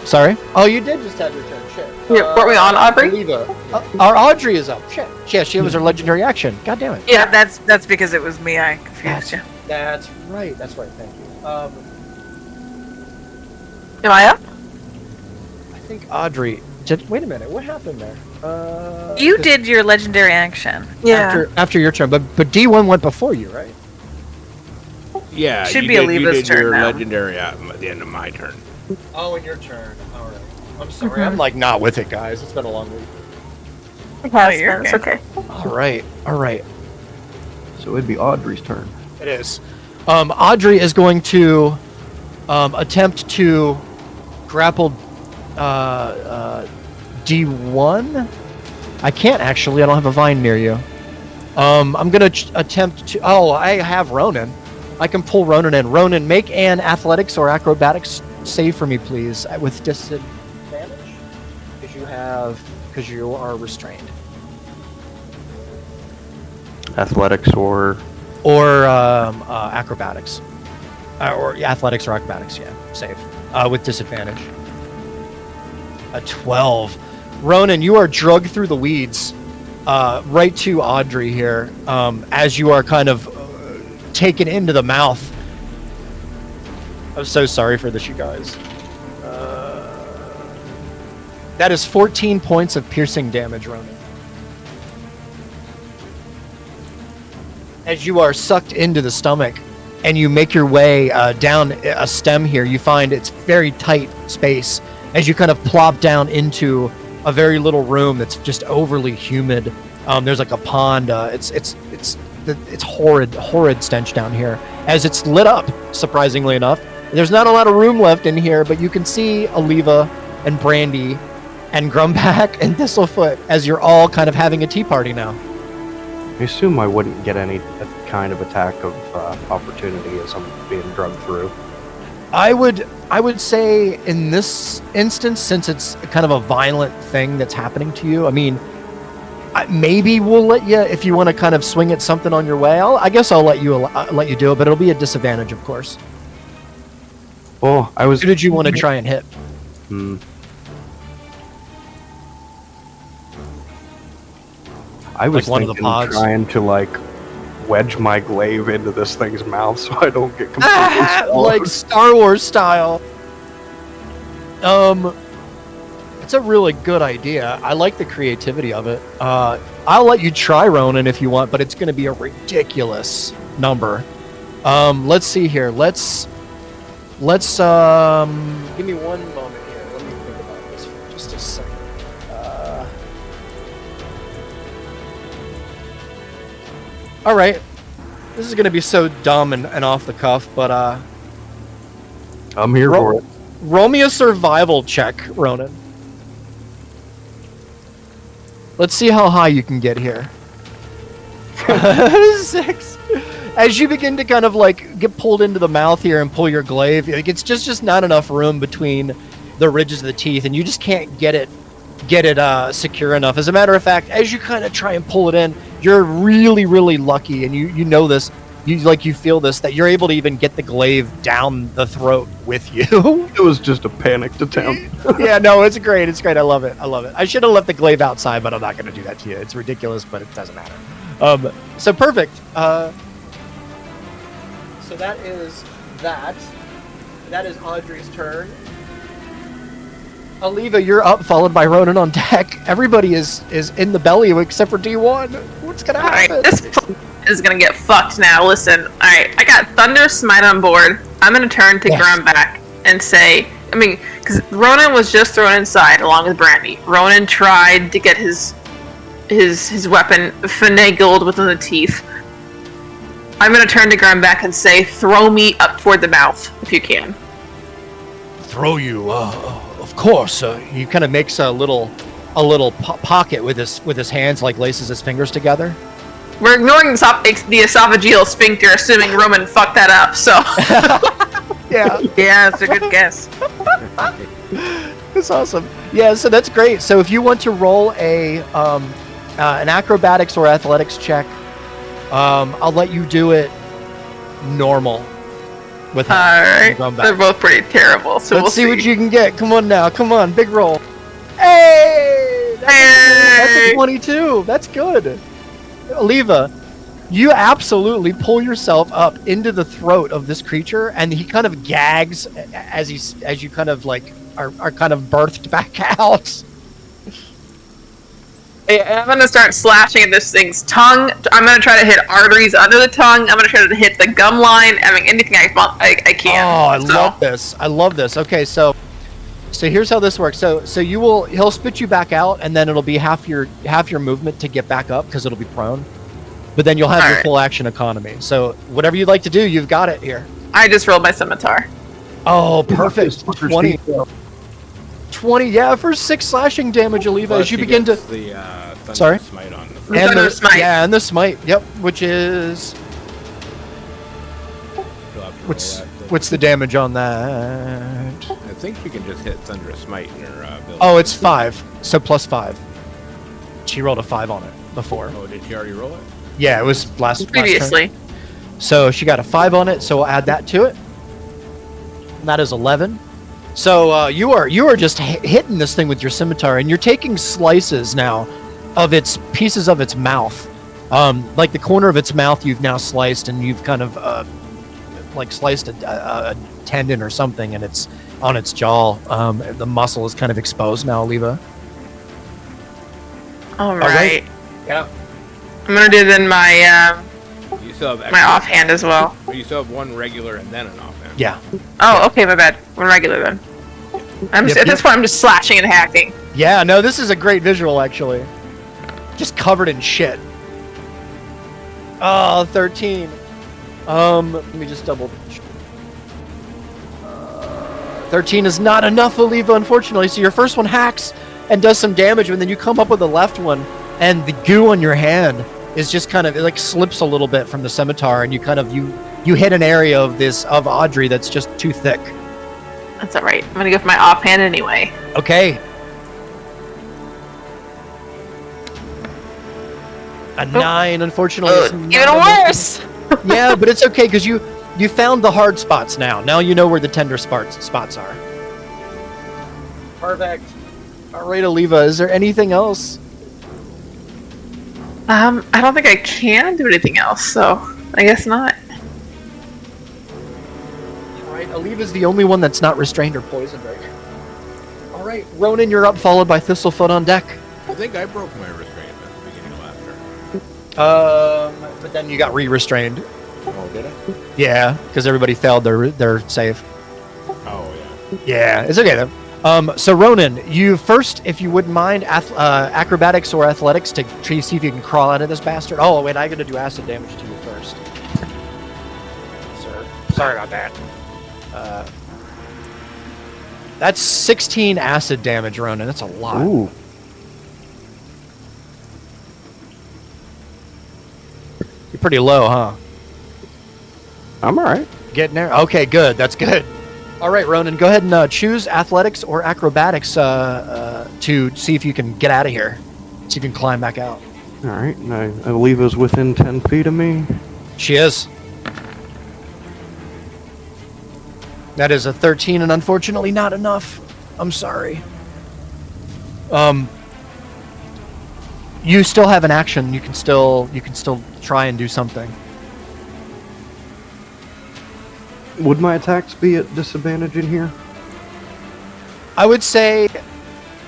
Sorry? Oh, you did just have your turn. Shit. Yeah, weren't we on Aubrey? Oliva. Our Audrey is up. Shit. Yeah, she was her legendary action. God damn it. Yeah, that's because it was me. I confused you. That's right. That's right. Thank you. Am I up? I think Audrey. Wait a minute. What happened there? You did your legendary action. After your turn, but D1 went before you, right? Yeah, Should you be did, Oliva's you did turn your now. legendary at the end of my turn. Oh, and your turn. All right. I'm sorry. I'm like not with it, guys. It's been a long week. It's okay. All right. All right. So it'd be Audrey's turn. It is. Audrey is going to attempt to grapple D1. I can't actually. I don't have a vine near you. I'm going to attempt to... Oh, I have Ronan. I can pull Ronan in. Ronan, make an athletics or acrobatics save for me, please, with disadvantage. Because you are restrained. Athletics or acrobatics. Or athletics or acrobatics, yeah. Save. With disadvantage. A 12. Ronan, you are drugged through the weeds right to Audrey here as you are kind of taken into the mouth. I'm so sorry for this, you guys. That is 14 points of piercing damage, Ronan. As you are sucked into the stomach and you make your way down a stem here, you find it's very tight space as you kind of plop down into a very little room that's just overly humid. There's like a pond. It's horrid stench down here as it's lit up, surprisingly enough. There's not a lot of room left in here, but you can see Oliva and Brandy and Grumback and Thistlefoot as you're all kind of having a tea party now. I assume I wouldn't get any kind of attack of opportunity as I'm being drugged through. I would say in this instance, since it's kind of a violent thing that's happening to you, I mean, maybe we'll let you, if you want to kind of swing at something on your way. I guess I'll let you do it, but it'll be a disadvantage, of course. Well, I was... Who did you want to try and hit? I was one of the thinking pods? trying to, like, wedge my glaive into this thing's mouth so I don't get completely swallowed. Like Star Wars style. It's a really good idea. I like the creativity of it. I'll let you try, Ronan, if you want, but it's going to be a ridiculous number. Let's see here. Let's give me one moment here. Let me think about this for just a second. All right. This is going to be so dumb and off the cuff, but I'm here for it. Roll me a survival check, Ronan. Let's see how high you can get here. 6. As you begin to kind of like get pulled into the mouth here and pull your glaive, like it's just not enough room between the ridges of the teeth, and you just can't get it secure enough. As a matter of fact, as you kind of try and pull it in, you're really, really lucky, and you know this. You feel this, that you're able to even get the glaive down the throat with you. It was just a panicked attempt. Yeah, no, it's great. It's great. I love it. I should have left the glaive outside, but I'm not going to do that to you. It's ridiculous, but it doesn't matter. So perfect. So that is that. That is Audrey's turn. Oliva, you're up, followed by Ronan on deck. Everybody is in the belly except for D1. What's going to happen? Alright, this is gonna get fucked now. Listen, alright, I got Thunder Smite on board. I'm gonna turn to Grumback and say, because Ronan was just thrown inside along with Brandy. Ronan tried to get his weapon finagled within the teeth. I'm gonna turn to Grumback and say, throw me up toward the mouth, if you can. throw you. Of course. He kind of makes a little pocket with his hands, like laces his fingers together. We're ignoring the esophageal sphincter, assuming Roman fucked that up. So. Yeah. Yeah, it's a good guess. That's awesome. Yeah, so that's great. So if you want to roll an acrobatics or athletics check, I'll let you do it normal. With All right, they're both pretty terrible. So let's see what you can get. Come on now, come on, big roll. Hey, that's a 22. That's good. Oliva, you absolutely pull yourself up into the throat of this creature, and he kind of gags as you kind of like are kind of birthed back out. I'm gonna start slashing at this thing's tongue. I'm gonna try to hit arteries under the tongue. I'm gonna try to hit the gum line. I mean, anything I can. Oh, I love this. I love this. Okay, so here's how this works. So he'll spit you back out, and then it'll be half your movement to get back up because it'll be prone. But then you'll have your full action economy. So whatever you'd like to do, you've got it here. I just rolled my scimitar. Oh, perfect. 20, yeah, for 6 slashing damage, Oliva, as you begin to... Sorry? Smite on the Thunder smite. Yeah, and the smite, yep, which is... What's the damage on that? I think you can just hit Thunder Smite in her ability. Oh, it's 5, so plus 5. She rolled a 5 on it before. Oh, did she already roll it? Yeah, it was previously. Last turn. So she got a 5 on it, so we'll add that to it. And that is 11. So you are just hitting this thing with your scimitar, and you're taking slices now of its pieces of its mouth, like the corner of its mouth. You've now sliced, and you've kind of like sliced a tendon or something, and it's on its jaw. The muscle is kind of exposed now, Oliva. All right. Yeah. I'm gonna do then my You still have my offhand as well. You still have one regular and then an offhand. Yeah. Oh, okay, my bad. One regular then. At this point, I'm just slashing and hacking. Yeah, no, this is a great visual, actually. Just covered in shit. Oh, 13. Let me just double. 13 is not enough, Oliva, unfortunately. So your first one hacks and does some damage, and then you come up with the left one, and the goo on your hand is just kind of, it like slips a little bit from the scimitar, and you kind of, you hit an area of Audrey that's just too thick. That's alright. I'm gonna go for my offhand anyway. Okay. A 9, unfortunately. Is even worse! Yeah, but it's okay, because you found the hard spots now. Now you know where the tender spots are. Perfect. Alright, Oliva, is there anything else? I don't think I can do anything else, so I guess not. Alright, Oliva's the only one that's not restrained or poisoned right here. Alright, Ronan, you're up, followed by Thistlefoot on deck. I think I broke my restraint at the beginning of last turn. But then you got re-restrained. Oh, did I? Yeah, because everybody failed their save. Oh, yeah. Yeah, it's okay though. So Ronan, you first, if you wouldn't mind, acrobatics or athletics to try to see if you can crawl out of this bastard. Oh wait, I got to do acid damage to you first. Sorry about that. That's 16 acid damage, Ronan. That's a lot. Ooh. You're pretty low, huh? I'm alright. Getting there? Okay, good. That's good. All right, Ronan, go ahead and choose athletics or acrobatics to see if you can get out of here. So you can climb back out. Alright, I believe is within 10 feet of me. She is. That is a 13, and unfortunately not enough. I'm sorry. You still have an action. You can still try and do something. Would my attacks be at disadvantage in here? I would say,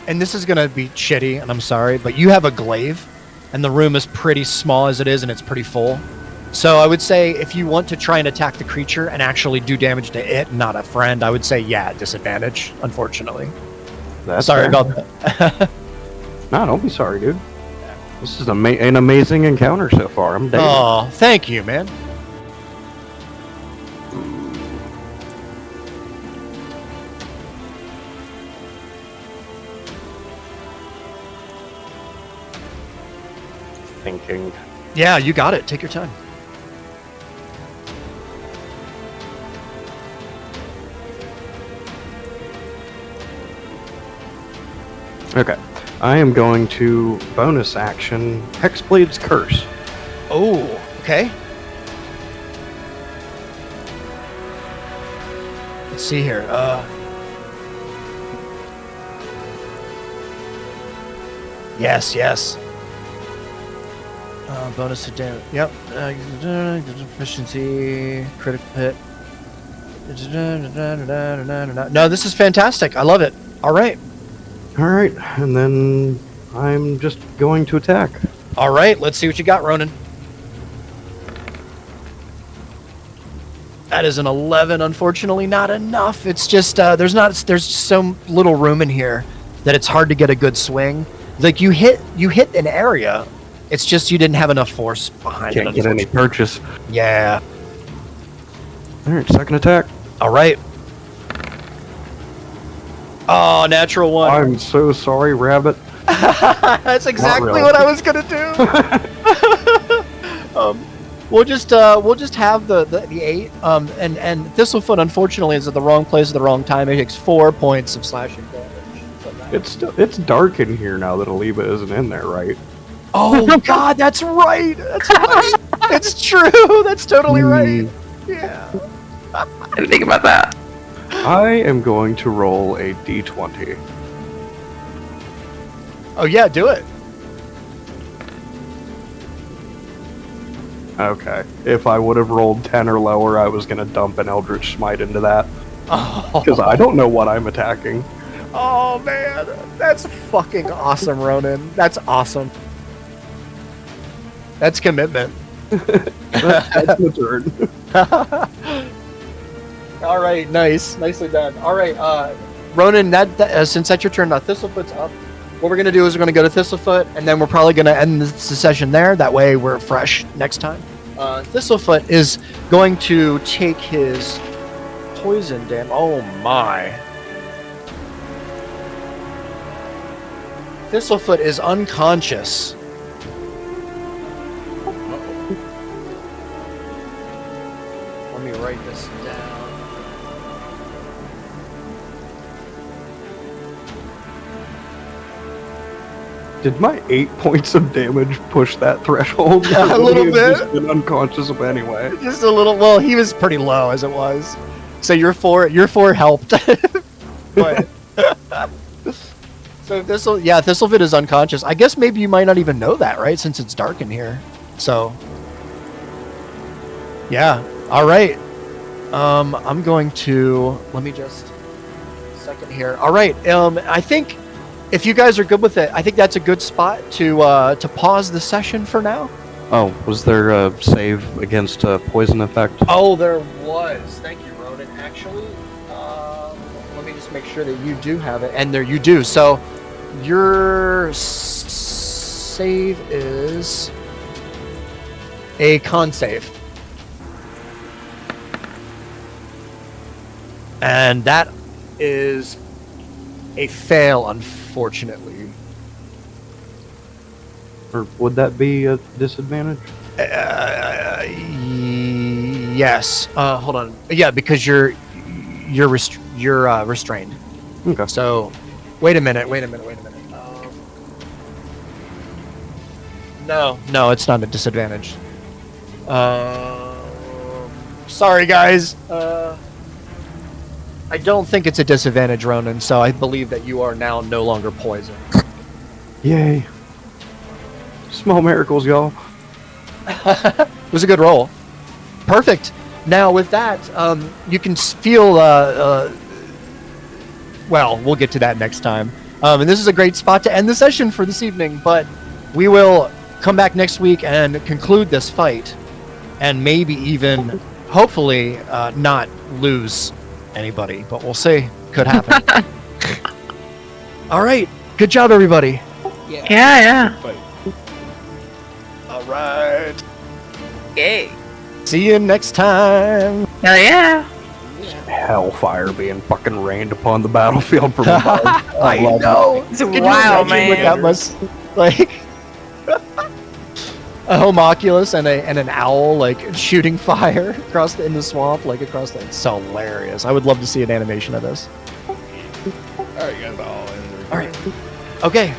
and this is going to be shitty, and I'm sorry, but you have a glaive, and the room is pretty small as it is, and it's pretty full. So I would say if you want to try and attack the creature and actually do damage to it, not a friend, I would say, yeah, disadvantage, unfortunately. That's sorry fair. about that. No, don't be sorry, dude. This is an amazing encounter so far. I'm digging it. Oh, thank you, man. thinking. Yeah, you got it. Take your time. Okay. I am going to bonus action Hexblade's Curse. Oh, okay. Let's see here. Yes. Bonus to damage. Yep. Efficiency, critical hit. No, this is fantastic. I love it. All right. Alright, and then I'm just going to attack. All right. Let's see what you got, Ronan. That is an 11. Unfortunately, not enough. It's just there's so little room in here that it's hard to get a good swing. Like you hit an area. It's just you didn't have enough force behind it. Can't get any purchase. Yeah. Alright, second attack. All right. Oh, natural one. I'm so sorry, Rabbit. That's exactly really. what I was gonna do. We'll just have the 8. And Thistlefoot unfortunately is at the wrong place at the wrong time. It takes 4 points of slashing damage. It's dark in here now that Aliba isn't in there, right? Oh God, that's right. That's right. It's true. That's totally right. Yeah. I didn't think about that. I am going to roll a d20. Oh yeah, do it. Okay. If I would have rolled 10 or lower, I was going to dump an Eldritch Smite into that. Because I don't know what I'm attacking. Oh man, that's fucking awesome, Ronan. That's awesome. That's commitment. That's the turn. All right, nicely done. All right, Ronan, since that's your turn, Thistlefoot's up. What we're gonna do is we're gonna go to Thistlefoot, and then we're probably gonna end the session there. That way, we're fresh next time. Thistlefoot is going to take his poison damage. Oh my! Thistlefoot is unconscious. Let me write this down. Did my 8 points of damage push that threshold? A little bit. Just been unconscious of anyway. Just a little. Well, he was pretty low as it was, so your four helped. But so Thistlefoot is unconscious. I guess maybe you might not even know that, right? Since it's dark in here. So yeah. All right. I'm going to let me just a second here. All right. I think. If you guys are good with it, I think that's a good spot to pause the session for now. Oh, was there a save against a poison effect? Oh, there was. Thank you, Ronan. Actually, let me just make sure that you do have it, and there you do. So your save is a con save, and that is a fail, unfortunately. Or would that be a disadvantage? Yes. Hold on. Yeah, because you're restrained. Okay. So, wait a minute. No, it's not a disadvantage. Sorry, guys. I don't think it's a disadvantage, Ronan, so I believe that you are now no longer poisoned. Yay. Small miracles, y'all. It was a good roll. Perfect. Now, with that, you can feel... well, we'll get to that next time. And this is a great spot to end the session for this evening, but we will come back next week and conclude this fight, and maybe even, hopefully, not lose anybody, but we'll see. Could happen. All right. Good job, everybody. Yeah. All right. Yay. See you next time. Hell yeah. Hellfire being fucking rained upon the battlefield from above. I know. It's Can you wild, imagine what man. that must like. a homunculus and an owl like shooting fire in the swamp, like across the. It's so hilarious. I would love to see an animation of this. All right, you guys all in. All right. Okay.